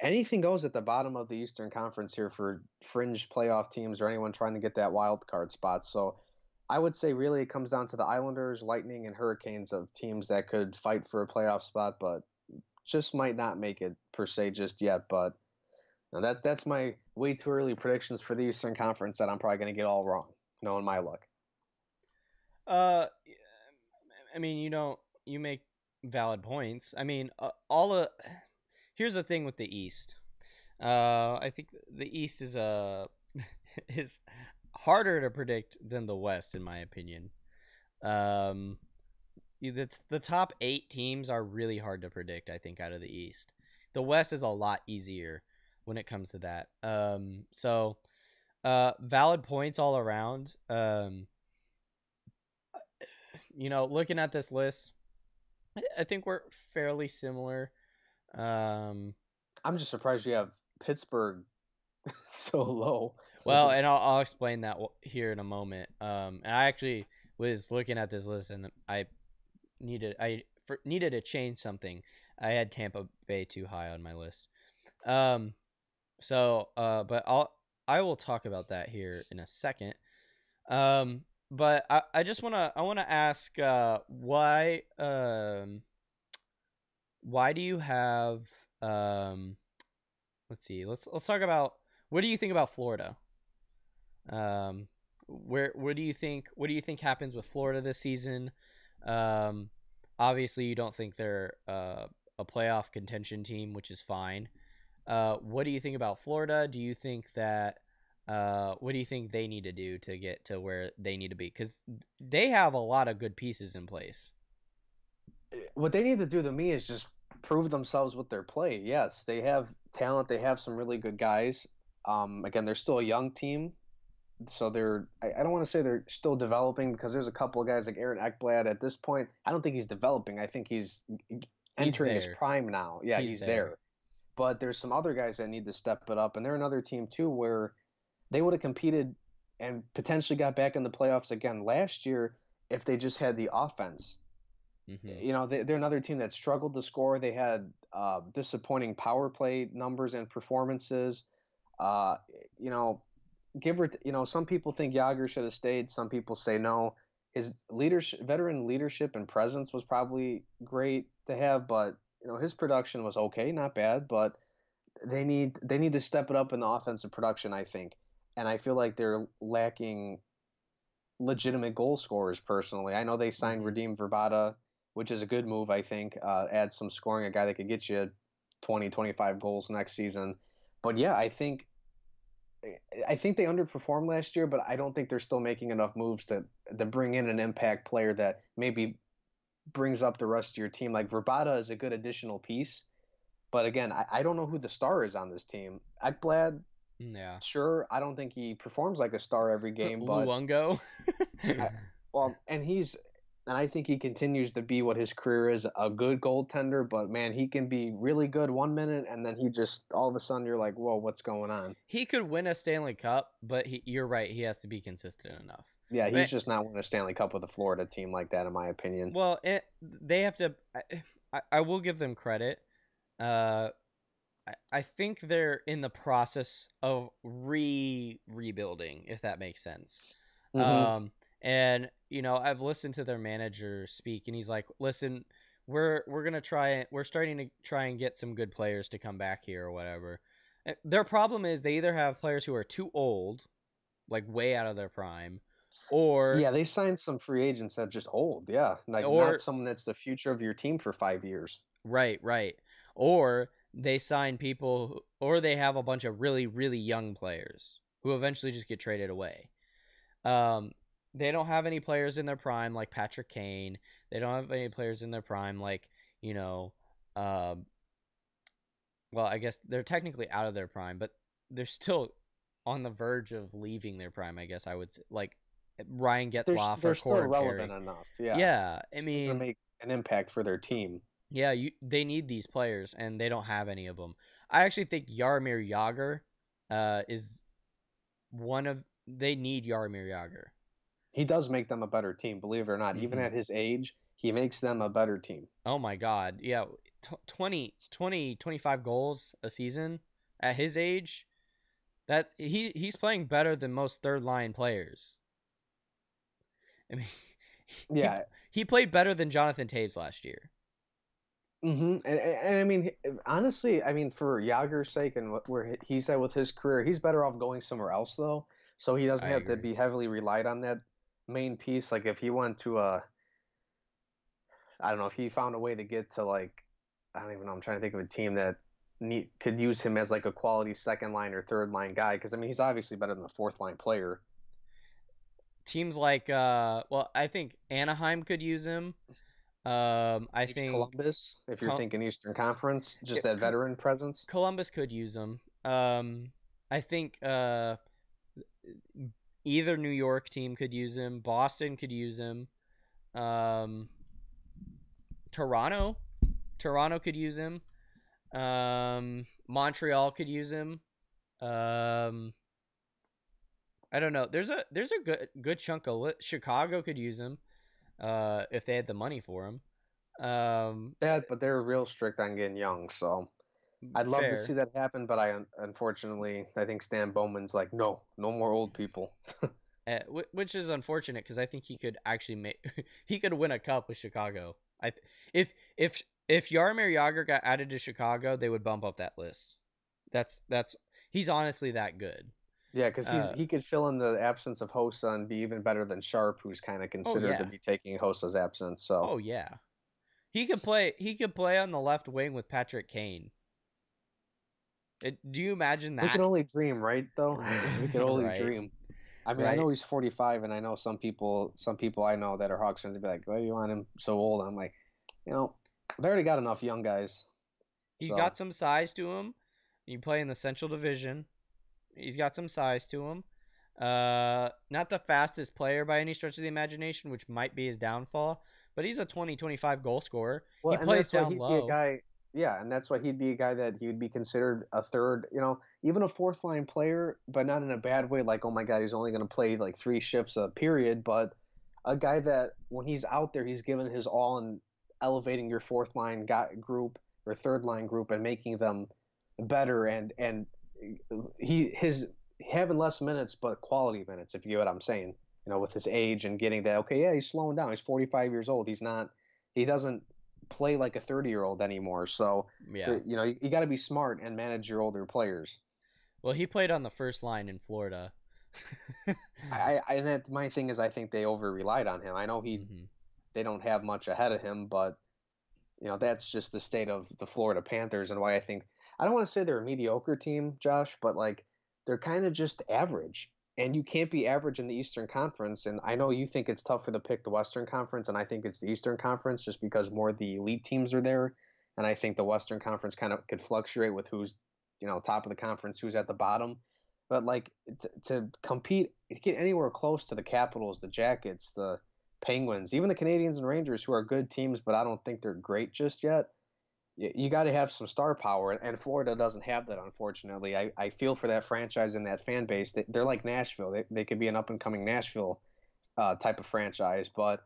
anything goes at the bottom of the Eastern Conference here for fringe playoff teams or anyone trying to get that wild card spot. So I would say really it comes down to the Islanders, Lightning, and Hurricanes of teams that could fight for a playoff spot, but just might not make it per se just yet. But that's my way too early predictions for the Eastern Conference that I'm probably going to get all wrong, knowing my luck. I mean, you make valid points. I mean, here's the thing with the East. I think the East is is harder to predict than the West, in my opinion. The top 8 teams are really hard to predict, I think, out of the East. The West is a lot easier. when it comes to that. So valid points all around. Looking at this list, I think we're fairly similar. I'm just surprised you have Pittsburgh so low. Well, and I'll explain that here in a moment. And I actually was looking at this list, and I needed to change something. I had Tampa Bay too high on my list. But I will talk about that here in a second. But I just wanna ask why do you have let's see, let's talk about, what do you think about Florida? What do you think happens with Florida this season? Obviously you don't think they're a playoff contention team, which is fine. What do you think about Florida? Do you think that what do you think they need to do to get to where they need to be? Because they have a lot of good pieces in place. What they need to do to me is just prove themselves with their play. Yes, they have talent. They have some really good guys. Again, they're still a young team, so I don't want to say they're still developing, because there's a couple of guys like Aaron Ekblad at this point. I don't think he's developing. I think he's entering his prime now. Yeah, he's there. But there's some other guys that need to step it up, and they're another team too where they would have competed and potentially got back in the playoffs again last year if they just had the offense. Mm-hmm. They're another team that struggled to score. They had disappointing power play numbers and performances. Some people think Yager should have stayed. Some people say no. His veteran leadership and presence was probably great to have, but his production was okay, not bad. But they need to step it up in the offensive production, I think. And I feel like they're lacking legitimate goal scorers, personally. I know they signed Radim Verbata, which is a good move, I think. Add some scoring, a guy that could get you 20, 25 goals next season. But yeah, I think they underperformed last year, but I don't think they're still making enough moves to bring in an impact player that maybe brings up the rest of your team. Like Verbata is a good additional piece. But again, I don't know who the star is on this team. Ekblad, yeah, sure. I don't think he performs like a star every game, but Luongo. And I think he continues to be what his career is, a good goaltender. But man, he can be really good 1 minute, and then he just all of a sudden you're like, whoa, what's going on? He could win a Stanley Cup, but you're right, he has to be consistent enough. Yeah, he's just not winning a Stanley Cup with a Florida team like that, in my opinion. Well, they have to. I will give them credit. I think they're in the process of rebuilding, if that makes sense. Mm-hmm. And I've listened to their manager speak, and he's like, "Listen, we're starting to try and get some good players to come back here or whatever." Their problem is they either have players who are too old, like way out of their prime, or they signed some free agents that are just old, not someone that's the future of your team for 5 years. Right, or they sign people, or they have a bunch of really, really young players who eventually just get traded away. They don't have any players in their prime like Patrick Kane. They don't have any players in their prime like, well, I guess they're technically out of their prime, but they're still on the verge of leaving their prime, I guess I would say. Like Ryan Getzlaf, they're still relevant enough. Yeah, I mean, to make an impact for their team. Yeah, they need these players, and they don't have any of them. I actually think Jaromir Jagr is one of. They need Jaromir Jagr. He does make them a better team, believe it or not. Mm-hmm. Even at his age, he makes them a better team. Oh my God, yeah, 25 goals a season at his age. That he's playing better than most third line players. I mean, he played better than Jonathan Toews last year. Mm-hmm. And I mean, honestly, for Jagr's sake and where he's at with his career, he's better off going somewhere else, though. So he doesn't have to be heavily relied on that main piece. Like if he went to I don't know, if he found a way to get to I don't even know, I'm trying to think of a team that could use him as like a quality second line or third line guy. Because he's obviously better than a fourth line player. Teams like, I think Anaheim could use him. I think Columbus, if you're thinking Eastern Conference, just that veteran presence. Columbus could use him. I think either New York team could use him. Boston could use him. Toronto could use him. Montreal could use him. I don't know. There's a good chunk of Chicago could use him, if they had the money for him. Yeah, but they're real strict on getting young, so I'd love to fair. see that happen. But unfortunately, I think Stan Bowman's like, no more old people. Which is unfortunate because I think he could actually make he could win a cup with Chicago. If Jaromir Jagr got added to Chicago, they would bump up that list. That's he's honestly that good. Yeah, because he could fill in the absence of Hossa and be even better than Sharp, who's kind of considered to be taking Hossa's absence. So oh yeah, he could play on the left wing with Patrick Kane. Do you imagine that? We can only dream, right? Though we can only Right. dream. I mean, I know he's 45, and I know some people I know that are Hawks fans would be like, "Why do you want him so old?" I'm like, they already got enough young guys. He's got some size to him. You play in the Central Division. He's got some size to him. Not the fastest player by any stretch of the imagination, which might be his downfall, but he's a 20-25 goal scorer. Well, he plays down low. Be a guy, yeah, and that's why he'd be a guy that he would be considered a third, even a fourth line player, but not in a bad way. Like, oh my God, he's only going to play like 3 shifts a period, but a guy that when he's out there, he's giving his all in elevating your fourth line group or third line group and making them better, and his having less minutes but quality minutes, if you get what I'm saying. With his age and getting that, okay, yeah, he's slowing down. He's 45 years old. He doesn't play like a 30-year-old anymore. So, yeah, you got to be smart and manage your older players. Well, he played on the first line in Florida. My thing is, I think they over relied on him. I know they don't have much ahead of him, but that's just the state of the Florida Panthers and why I think I don't want to say they're a mediocre team, Josh, but like they're kind of just average. And you can't be average in the Eastern Conference. And I know you think it's tougher to pick the Western Conference, and I think it's the Eastern Conference just because more of the elite teams are there. And I think the Western Conference kind of could fluctuate with who's, top of the conference, who's at the bottom. But like to compete, to get anywhere close to the Capitals, the Jackets, the Penguins, even the Canadians and Rangers, who are good teams, but I don't think they're great just yet. You got to have some star power, and Florida doesn't have that, unfortunately. I feel for that franchise and that fan base. They're like Nashville. They could be an up-and-coming Nashville type of franchise, but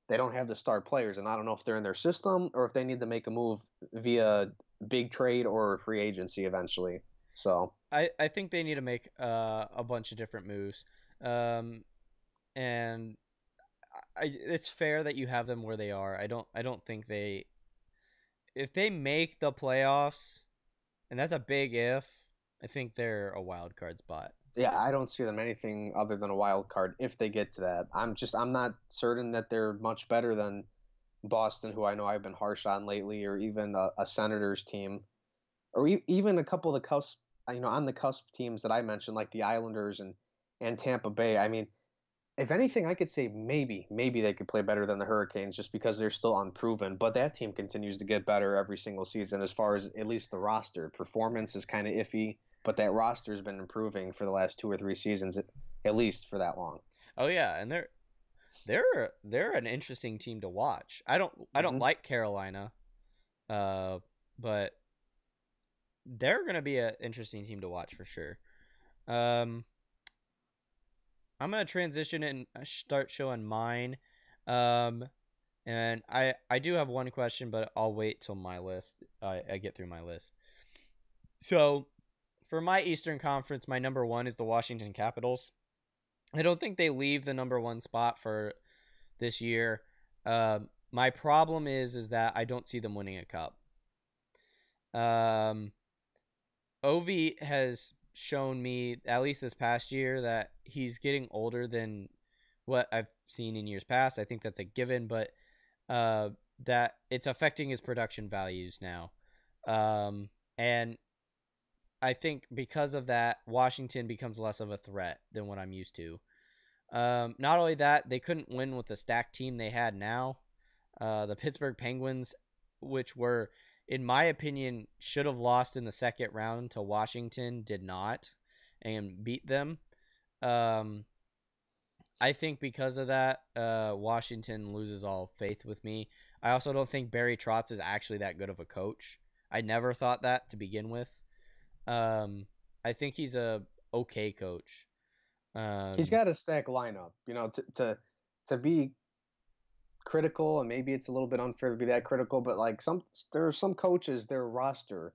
they don't have the star players, and I don't know if they're in their system or if they need to make a move via big trade or free agency eventually. So I think they need to make a bunch of different moves, and it's fair that you have them where they are. I don't think if they make the playoffs, and that's a big if, I think they're a wild card spot. Yeah, I don't see them anything other than a wild card if they get to that. I'm not certain that they're much better than Boston, who I know I've been harsh on lately, or even a Senators team, or even a couple of the cusp, on the cusp teams that I mentioned, like the Islanders and Tampa Bay. I mean, if anything, I could say maybe they could play better than the Hurricanes just because they're still unproven. But that team continues to get better every single season as far as at least the roster. Performance is kind of iffy, but that roster has been improving for the last 2 or 3 seasons, at least for that long. Oh yeah, and they're an interesting team to watch. I don't like Carolina, but they're gonna be an interesting team to watch for sure. I'm gonna transition and start showing mine, and I do have one question, but I'll wait till my list. I get through my list. So, for my Eastern Conference, my number 1 is the Washington Capitals. I don't think they leave the number 1 spot for this year. My problem is that I don't see them winning a cup. Ovi has shown me, at least this past year, that he's getting older than what I've seen in years past. I think that's a given, but that it's affecting his production values now. And I think because of that, Washington becomes less of a threat than what I'm used to. Not only that, they couldn't win with the stacked team they had now. The Pittsburgh Penguins, which were in my opinion, should have lost in the second round to Washington, did not, and beat them. I think because of that, Washington loses all faith with me. I also don't think Barry Trotz is actually that good of a coach. I never thought that to begin with. I think he's a okay coach. He's got a stack lineup, you know, to be critical, and maybe it's a little bit unfair to be that critical, but like there are some coaches, their roster,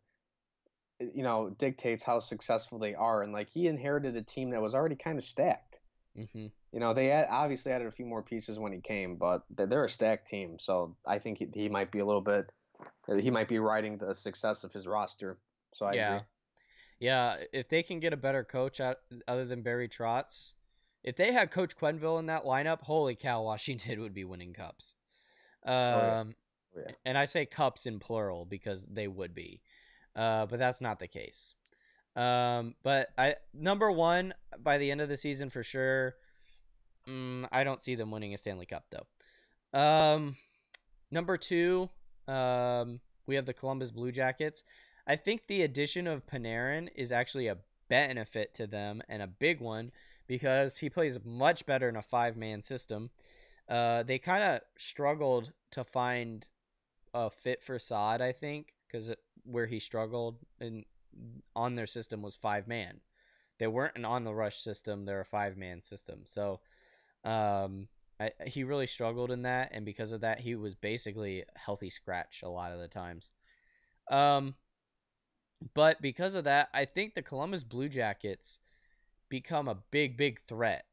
you know, dictates how successful they are, and like he inherited a team that was already kind of stacked. Mm-hmm. You know, obviously added a few more pieces when he came, but they're a stacked team. So I think he might be a little bit, he might be riding the success of his roster. So I agree. Yeah, if they can get a better coach other than Barry Trotz, if they had Coach Quenneville in that lineup, holy cow, Washington would be winning cups. Yeah. And I say cups in plural because they would be, but that's not the case. But number one by the end of the season for sure. I don't see them winning a Stanley Cup though. Number two, we have the Columbus Blue Jackets. I think the addition of Panarin is actually a benefit to them, and a big one, because he plays much better in a 5-man system. They kind of struggled to find a fit for Saad, I think, because where he struggled on their system was 5-man. They weren't an on the rush system; they're a 5-man system. So, he really struggled in that, and because of that, he was basically a healthy scratch a lot of the times. But because of that, I think the Columbus Blue Jackets become a big threat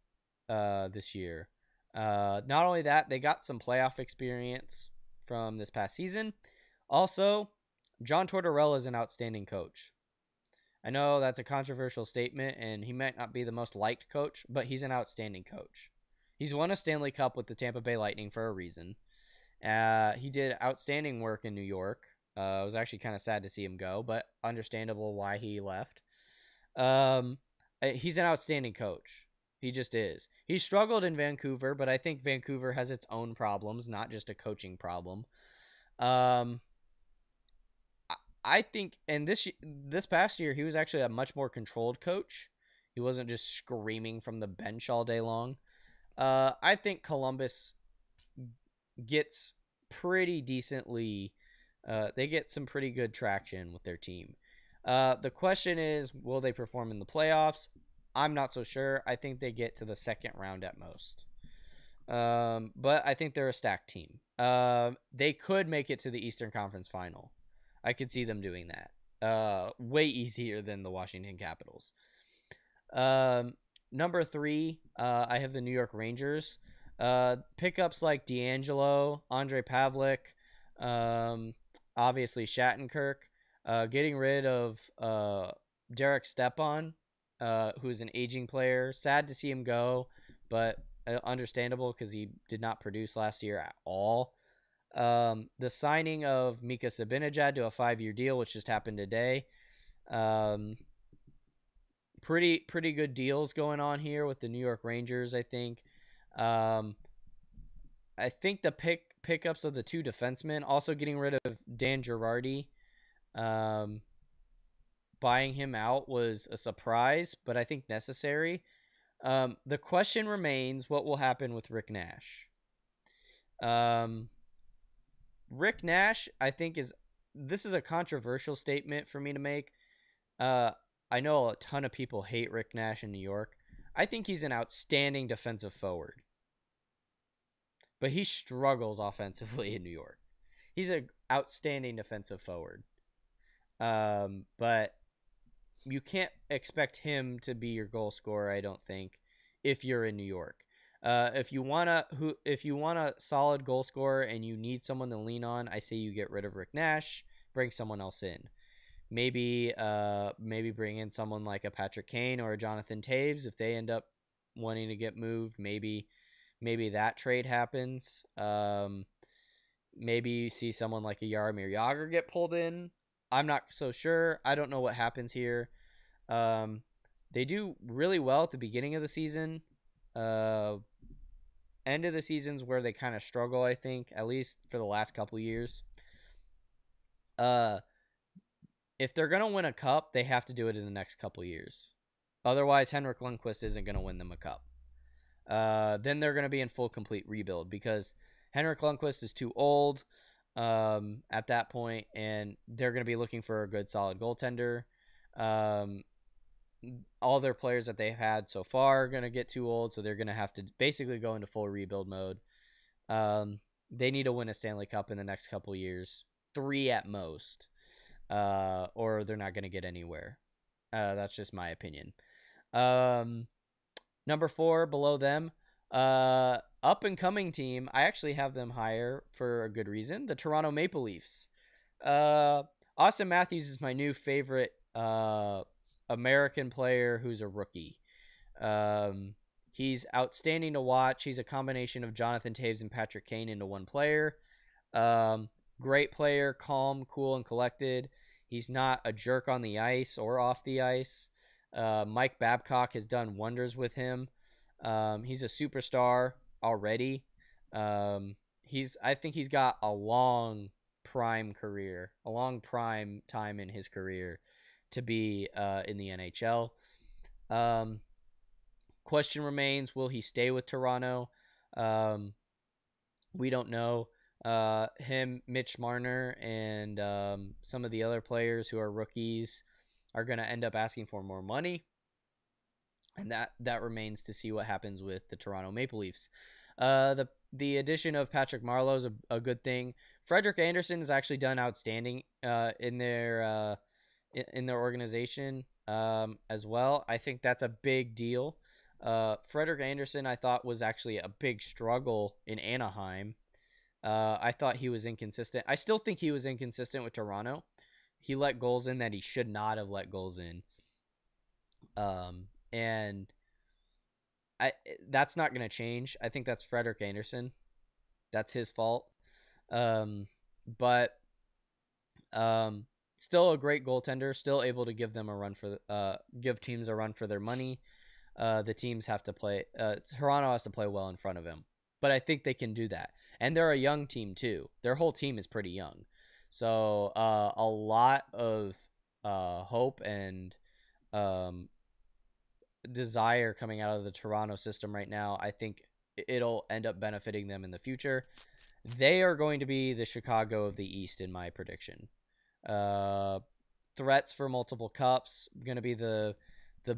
this year. Not only that, they got some playoff experience from this past season. Also, John Tortorella is an outstanding coach. I know that's a controversial statement, and he might not be the most liked coach, but he's an outstanding coach. He's won a Stanley Cup with the Tampa Bay Lightning for a reason. He did outstanding work in New York. It was actually kind of sad to see him go, but understandable why he left. He's an outstanding coach. He just is. He struggled in Vancouver, but I think Vancouver has its own problems, not just a coaching problem. I think, and this past year, he was actually a much more controlled coach. He wasn't just screaming from the bench all day long. I think Columbus gets pretty decently. They get some pretty good traction with their team. The question is, will they perform in the playoffs? I'm not so sure. I think they get to the second round at most. But I think they're a stacked team. They could make it to the Eastern Conference Final. I could see them doing that. Way easier than the Washington Capitals. Number three, I have the New York Rangers. Pickups like D'Angelo, Andre Pavlik, obviously Shattenkirk, getting rid of Derek Stepan, who's an aging player. Sad to see him go, but understandable because he did not produce last year at all. The signing of Mika Zibanejad to a 5-year deal, which just happened today. Pretty good deals going on here with the New York Rangers, I think. I think the pickups of the two defensemen, also getting rid of Dan Girardi, buying him out was a surprise, but I think necessary. The question remains, what will happen with Rick Nash? Rick Nash, I think this is a controversial statement for me to make. I know a ton of people hate Rick Nash in New York. I think he's an outstanding defensive forward. But he struggles offensively in New York. He's an outstanding defensive forward. But you can't expect him to be your goal scorer, I don't think, if you're in New York. If you want a solid goal scorer and you need someone to lean on, I say you get rid of Rick Nash, bring someone else in. Maybe bring in someone like a Patrick Kane or a Jonathan Toews if they end up wanting to get moved. Maybe that trade happens. Maybe you see someone like a Jaromir Jagr get pulled in. I'm not so sure. I don't know what happens here. They do really well at the beginning of the season. End of the season's where they kind of struggle, I think, at least for the last couple years. If they're going to win a cup, they have to do it in the next couple years. Otherwise, Henrik Lundqvist isn't going to win them a cup. Then they're going to be in full complete rebuild because Henrik Lundqvist is too old at that point, and they're going to be looking for a good, solid goaltender. All their players that they've had so far are going to get too old, so they're going to have to basically go into full rebuild mode. They need to win a Stanley Cup in the next couple years, 3 at most, or they're not going to get anywhere. That's just my opinion. Number 4 below them, up and coming team. I actually have them higher for a good reason. The Toronto Maple Leafs. Austin Matthews is my new favorite American player who's a rookie. He's outstanding to watch. He's a combination of Jonathan Toews and Patrick Kane into one player. Great player, calm, cool, and collected. He's not a jerk on the ice or off the ice. Mike Babcock has done wonders with him. He's a superstar already. I think he's got a long prime time in his career to be in the NHL. Question remains, will he stay with Toronto? We don't know. Him, Mitch Marner, and some of the other players who are rookies are going to end up asking for more money. And that remains to see what happens with the Toronto Maple Leafs. The addition of Patrick Marleau is a good thing. Frederik Andersen has actually done outstanding in their organization as well. I think that's a big deal. Frederik Andersen, I thought, was actually a big struggle in Anaheim. I thought he was inconsistent. I still think he was inconsistent with Toronto. He let goals in that he should not have let goals in. And that's not going to change. I think that's Frederik Andersen. That's his fault. But still a great goaltender, still able to give them a run give teams a run for their money. The teams have to play, Toronto has to play well in front of him. But I think they can do that. And they're a young team too. Their whole team is pretty young. So a lot of hope and desire coming out of the Toronto system right now. I think it'll end up benefiting them in the future. They are going to be the Chicago of the East in my prediction. Threats for multiple cups, going to be the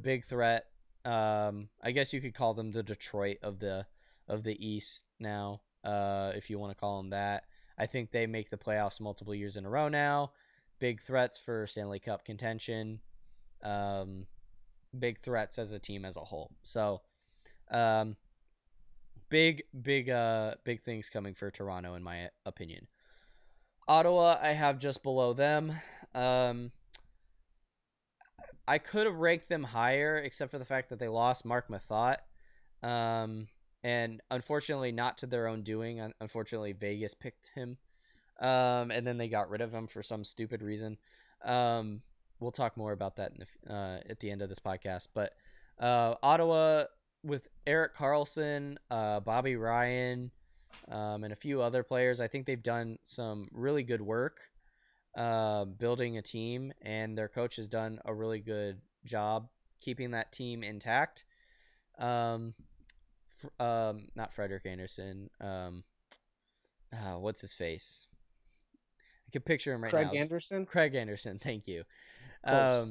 big threat. I guess you could call them the Detroit of the East now, if you want to call them that. I think they make the playoffs multiple years in a row now. Big threats for Stanley Cup contention. Big threats as a team as a whole. So, big things coming for Toronto in my opinion. Ottawa, I have just below them. I could have ranked them higher, except for the fact that they lost Mark Mathot. And unfortunately, not to their own doing. Unfortunately, Vegas picked him. And then they got rid of him for some stupid reason. We'll talk more about that at the end of this podcast. But Ottawa, with Erik Karlsson, Bobby Ryan, and a few other players, I think they've done some really good work building a team. And their coach has done a really good job keeping that team intact. Not Frederik Andersen. What's his face? I can picture him right now. Craig Anderson. Thank you. I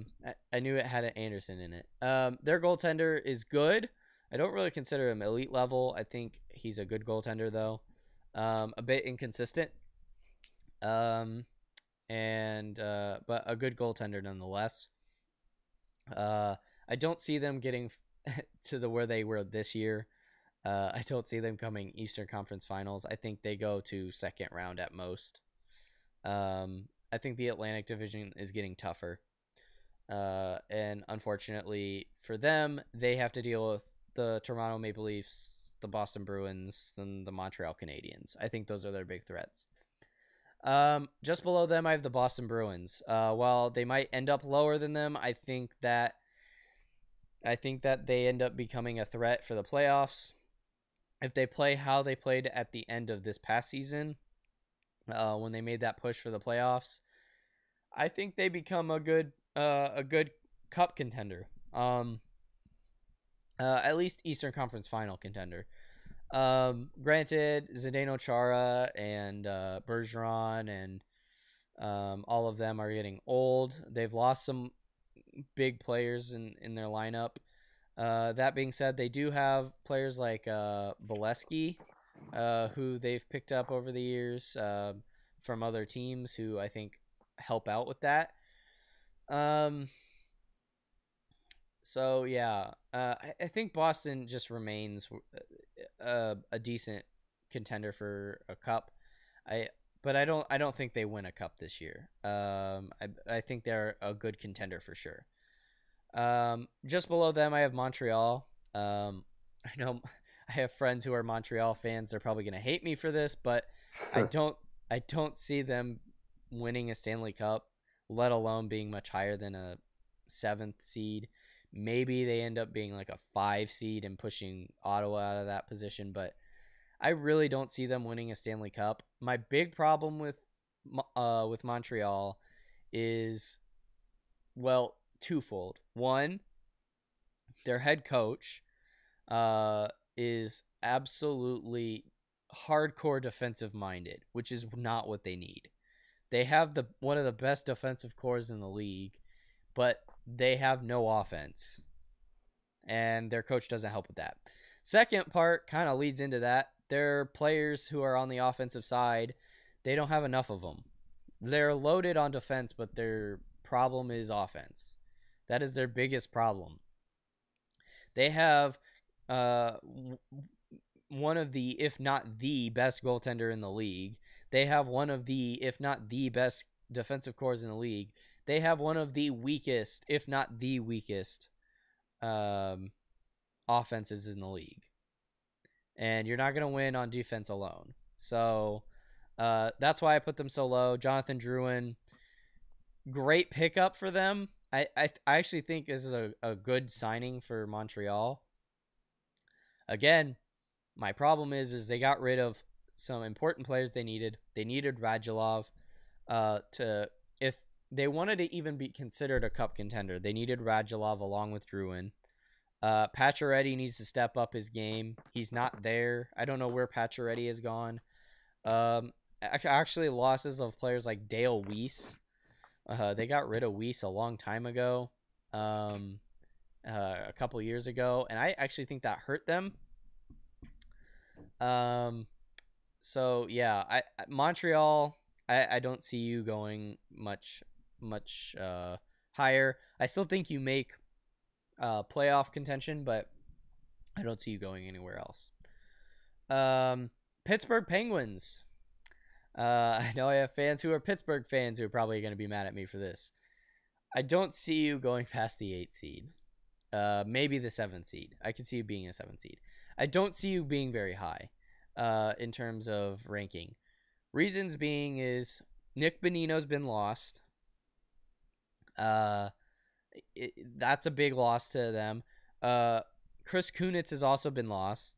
knew it had an Anderson in it. Their goaltender is good. I don't really consider him elite level. I think he's a good goaltender though. A bit inconsistent. But a good goaltender nonetheless. I don't see them getting to where they were this year. I don't see them coming Eastern Conference Finals. I think they go to second round at most. I think the Atlantic Division is getting tougher. And unfortunately for them, they have to deal with the Toronto Maple Leafs, the Boston Bruins, and the Montreal Canadiens. I think those are their big threats. Just below them, I have the Boston Bruins. While they might end up lower than them, I think that they end up becoming a threat for the playoffs. If they play how they played at the end of this past season, when they made that push for the playoffs, I think they become a good cup contender. At least Eastern Conference Final contender. Granted, Zdeno Chara and Bergeron and all of them are getting old. They've lost some big players in their lineup. That being said, they do have players like Bolesky, who they've picked up over the years from other teams who I think help out with that. So yeah, I think Boston just remains a decent contender for a cup. But I don't think they win a cup this year. I think they're a good contender for sure. Just below them, I have Montreal. I know I have friends who are Montreal fans. They're probably gonna hate me for this, but I don't see them winning a Stanley Cup, let alone being much higher than a 7th seed. Maybe they end up being like a 5 seed and pushing Ottawa out of that position, but I really don't see them winning a Stanley Cup. My big problem with Montreal is, well, twofold. One, their head coach is absolutely hardcore defensive minded, which is not what they need. They have one of the best defensive cores in the league, but they have no offense, and their coach doesn't help with that. Second part kind of leads into that. Their players who are on the offensive side, they don't have enough of them. They're loaded on defense, but their problem is offense. That is their biggest problem. They have one of the, if not the best goaltender in the league. They have one of the, if not the best defensive cores in the league. They have one of the weakest, if not the weakest, offenses in the league. And you're not going to win on defense alone. So that's why I put them so low. Jonathan Drouin, great pickup for them. I actually think this is a good signing for Montreal. Again, my problem is they got rid of some important players they needed. They needed Radulov if they wanted to even be considered a cup contender. They needed Radulov along with Drouin. Pacioretty needs to step up his game. He's not there. I don't know where Pacioretty has gone. Actually, losses of players like Dale Weiss. They got rid of Weiss a long time ago, a couple years ago, and I actually think that hurt them. So yeah, Montreal. I don't see you going much higher. I still think you make playoff contention, but I don't see you going anywhere else. Pittsburgh Penguins. I know I have fans who are Pittsburgh fans who are probably going to be mad at me for this. I don't see you going past the 8th seed. Maybe the 7th seed. I can see you being a 7th seed. I don't see you being very high in terms of ranking. Reasons being is Nick Bonino's been lost. That's a big loss to them. Chris Kunitz has also been lost.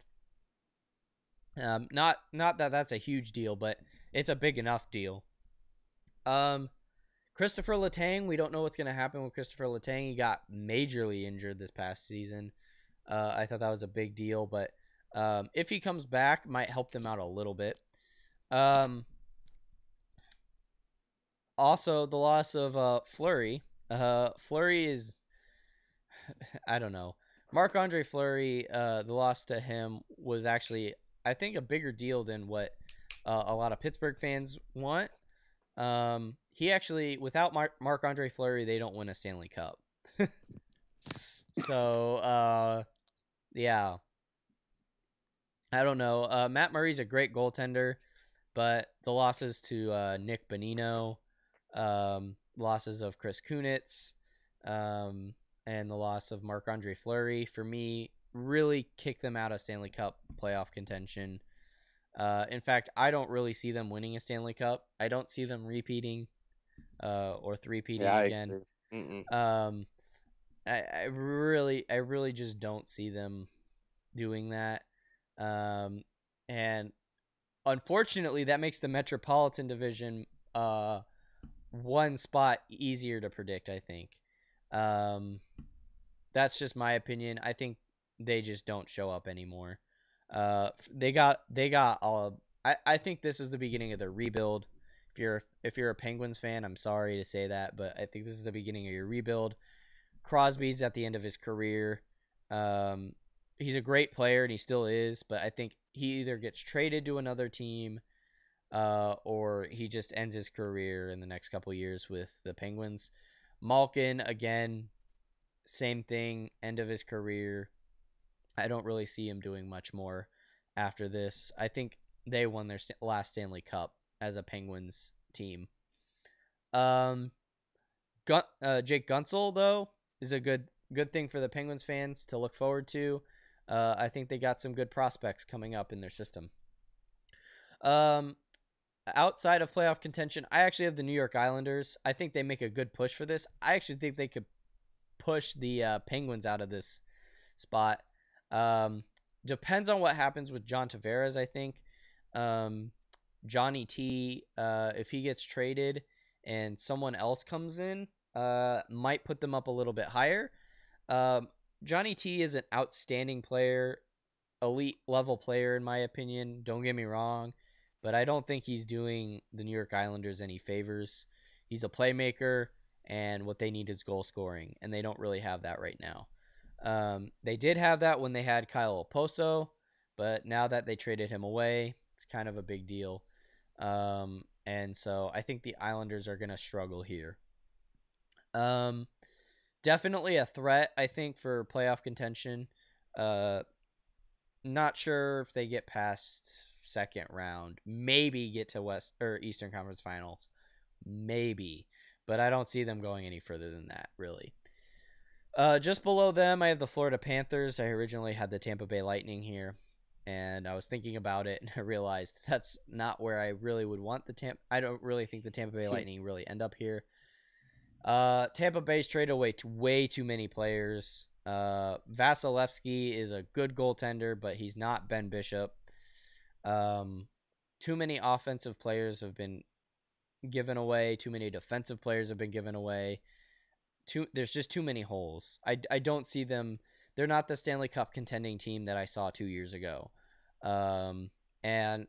Not that that's a huge deal, but it's a big enough deal. Christopher Letang, we don't know what's going to happen with Christopher Letang. He got majorly injured this past season. I thought that was a big deal, but if he comes back, might help them out a little bit. Also, the loss of Fleury. Fleury is, I don't know. Marc-Andre Fleury, the loss to him was actually, I think, a bigger deal than what a lot of Pittsburgh fans want. He actually, without Marc-Andre Fleury, they don't win a Stanley Cup. So, yeah. I don't know. Matt Murray's a great goaltender, but the losses to Nick Bonino, losses of Chris Kunitz, and the loss of Marc-Andre Fleury, for me, really kick them out of Stanley Cup playoff contention. In fact, I don't really see them winning a Stanley Cup. I don't see them repeating or three-peating again. I really just don't see them doing that. And unfortunately, that makes the Metropolitan Division one spot easier to predict, I think. That's just my opinion. I think they just don't show up anymore. They got all. I think this is the beginning of their rebuild. If you're a Penguins fan, I'm sorry to say that, but I think this is the beginning of your rebuild. Crosby's at the end of his career. He's a great player and he still is, but I think he either gets traded to another team, or he just ends his career in the next couple years with the Penguins. Malkin, again, same thing, end of his career. I don't really see him doing much more after this. I think they won their last Stanley Cup as a Penguins team. Jake Guentzel, though, is a good thing for the Penguins fans to look forward to. I think they got some good prospects coming up in their system. Outside of playoff contention, I actually have the New York Islanders. I think they make a good push for this. I actually think they could push the Penguins out of this spot. Depends on what happens with John Tavares, I think. Johnny T, if he gets traded and someone else comes in, might put them up a little bit higher. Johnny T is an outstanding player, elite level player in my opinion. Don't get me wrong, but I don't think he's doing the New York Islanders any favors. He's a playmaker, and what they need is goal scoring, and they don't really have that right now. They did have that when they had Kyle Oposo, but now that they traded him away, it's kind of a big deal. And so I think the Islanders are going to struggle here. Definitely a threat, I think, for playoff contention. Not sure if they get past second round. Maybe get to West or Eastern Conference Finals. Maybe. But I don't see them going any further than that, really. Just below them, I have the Florida Panthers. I originally had the Tampa Bay Lightning here, and I was thinking about it, and I realized that's not where I really would want the I don't really think the Tampa Bay Lightning really end up here. Tampa Bay's traded away way too many players. Vasilevsky is a good goaltender, but he's not Ben Bishop. Too many offensive players have been given away. Too many defensive players have been given away. There's just too many holes. I don't see them. They're not the Stanley Cup contending team that I saw 2 years ago. And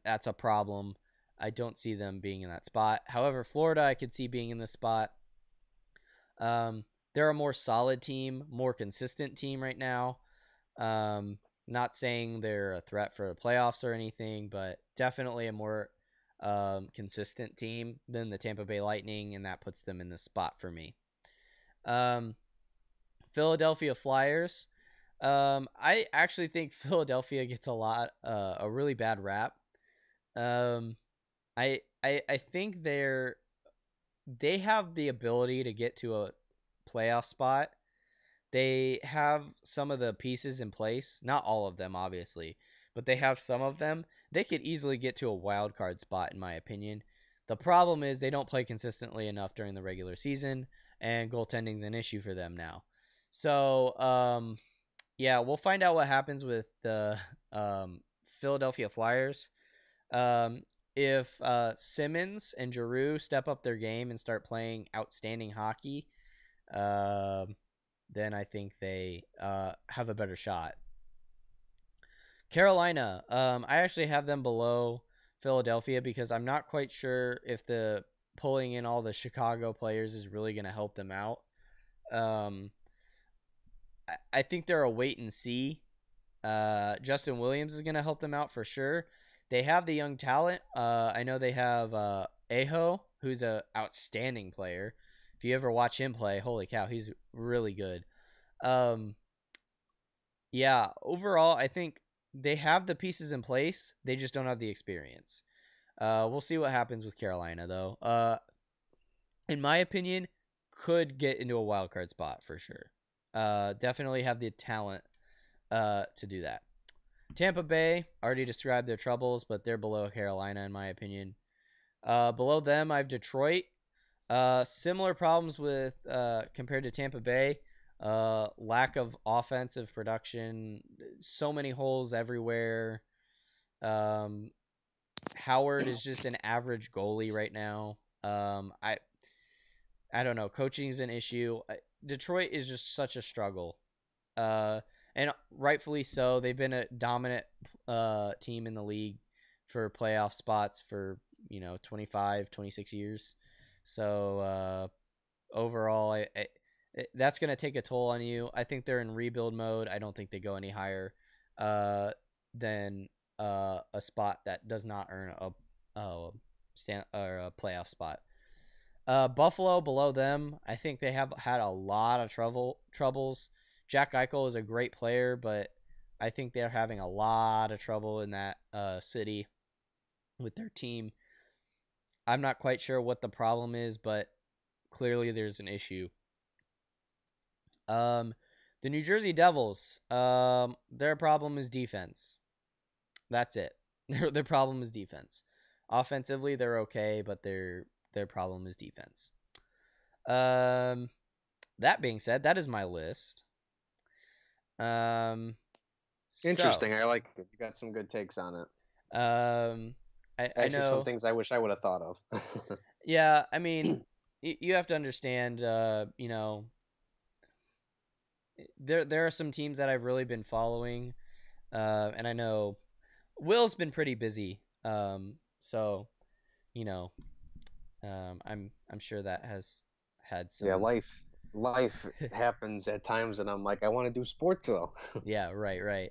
that's a problem. I don't see them being in that spot. However, Florida, I could see being in this spot. They're a more solid team, more consistent team right now. Not saying they're a threat for the playoffs or anything, but definitely a more consistent team than the Tampa Bay Lightning, and that puts them in the spot for me. Philadelphia Flyers. I actually think Philadelphia gets a really bad rap. I think they have the ability to get to a playoff spot. They have some of the pieces in place, not all of them obviously, but they have some of them. They could easily get to a wild card spot in my opinion. The problem is they don't play consistently enough during the regular season, and goaltending's an issue for them now. So, yeah, we'll find out what happens with the Philadelphia Flyers. If Simmons and Giroux step up their game and start playing outstanding hockey, then I think they have a better shot. Carolina, I actually have them below Philadelphia because I'm not quite sure if the pulling in all the Chicago players is really going to help them out. I think they're a wait and see. Justin Williams is going to help them out for sure. They have the young talent. I know they have Aho, who's an outstanding player. If you ever watch him play, holy cow, he's really good. Yeah, overall, I think they have the pieces in place. They just don't have the experience. We'll see what happens with Carolina, though. In my opinion, could get into a wild card spot for sure. Definitely have the talent to do that. Tampa Bay, already described their troubles, but they're below Carolina in my opinion. Below them, I have Detroit. Similar problems with compared to Tampa Bay. Lack of offensive production. So many holes everywhere. Howard is just an average goalie right now. I don't know. Coaching is an issue. Detroit is just such a struggle. And rightfully so. They've been a dominant team in the league for playoff spots for, 25, 26 years. So overall, that's going to take a toll on you. I think they're in rebuild mode. I don't think they go any higher than a spot that does not earn a playoff spot. Buffalo below them, I think they have had a lot of troubles. Jack Eichel is a great player, but I think they're having a lot of trouble in that city with their team. I'm not quite sure what the problem is, but clearly there's an issue. The New Jersey Devils, their problem is defense. That's it. Their problem is defense. Offensively, they're okay, but their problem is defense. That being said, that is my list. Interesting. I like it. You got some good takes on it. I know some things I wish I would have thought of. Yeah, I mean, you have to understand. There are some teams that I've really been following, and I know Will's been pretty busy. So, I'm sure that has had some. Yeah, life happens at times, and I'm like, I want to do sports though. Yeah, right.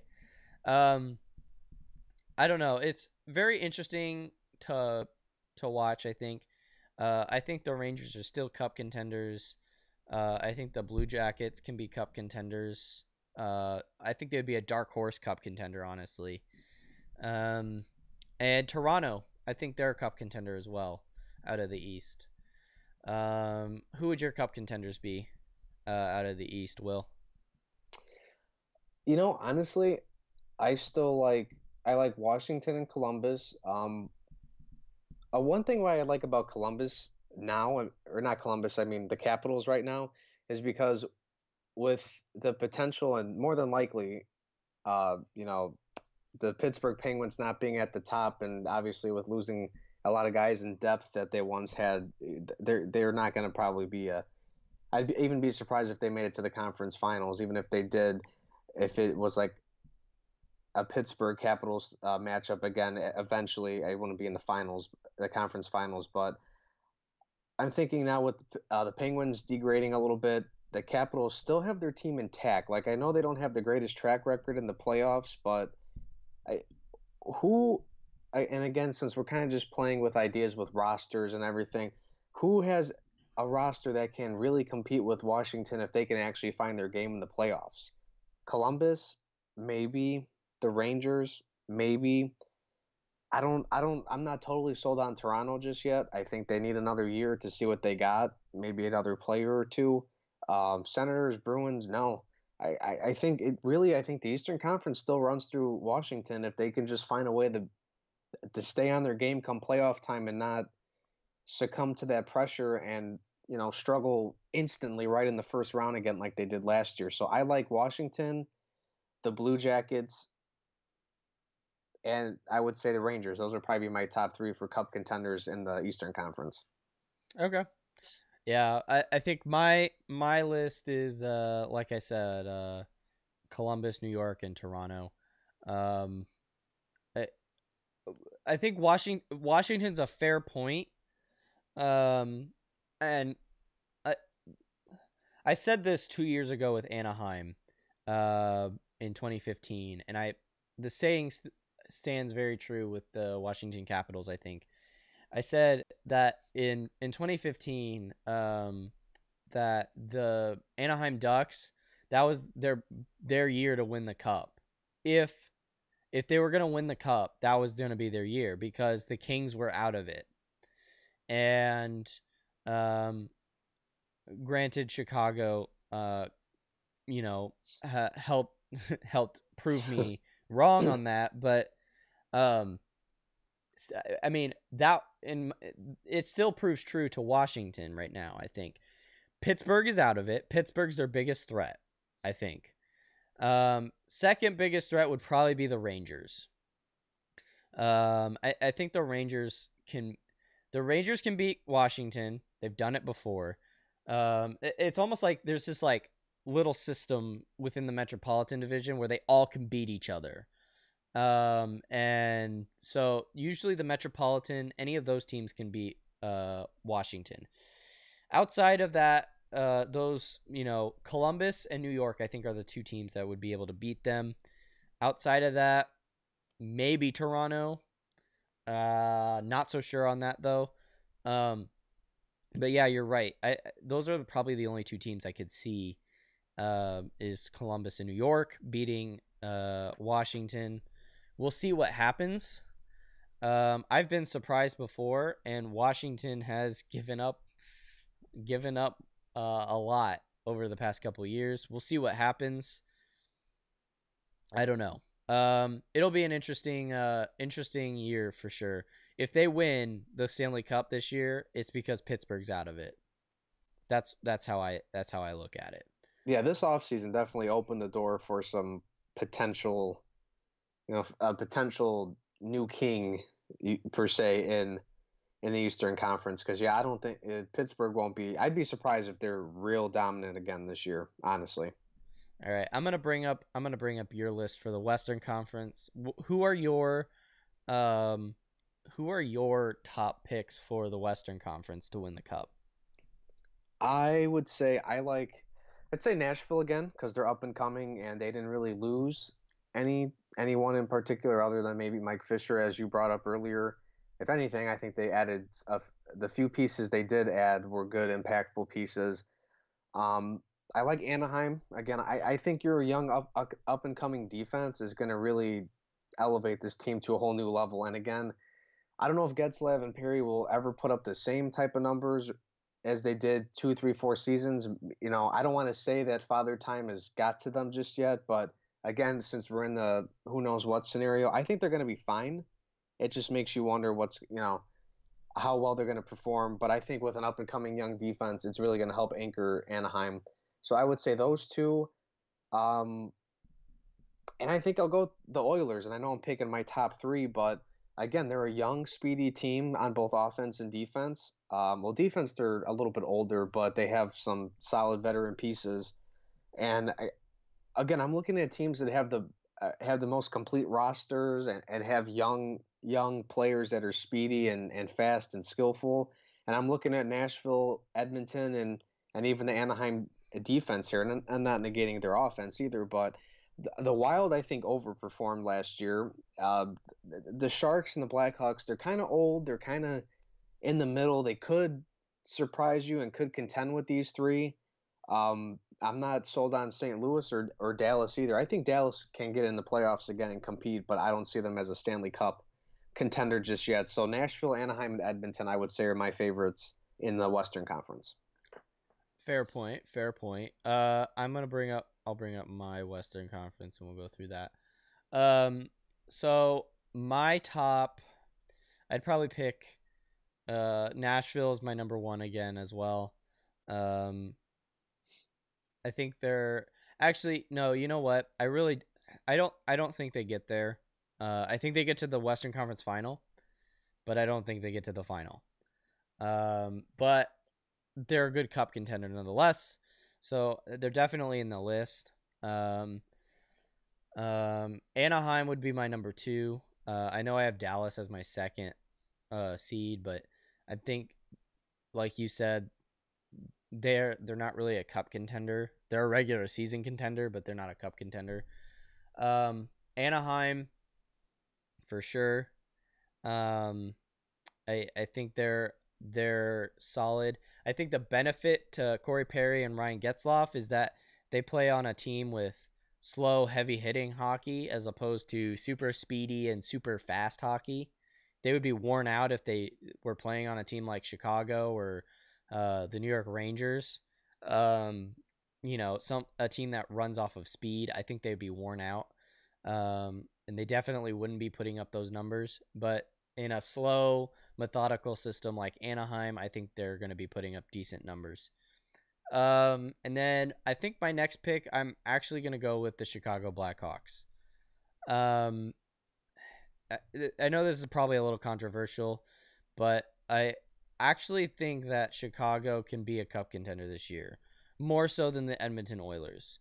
I don't know. It's very interesting to watch. I think the Rangers are still Cup contenders. I think the Blue Jackets can be Cup contenders. I think they'd be a dark horse Cup contender, honestly. And Toronto, I think they're a Cup contender as well, out of the East. Who would your Cup contenders be out of the East, Will? Honestly, I like Washington and Columbus. One thing what I like about Columbus now, or not Columbus, I mean the Capitals right now, is because with the potential and more than likely, the Pittsburgh Penguins not being at the top, and obviously with losing a lot of guys in depth that they once had, they're not going to probably be I'd even be surprised if they made it to the conference finals, even if they did, if it was like a Pittsburgh Capitals matchup again. Eventually, I wouldn't be in the conference finals. But I'm thinking now with the Penguins degrading a little bit, the Capitals still have their team intact. Like, I know they don't have the greatest track record in the playoffs, but and again, since we're kind of just playing with ideas with rosters and everything, who has a roster that can really compete with Washington if they can actually find their game in the playoffs? Columbus, maybe. The Rangers, maybe. I'm not totally sold on Toronto just yet. I think they need another year to see what they got. Maybe another player or two. Senators, Bruins, no. I think the Eastern Conference still runs through Washington if they can just find a way to stay on their game come playoff time and not succumb to that pressure and, struggle instantly right in the first round again like they did last year. So I like Washington, the Blue Jackets, and I would say the Rangers. Those would probably be my top three for Cup contenders in the Eastern Conference. Okay. Yeah, I think my list is like I said, Columbus, New York, and Toronto. I think Washington's a fair point. And I said this 2 years ago with Anaheim, in 2015, and the saying stands very true with the Washington Capitals. I think I said that in 2015, that the Anaheim Ducks, that was their year to win the cup. If they were going to win the cup, that was going to be their year because the Kings were out of it. And granted, Chicago helped prove me wrong on that, but I mean, it still proves true to Washington right now. I think Pittsburgh is out of it. Pittsburgh's their biggest threat, I think. Second biggest threat would probably be the Rangers. I think the Rangers can beat Washington. They've done it before. It's almost like there's this like little system within the Metropolitan Division where they all can beat each other. And so usually the Metropolitan, any of those teams can beat Washington. Outside of that, those, Columbus and New York, I think, are the two teams that would be able to beat them. Outside of that, maybe Toronto. Not so sure on that though. But yeah, you're right. Those are probably the only two teams I could see. Is Columbus and New York beating Washington. We'll see what happens. I've been surprised before, and Washington has given up a lot over the past couple of years. We'll see what happens. I don't know. It'll be an interesting year for sure. If they win the Stanley Cup this year, it's because Pittsburgh's out of it. That's how I look at it. Yeah, this offseason definitely opened the door for some potential, a potential new king per se in the Eastern Conference. Because I don't think Pittsburgh won't be. I'd be surprised if they're real dominant again this year. Honestly. All right, I'm gonna bring up your list for the Western Conference. Who are your top picks for the Western Conference to win the Cup? I would say I'd say Nashville again because they're up and coming and they didn't really lose anyone in particular other than maybe Mike Fisher, as you brought up earlier. If anything, I think they added the few pieces they did add were good, impactful pieces. I like Anaheim again. I think your young up and coming defense is going to really elevate this team to a whole new level. And again, I don't know if Getzlav and Perry will ever put up the same type of numbers as they did 2, 3, 4 seasons. I don't want to say that Father Time has got to them just yet, but again, since we're in the who knows what scenario, I think they're going to be fine. It just makes you wonder how well they're going to perform. But I think with an up and coming young defense, it's really going to help anchor Anaheim. So I would say those two. And I think I'll go the Oilers. And I know I'm picking my top 3, but again, they're a young, speedy team on both offense and defense. Well, defense, they're a little bit older, but they have some solid veteran pieces. And I'm looking at teams that have the most complete rosters and have young players that are speedy and fast and skillful. And I'm looking at Nashville, Edmonton, and even the Anaheim defense here. And I'm not negating their offense either, but the Wild, I think, overperformed last year. The Sharks and the Blackhawks, they're kind of old. They're kind of in the middle. They could surprise you and could contend with these three. I'm not sold on St. Louis or Dallas either. I think Dallas can get in the playoffs again and compete, but I don't see them as a Stanley Cup contender just yet. So Nashville, Anaheim, and Edmonton, I would say, are my favorites in the Western Conference. Fair point. I'll bring up my Western Conference and we'll go through that. So my top, I'd probably pick Nashville as my number 1 again as well. I think they're actually no. You know what? I don't think they get there. I think they get to the Western Conference Final, but I don't think they get to the final. But they're a good Cup contender nonetheless, so they're definitely in the list. Anaheim would be my number 2. I know I have Dallas as my second seed, but I think, like you said, they're not really a Cup contender. They're a regular season contender, but they're not a Cup contender. Anaheim, for sure. I think they're solid. I think the benefit to Corey Perry and Ryan Getzlaf is that they play on a team with slow, heavy-hitting hockey as opposed to super speedy and super fast hockey. They would be worn out if they were playing on a team like Chicago or the New York Rangers. A team that runs off of speed. I think they'd be worn out. And they definitely wouldn't be putting up those numbers. But in a slow, methodical system like Anaheim, I think they're going to be putting up decent numbers. And then I think my next pick, I'm actually going to go with the Chicago Blackhawks. I know this is probably a little controversial, but I actually think that Chicago can be a cup contender this year, more so than the Edmonton Oilers.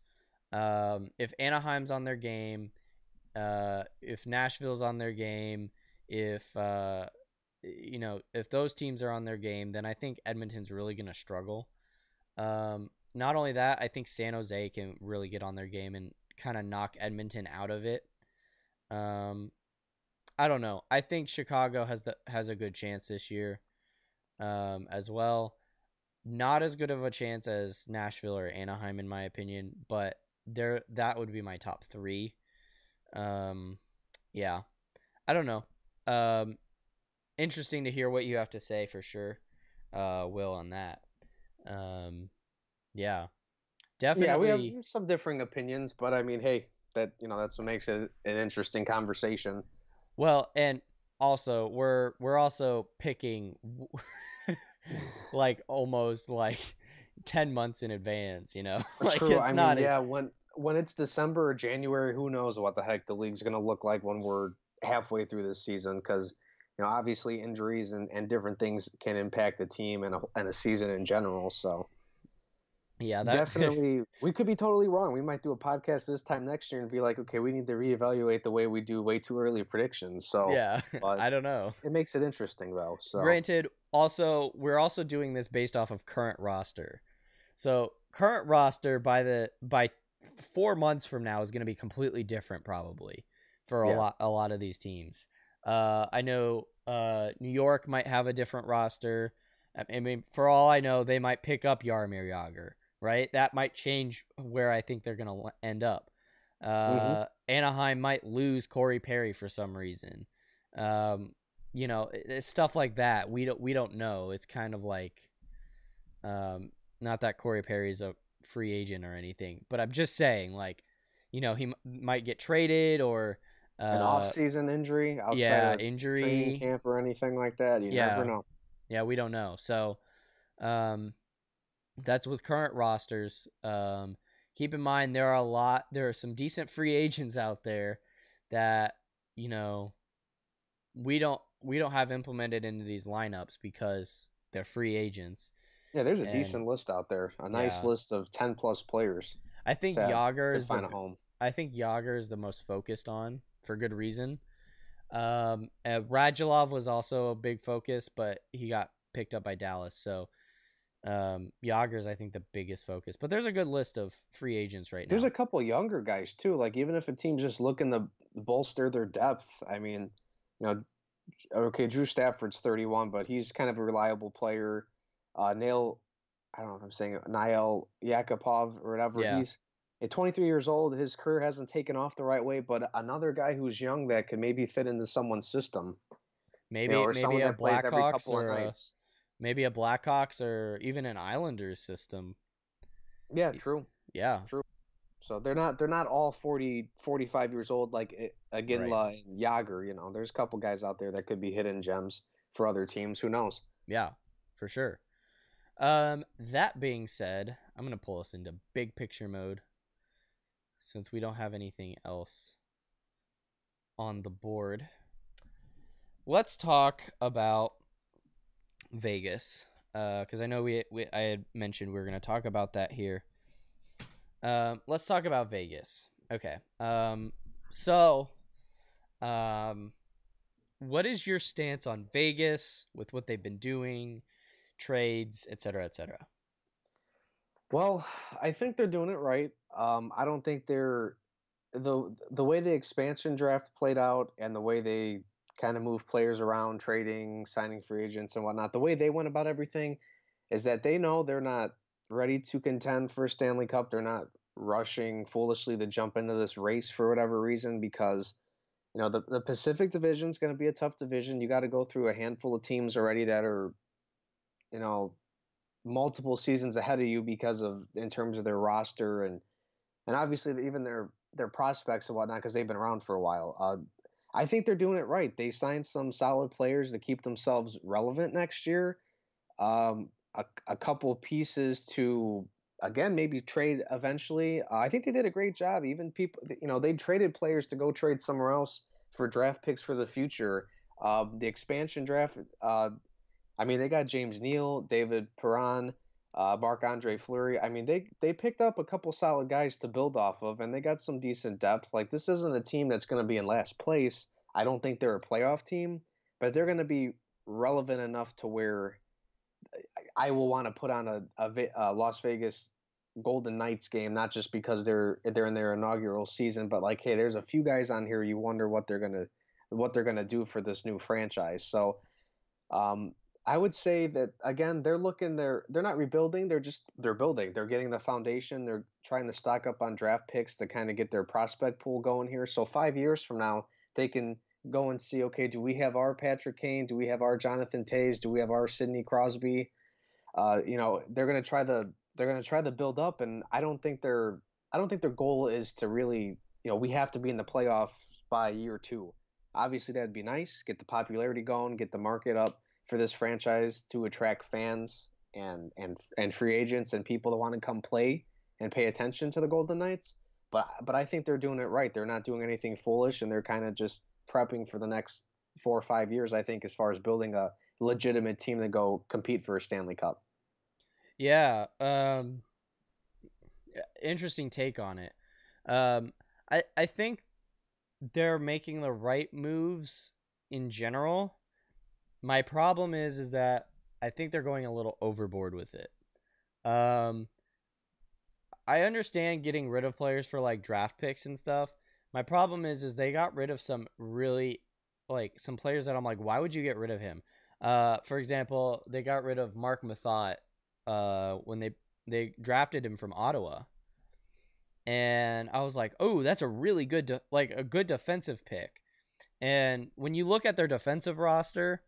If Anaheim's on their game, if Nashville's on their game, if if those teams are on their game, then I think Edmonton's really going to struggle. Not only that, I think San Jose can really get on their game and kind of knock Edmonton out of it. I don't know. I think Chicago has a good chance this year, as well. Not as good of a chance as Nashville or Anaheim, in my opinion, but that would be my top three. Yeah, I don't know. Interesting to hear what you have to say for sure, Will, on that. Yeah, definitely. Yeah, we have some differing opinions, but I mean, hey, that's what makes it an interesting conversation. Well, and also we're also picking like almost like 10 months in advance, like True. it's not yeah, when it's December or January, who knows what the heck the league's going to look like when we're halfway through this season, because obviously injuries and different things can impact the team and a season in general. So yeah, definitely we could be totally wrong. We might do a podcast this time next year and be like, okay, we need to reevaluate the way we do way too early predictions. So yeah, I don't know. It makes it interesting though. So granted, also we're also doing this based off of current roster. So current roster by 4 months from now is going to be completely different probably for a lot of these teams. I know New York might have a different roster. I mean, for all I know, they might pick up Jaromir Jagr, right? That might change where I think they're going to end up. Anaheim might lose Corey Perry for some reason. It's stuff like that. We don't know. It's kind of like, not that Corey Perry's a free agent or anything, but I'm just saying, like, he might get traded or an off-season injury outside of injury training camp or anything like that. You never know. Yeah, we don't know. So, that's with current rosters. Keep in mind there are some decent free agents out there that we don't have implemented into these lineups because they're free agents. Yeah, there's a decent list out there. A nice list of 10 plus players. I think Jagr is find a home. I think Jagr is the most focused on for good reason. Radulov was also a big focus, but he got picked up by Dallas. So Jagr is, I think, the biggest focus. But there's a good list of free agents right now. There's a couple younger guys too. Like even if a team's just looking to bolster their depth, I mean, okay, Drew Stafford's 31, but he's kind of a reliable player. Nail, I don't know if I'm saying it, Nail Yakupov or whatever. Yeah. He's at 23 years old. His career hasn't taken off the right way, but another guy who's young that could maybe fit into someone's system. Maybe or maybe someone a that plays every Blackhawks couple of or nights. maybe a Blackhawks or even an Islanders system. Yeah, true. Yeah. True. So they're not all 40, 45 years old like Iginla and Jagr. There's a couple guys out there that could be hidden gems for other teams. Who knows? Yeah, for sure. That being said, I'm going to pull us into big picture mode since we don't have anything else on the board. Let's talk about Vegas, because I know I had mentioned we were going to talk about that here. Let's talk about Vegas. Okay. What is your stance on Vegas with what they've been doing, trades, et cetera, et cetera? Well, I think they're doing it right. I don't think they're the way the expansion draft played out and the way they kind of move players around, trading, signing free agents and whatnot. The way they went about everything is that they know they're not ready to contend for a Stanley Cup. They're not rushing foolishly to jump into this race for whatever reason, because the Pacific Division is going to be a tough division. You got to go through a handful of teams already that are multiple seasons ahead of you because of in terms of their roster and obviously even their prospects and whatnot, because they've been around for a while. I think they're doing it right. They signed some solid players to keep themselves relevant next year. A couple pieces to, again, maybe trade eventually. I think they did a great job. Even people, they traded players to go trade somewhere else for draft picks for the future. The expansion draft, I mean, they got James Neal, David Perron, Marc-Andre Fleury. I mean, they picked up a couple solid guys to build off of, and they got some decent depth. Like, this isn't a team that's going to be in last place. I don't think they're a playoff team, but they're going to be relevant enough to where I will want to put on a Las Vegas Golden Knights game, not just because they're in their inaugural season, but like, hey, there's a few guys on here you wonder what they're gonna do for this new franchise. So I would say that again, they're not rebuilding, they're building. They're getting the foundation. They're trying to stock up on draft picks to kind of get their prospect pool going here. So 5 years from now, they can go and see, okay, do we have our Patrick Kane? Do we have our Jonathan Toews? Do we have our Sidney Crosby? They're gonna try to build up, and I don't think their goal is to really, we have to be in the playoffs by year two. Obviously, that'd be nice. Get the popularity going, get the market up for this franchise to attract fans and free agents and people that want to come play and pay attention to the Golden Knights. But I think they're doing it right. They're not doing anything foolish, and they're kind of just prepping for the next 4 or 5 years. I think as far as building a legitimate team to go compete for a Stanley Cup. Yeah. Interesting take on it. I think they're making the right moves in general. My problem is that I think they're going a little overboard with it. I understand getting rid of players for like draft picks and stuff. My problem is they got rid of some really like some players that I'm like, why would you get rid of him? For example, they got rid of Mark Mathot when they drafted him from Ottawa. And I was like, oh, that's a really good a good defensive pick. And when you look at their defensive roster,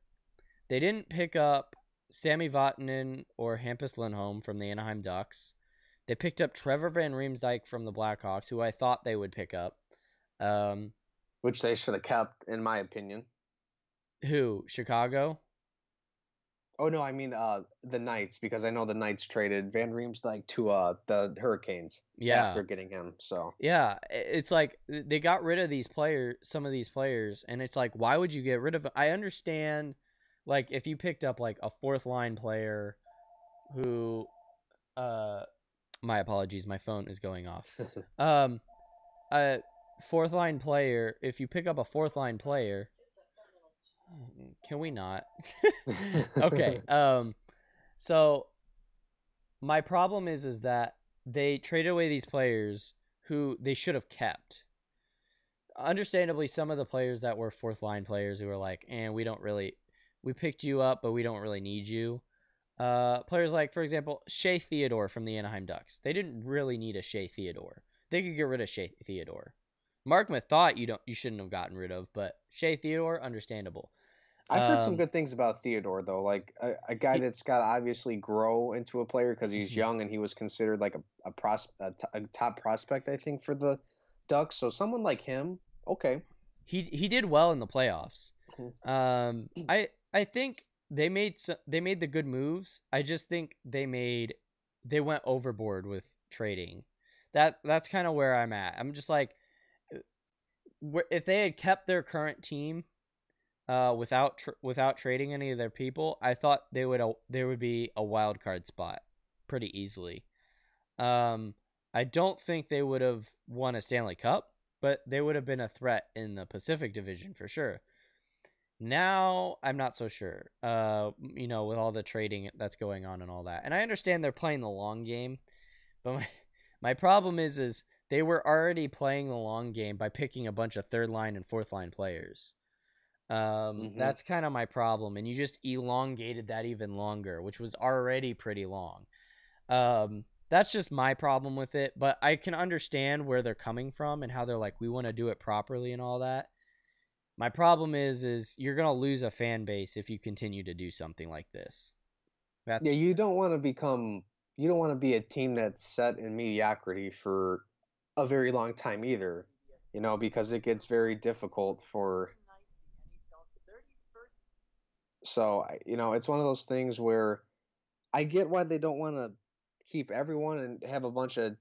they didn't pick up Sami Vatanen or Hampus Lindholm from the Anaheim Ducks. They picked up Trevor Van Riemsdyk from the Blackhawks, who I thought they would pick up. Which they should have kept, in my opinion. Who? Chicago? Oh no, I mean the Knights, because I know the Knights traded Van Riemsdyk to the Hurricanes after getting him. So yeah, it's like they got rid of some of these players, and it's like, why would you get rid of them? I understand, like if you picked up like a fourth line player, who, my apologies, my phone is going off. A fourth line player. If you pick up a fourth line player. Can we not? Okay. So my problem is that they traded away these players who they should have kept. Understandably, some of the players that were fourth line players who were like, we picked you up, but we don't really need you. Players like, for example, Shea Theodore from the Anaheim Ducks. They didn't really need a Shea Theodore. They could get rid of Shea Theodore. Mark Mathot you shouldn't have gotten rid of, but Shea Theodore, understandable. I've heard some good things about Theodore, though. Like a guy that's got to obviously grow into a player because he's young and he was considered like a top prospect, I think, for the Ducks. So someone like him, okay. He did well in the playoffs. I think they made the good moves. I just think they went overboard with trading. That's kind of where I'm at. I'm just like, if they had kept their current team without trading any of their people, I thought there would be a wild card spot pretty easily. I don't think they would have won a Stanley Cup, but they would have been a threat in the Pacific Division for sure. Now I'm not so sure. With all the trading that's going on and all that, and I understand they're playing the long game, but my problem is they were already playing the long game by picking a bunch of third line and fourth line players. That's kind of my problem, and you just elongated that even longer, which was already pretty long. That's just my problem with it, but I can understand where they're coming from and how they're like, we want to do it properly and all that. My problem is you're gonna lose a fan base if you continue to do something like this. You don't want to be a team that's set in mediocrity for a very long time either, because it gets very difficult for. So, it's one of those things where I get why they don't want to keep everyone and have a bunch of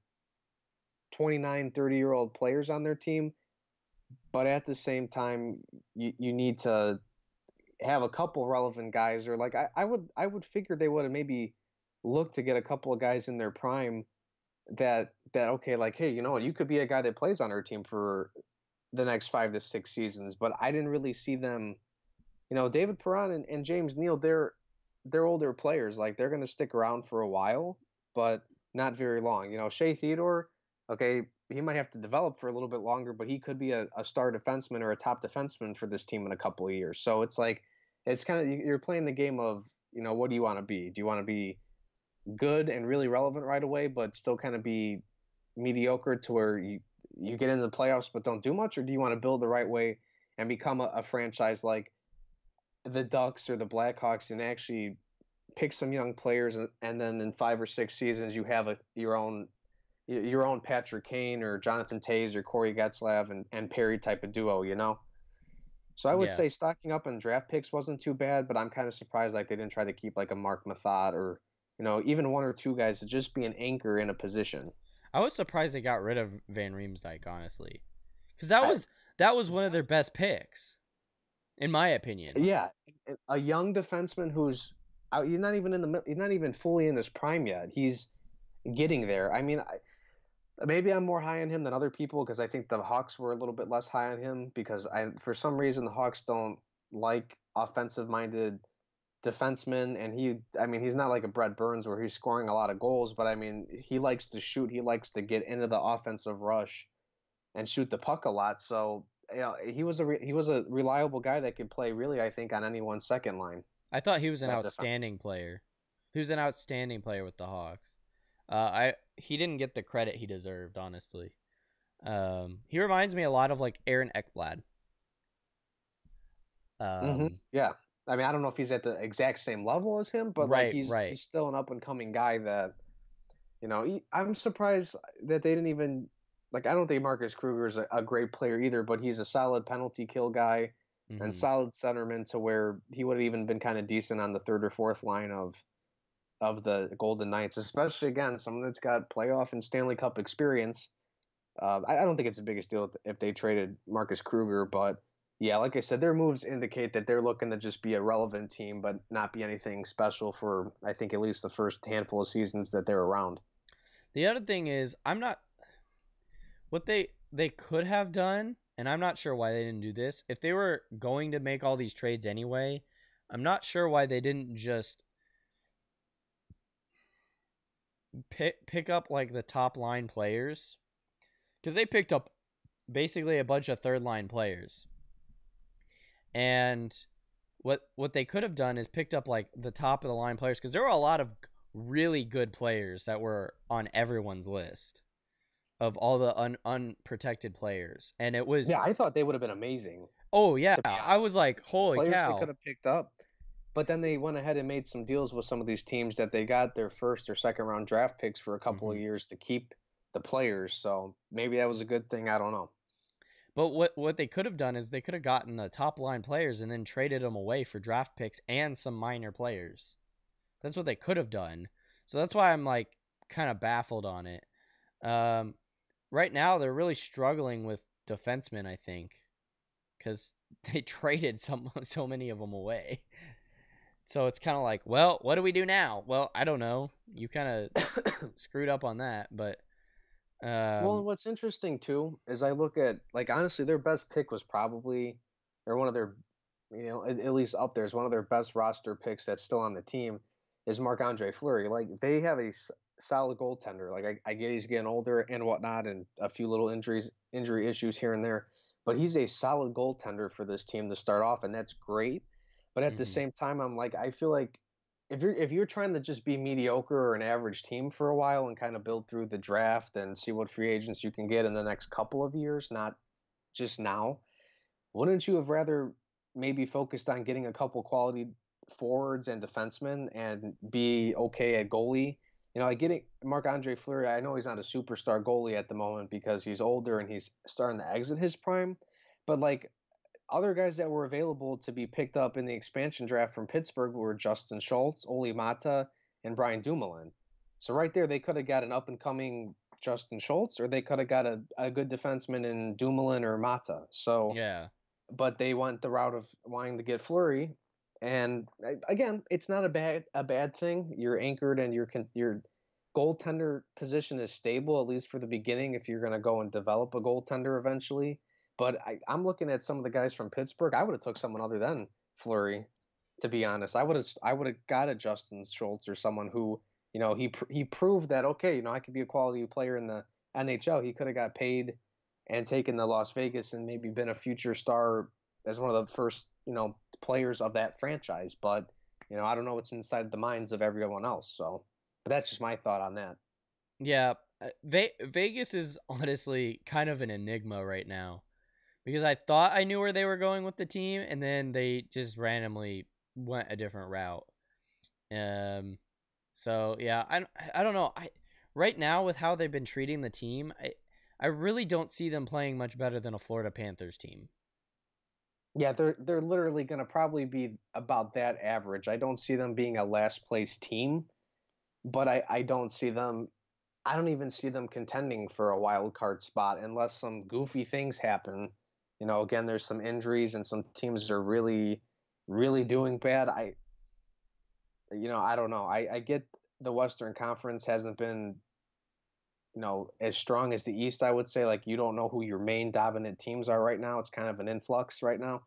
29, 30-year-old players on their team. But at the same time, you need to have a couple relevant guys, or like I would figure they would have maybe looked to get a couple of guys in their prime that okay, like, hey, you know what, you could be a guy that plays on our team for the next 5 to 6 seasons. But I didn't really see them. David Perron and James Neal, they're older players. Like they're going to stick around for a while, but not very long. Shea Theodore, okay, he might have to develop for a little bit longer, but he could be a star defenseman or a top defenseman for this team in a couple of years. So it's like, it's kind of, you're playing the game of, what do you want to be? Do you want to be good and really relevant right away, but still kind of be mediocre to where you get into the playoffs but don't do much, or do you want to build the right way and become a franchise like the Ducks or the Blackhawks and actually pick some young players, and then in 5 or 6 seasons you have your own Patrick Kane or Jonathan Toews or Corey Getzlav and Perry type of duo. So I would Yeah. say stocking up on draft picks wasn't too bad, but I'm kind of surprised like they didn't try to keep like a Mark Mathot or even one or two guys to just be an anchor in a position. I was surprised they got rid of Van Riemsdyk, honestly, because I, that was one of their best picks, in my opinion. yeah, a young defenseman who's he's not even he's not even fully in his prime yet. He's getting there. I mean, maybe I'm more high on him than other people because I think the Hawks were a little bit less high on him because for some reason the Hawks don't like offensive-minded defensemen, and I mean, he's not like a Brett Burns where he's scoring a lot of goals, but I mean, he likes to shoot, he likes to get into the offensive rush and shoot the puck a lot. So he was a reliable guy that could play really, I think, on anyone's second line I thought he was an at defense. outstanding player. He was an outstanding player with the Hawks. He didn't get the credit he deserved, honestly. He reminds me a lot of like Aaron Ekblad. Yeah. I mean, I don't know if he's at the exact same level as him, but like Right, right. he's still an up and coming guy that I'm surprised that they didn't even like. I don't think Marcus Kruger is a great player either, but he's a solid penalty kill guy and Hmm. solid centerman to where he would have even been kind of decent on the third or fourth line of the Golden Knights, especially again someone that's got playoff and Stanley Cup experience. I don't think it's the biggest deal if they traded Marcus Kruger, but yeah, like I said, their moves indicate that they're looking to just be a relevant team, but not be anything special for I think at least the first handful of seasons that they're around. The other thing is, I'm not what they could have done, and I'm not sure why they didn't do this. If they were going to make all these trades anyway, I'm not sure why they didn't just pick up like the top line players, because they picked up basically a bunch of third line players. And what they could have done is picked up like the top of the line players, because there were a lot of really good players that were on everyone's list of all the unprotected players, and it was, Yeah, I thought they would have been amazing, oh yeah, to be I honest. was like, The holy players they could cow. have picked up, but then they went ahead and made some deals with some of these teams that they got their first or second round draft picks for a couple Hmm. of years to keep the players. So maybe that was a good thing. I don't know. But what they could have done is they could have gotten the top line players and then traded them away for draft picks and some minor players. That's what they could have done. So that's why I'm like kind of baffled on it. Um, right now they're really struggling with defensemen, I think, because they traded so many of them away. So it's kind of like, well, what do we do now? Well, I don't know. You kind of screwed up on that, but Well, um, and what's interesting too is I look at like honestly their best pick was probably or one of their at least up there is one of their best roster picks that's still on the team is Marc Andre Fleury. Like they have a solid goaltender. Like I get he's getting older and whatnot and a few little injury issues here and there, but he's a solid goaltender for this team to start off, and that's great. But at the mhm. same time, I'm like I feel like if you're trying to just be mediocre or an average team for a while and kind of build through the draft and see what free agents you can get in the next couple of years, not just now, wouldn't you have rather maybe focused on getting a couple quality forwards and defensemen and be okay at goalie? Like getting Marc Andre Fleury, I know he's not a superstar goalie at the moment because he's older and he's starting to exit his prime, but like other guys that were available to be picked up in the expansion draft from Pittsburgh were Justin Schultz, Oli Mata, and Brian Dumoulin. So right there, they could have got an up and coming Justin Schultz, or they could have got a good defenseman in Dumoulin or Mata. So, Yeah. but they went the route of wanting to get Fleury, And again, it's not a bad thing. You're anchored and your goaltender position is stable, at least for the beginning, if you're going to go and develop a goaltender eventually. But I'm looking at some of the guys from Pittsburgh. I would have took someone other than Fleury, to be honest. I would have got a Justin Schultz or someone who, he proved that, okay, I could be a quality player in the NHL. He could have got paid and taken to Las Vegas and maybe been a future star as one of the first, players of that franchise. But, I don't know what's inside the minds of everyone else. So, but that's just my thought on that. Yeah, Vegas is honestly kind of an enigma right now, because I thought I knew where they were going with the team, and then they just randomly went a different route. So yeah, I don't know. Right now with how they've been treating the team, I really don't see them playing much better than a Florida Panthers team. Yeah, they're literally going to probably be about that average. I don't see them being a last place team, but I don't see them. I don't even see them contending for a wild card spot unless some goofy things happen. Again, there's some injuries and some teams are really, really doing bad. I don't know. I get the Western Conference hasn't been, as strong as the East, I would say. Like, you don't know who your main dominant teams are right now. It's kind of an influx right now.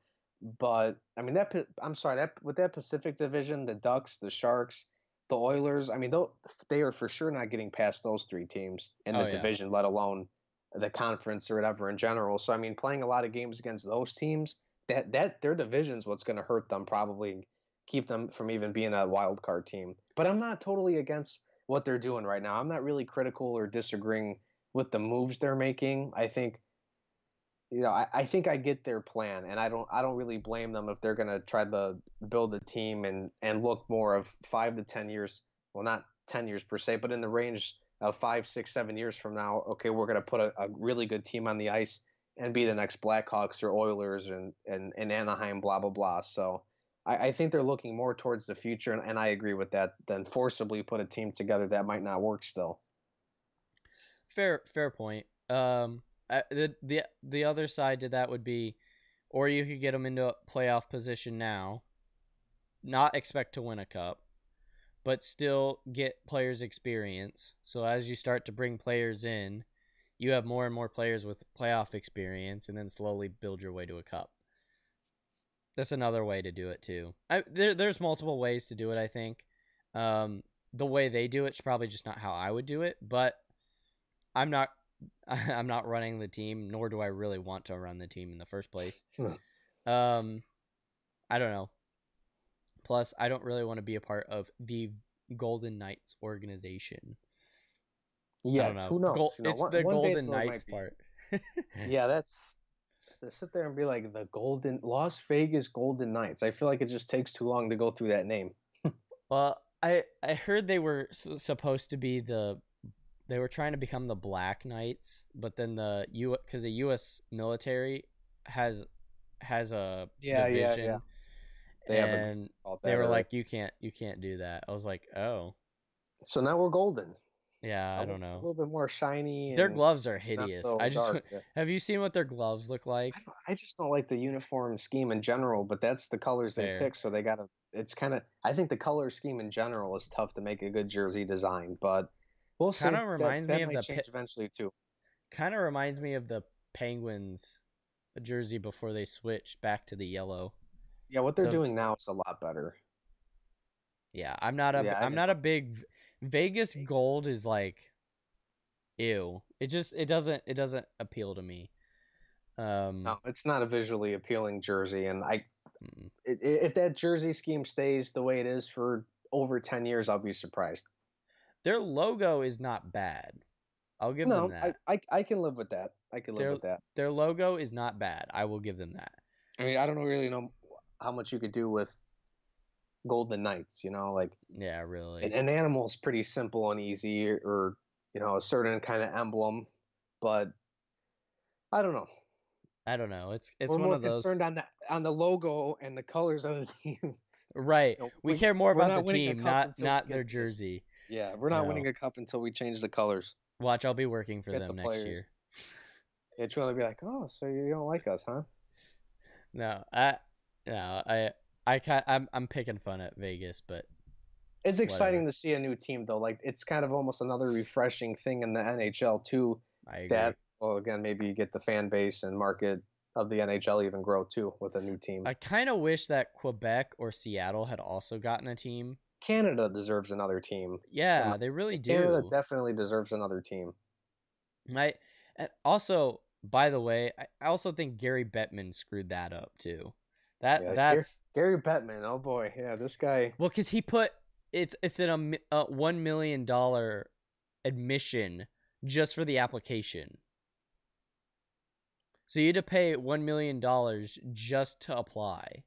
But I mean, I'm sorry, that with that Pacific Division, the Ducks, the Sharks, the Oilers, I mean, they are for sure not getting past those three teams in the division, let alone the conference or whatever in general. So I mean, playing a lot of games against those teams, that their division's what's going to hurt them, probably keep them from even being a wild card team. But I'm not totally against what they're doing right now. I'm not really critical or disagreeing with the moves they're making. I think I think I get their plan, and I don't really blame them if they're gonna try to build a team and look more of 5 to 10 years. Well, not 10 years per se, but in the range of 5, 6, 7 years from now. Okay, we're gonna put a really good team on the ice and be the next Blackhawks or Oilers and Anaheim, blah blah blah. So I think they're looking more towards the future, and I agree with that, than forcibly put a team together that might not work still. Fair point. The other side to that would be, or you could get them into a playoff position now, not expect to win a cup, but still get players experience. So as you start to bring players in, you have more and more players with playoff experience, and then slowly build your way to a cup. That's another way to do it too. There's multiple ways to do it, I think. The way they do it's probably just not how I would do it, but I'm not running the team, nor do I really want to run the team in the first place. I don't know. Plus, I don't really want to be a part of the Golden Knights organization. Yeah, who knows? It's the Golden Knights part. Yeah, that's to sit there and be like the Las Vegas Golden Knights. I feel like it just takes too long to go through that name. Well, I heard they were supposed to be they were trying to become the Black Knights, but then because the U.S. military has a division, and they were like, you can't do that. I was like, oh, so now we're golden. Yeah, I don't know. A little bit more shiny. Their gloves are hideous. So have you seen what their gloves look like? I just don't like the uniform scheme in general, but that's the colors they pick, so they gotta. It's kind of. I think the color scheme in general is tough to make a good jersey design, but we'll see. Kind of reminds me of the change eventually too. Kind of reminds me of the Penguins jersey before they switched back to the yellow. Yeah, what they're doing now is a lot better. Yeah, I'm not a big Vegas gold is like, ew. It doesn't appeal to me. No, it's not a visually appealing jersey, and if that jersey scheme stays the way it is for over 10 years, I'll be surprised. Their logo is not bad. I'll give them that. I can live with that. I can live with that. Their logo is not bad. I will give them that. I mean, I don't really know how much you could do with Golden Knights, like. Yeah, really. An animal is pretty simple and easy, or a certain kind of emblem, but I don't know. It's We're one more of those concerned on the logo and the colors of the team. Right. We care more about the team, not their jersey. Yeah, we're not winning a cup until we change the colors. Watch, I'll be working for them next year. It's really be like, oh, so you don't like us, huh? No, I I'm picking fun at Vegas, but It's exciting whatever. to see a new team though. Like it's kind of almost another refreshing thing in the NHL too. I agree. That well, again, maybe you get the fan base and market of the NHL even grow too with a new team. I kind of wish that Quebec or Seattle had also gotten a team. Canada deserves another team. Yeah, they really Canada do. definitely deserves another team. Right. And also, by the way, I also think Gary Bettman screwed that up too. Yeah, That's Gary Bettman. Oh boy, yeah, this guy. well, because he put it's an $1 million admission just for the application. So you had to pay $1 million just to apply.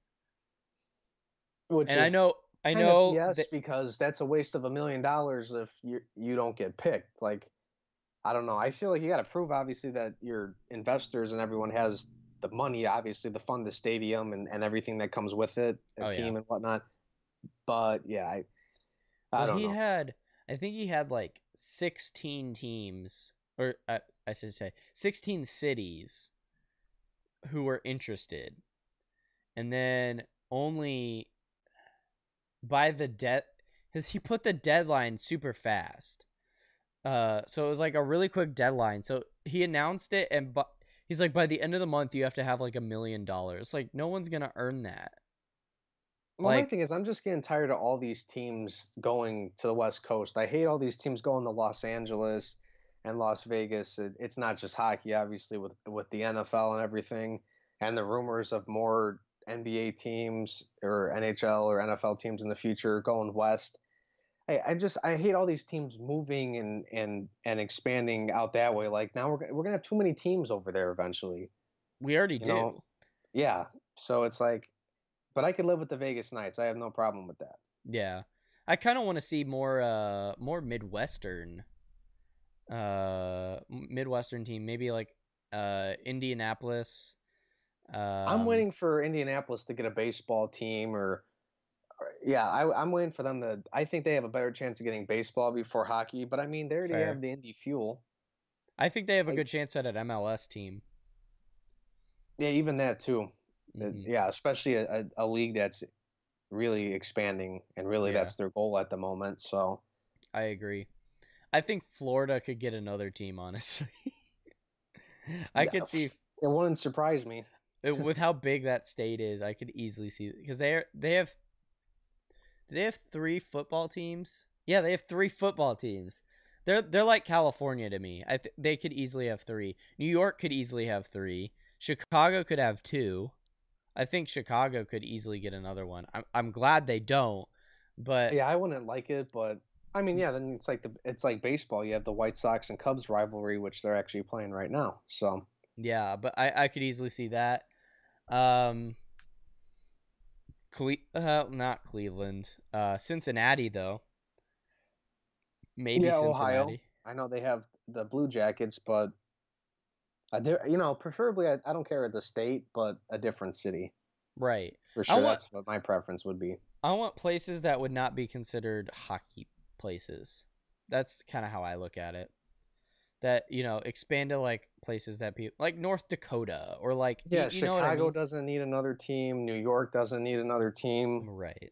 Which And is I kind of know BS that, because that's a waste of $1 million if you don't get picked. Like I don't know. I feel like you got to prove obviously that your investors and everyone has the money, obviously, to fund the stadium and everything that comes with it, a oh yeah. team and whatnot. But yeah, I Well, don't know. I think he had like 16 teams, or I should say 16 cities who were interested. And then only by the because he put the deadline super fast. So it was like a really quick deadline. So he announced it, and he's like, by the end of the month, you have to have like $1 million. Like, no one's gonna earn that. Well, my Like, thing is, I'm just getting tired of all these teams going to the West Coast. I hate all these teams going to Los Angeles and Las Vegas. It's not just hockey, obviously, with the NFL and everything, and the rumors of more NBA teams or NHL or NFL teams in the future going west. I hate all these teams moving and expanding out that way. Like now we're gonna have too many teams over there eventually. we already You know, do. yeah. So it's like, but I could live with the Vegas Knights. I have no problem with that. Yeah, I kind of want to see more Midwestern, Midwestern team. Maybe like Indianapolis. I'm Um, waiting for Indianapolis to get a baseball team or yeah, I'm waiting for them to. I think they have a better chance of getting baseball before hockey. But I mean, they already fair. have the Indy Fuel. I think they have a Like, good chance at an MLS team. yeah, even that too. Hmm. Yeah, especially a league that's really expanding and really Yeah, that's their goal at the moment. So I agree. I think Florida could get another team, honestly. I yeah, could see it wouldn't surprise me. with how big that state is. I could easily see because do they have 3 football teams? Yeah, they have 3 football teams. They're like California to me. They could easily have 3. New York could easily have 3. Chicago could have 2. I think Chicago could easily get another one. I'm glad they don't, but Yeah, I wouldn't like it, but I mean, yeah, then it's like baseball. You have the White Sox and Cubs rivalry, which they're actually playing right now. So yeah, but I could easily see that. Um, not Cleveland. Cincinnati though. Maybe yeah, Ohio. Cincinnati. I know they have the Blue Jackets, but preferably I don't care the state, but a different city Right. for I sure. want That's what my preference would be. I want places that would not be considered hockey places. That's kind of how I look at it. That, expand to like places that people like North Dakota or like Yeah, you know what I Chicago mean? doesn't need another team. New York doesn't need another team. Right.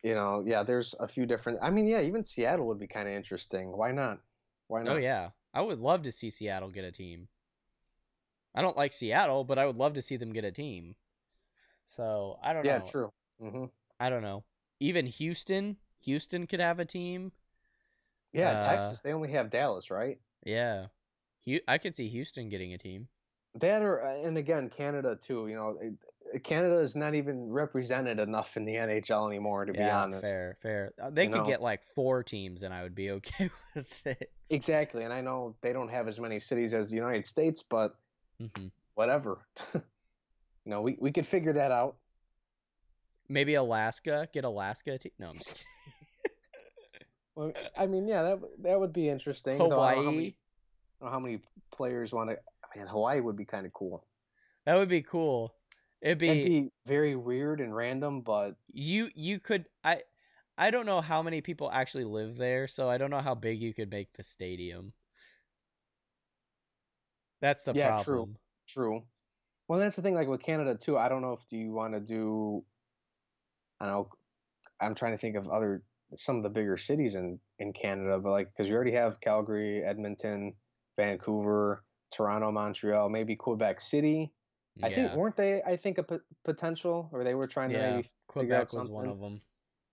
Yeah, there's a few different. I mean, yeah, even Seattle would be kind of interesting. Why not? Why Oh not? yeah. I would love to see Seattle get a team. I don't like Seattle, but I would love to see them get a team. So, I don't Yeah, know. true. Hmm. I don't know. Even Houston could have a team. Yeah, Uh Texas. They only have Dallas, right? yeah. I could see Houston getting a team. That or and again Canada too. Canada is not even represented enough in the NHL anymore, to be Yeah, honest. fair, fair. They You could know get like 4 teams and I would be okay with it. exactly, and I know they don't have as many cities as the United States, but Hmm. whatever. We could figure that out. Maybe Alaska, get Alaska a team. No, I'm just kidding. Well, I mean, yeah, that would be interesting. Though Hawaii, I don't know how many players want to. Man, Hawaii would be kind of cool. that would be cool. It'd That'd be be very weird and random, but you could I don't know how many people actually live there, so I don't know how big you could make the stadium. That's the yeah, true, problem. true. Well, that's the thing. Like with Canada too, I don't know if do you want to do I don't know. I'm trying to think of some of the bigger cities in Canada, but like because you already have Calgary, Edmonton, Vancouver, Toronto, Montreal, maybe Quebec City. I think Yeah. weren't they? I think a potential, or they were trying to Yeah. maybe figure out Quebec was one something. of them.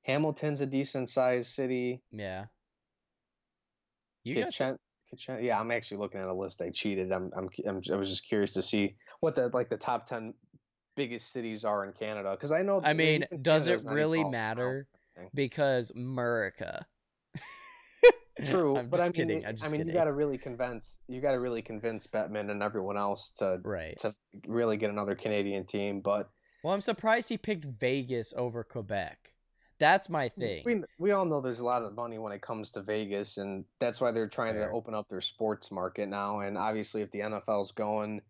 Hamilton's a decent sized city. Yeah. You got some. Kitchen, yeah, I'm actually looking at a list. I cheated. I was just curious to see what the top 10 biggest cities are in Canada because I know I mean, even does it Canada's not even really all Toronto matter? and everything. Because America. True, I'm but just kidding. I'm I just mean, kidding. you got to really convince Bettman and everyone else Right. to really get another Canadian team. But Well, I'm surprised he picked Vegas over Quebec. That's my thing. we all know there's a lot of money when it comes to Vegas, and that's why they're trying to Fair. open up their sports market now. And obviously, if the NFL's going,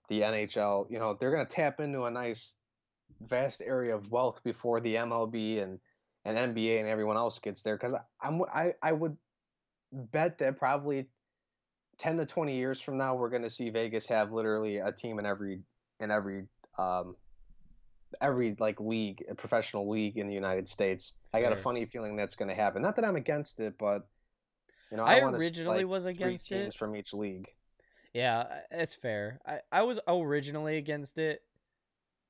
the NHL, they're going to tap into a nice vast area of wealth before the MLB and NBA and everyone else gets there. Because I would bet that probably 10 to 20 years from now we're going to see Vegas have literally a team in um every like league, a professional league in the United States. I got a Fair. funny feeling that's going to happen. Not that I'm against it, but I I want to see originally like was three against teams it. from each league. Yeah, it's fair. I was originally against it,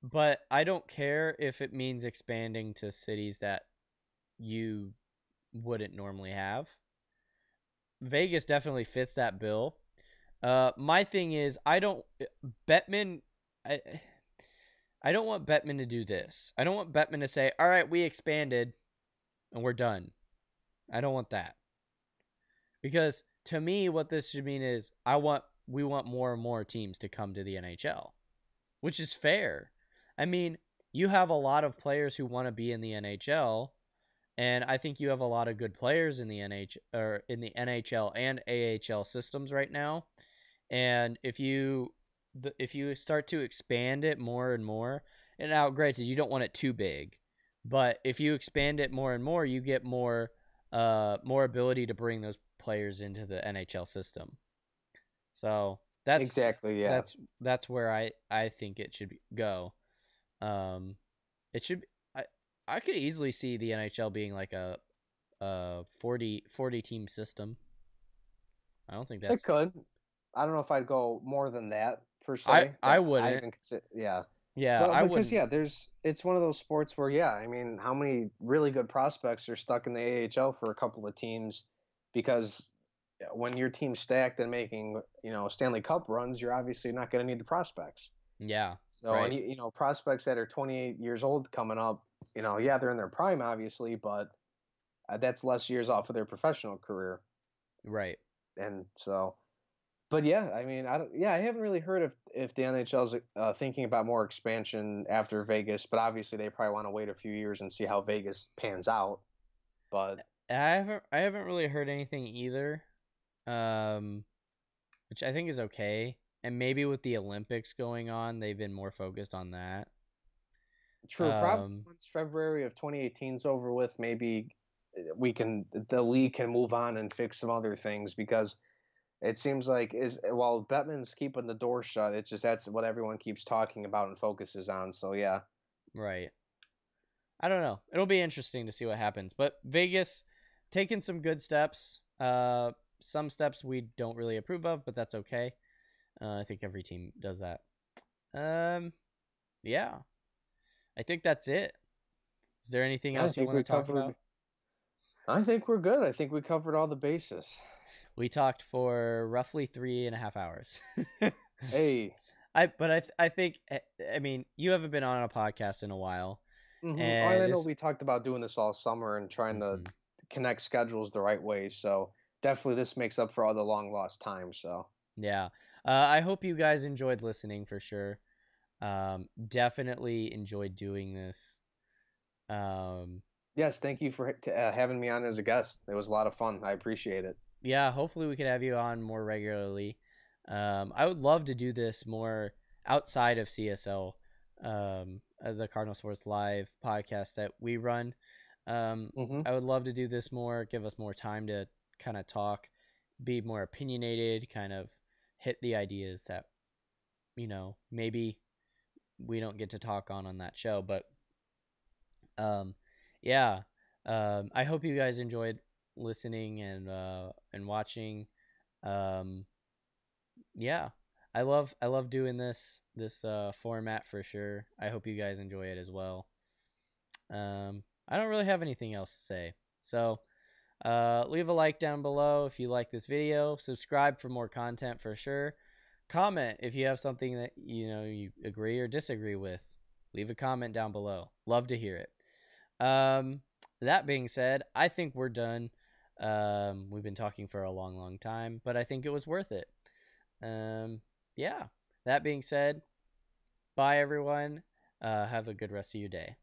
but I don't care if it means expanding to cities that you wouldn't normally have. Vegas definitely fits that bill. My thing is, Bettman. I I don't want Bettman to do this. I don't want Bettman to say, "All right, we expanded and we're done." I don't want that. Because to me, what this should mean is we want more and more teams to come to the NHL, which is fair. I mean, you have a lot of players who want to be in the NHL, and I think you have a lot of good players in the NHL and AHL systems right now. And if you start to expand it more and more, and now granted you don't want it too big, but if you expand it more and more, you get more ability to bring those players into the NHL system. So Exactly, yeah. that's where I think it should go. Um, it should. I could easily see the NHL being like a 40 team system. I don't think It that's. could. I don't know if I'd go more than that per I se, I but I wouldn't. even consider, yeah. Yeah, But I because wouldn't. yeah, it's one of those sports where yeah, I mean, how many really good prospects are stuck in the AHL for a couple of teams because when your team's stacked and making, Stanley Cup runs, you're obviously not going to need the prospects. Yeah, So, and right, prospects that are 28 years old coming up, yeah, they're in their prime obviously, but that's less years off of their professional career. right. And so but yeah, I mean, I haven't really heard if the NHL's thinking about more expansion after Vegas, but obviously they probably want to wait a few years and see how Vegas pans out. But I haven't really heard anything either. Um, which I think is okay. And maybe with the Olympics going on, they've been more focused on that. true, probably Um, once February of 2018 is over with, maybe the league can move on and fix some other things because it seems like is while Bettman's keeping the door shut, it's just that's what everyone keeps talking about and focuses on. So yeah. right. I don't know. It'll be interesting to see what happens. But Vegas taking some good steps. Some steps we don't really approve of, but that's okay. I think every team does that. Um, yeah. I think that's it. Is there anything I else you think want to we talk covered about? I think we're good. I think we covered all the bases. We talked for roughly 3.5 hours. Hey, I think I mean you haven't been on a podcast in a while, Oh, and and I know it's we talked about doing this all summer and trying to mhm. connect schedules the right way. So definitely this makes up for all the long lost time. So Yeah. I hope you guys enjoyed listening for sure. Definitely enjoyed doing this. Um, yes, thank you for having me on as a guest. It was a lot of fun. I appreciate it. yeah, hopefully we could have you on more regularly. I would love to do this more outside of CSL, the Cardinal Sports Live podcast that we run. hmm I would love to do this more, give us more time to kind of talk, be more opinionated, kind of hit the ideas that, maybe we don't get to talk on that show. But Yeah. I hope you guys enjoyed listening and watching. Um, yeah. I love doing this format for sure. I hope you guys enjoy it as well. I don't really have anything else to say. So, leave a like down below if you like this video. Subscribe for more content for sure. Comment if you have something that you agree or disagree with. Leave a comment down below. Love to hear it. That being said, I think we're done. We've been talking for a long time, but I think it was worth it. Yeah. That being said, bye everyone. Have a good rest of your day.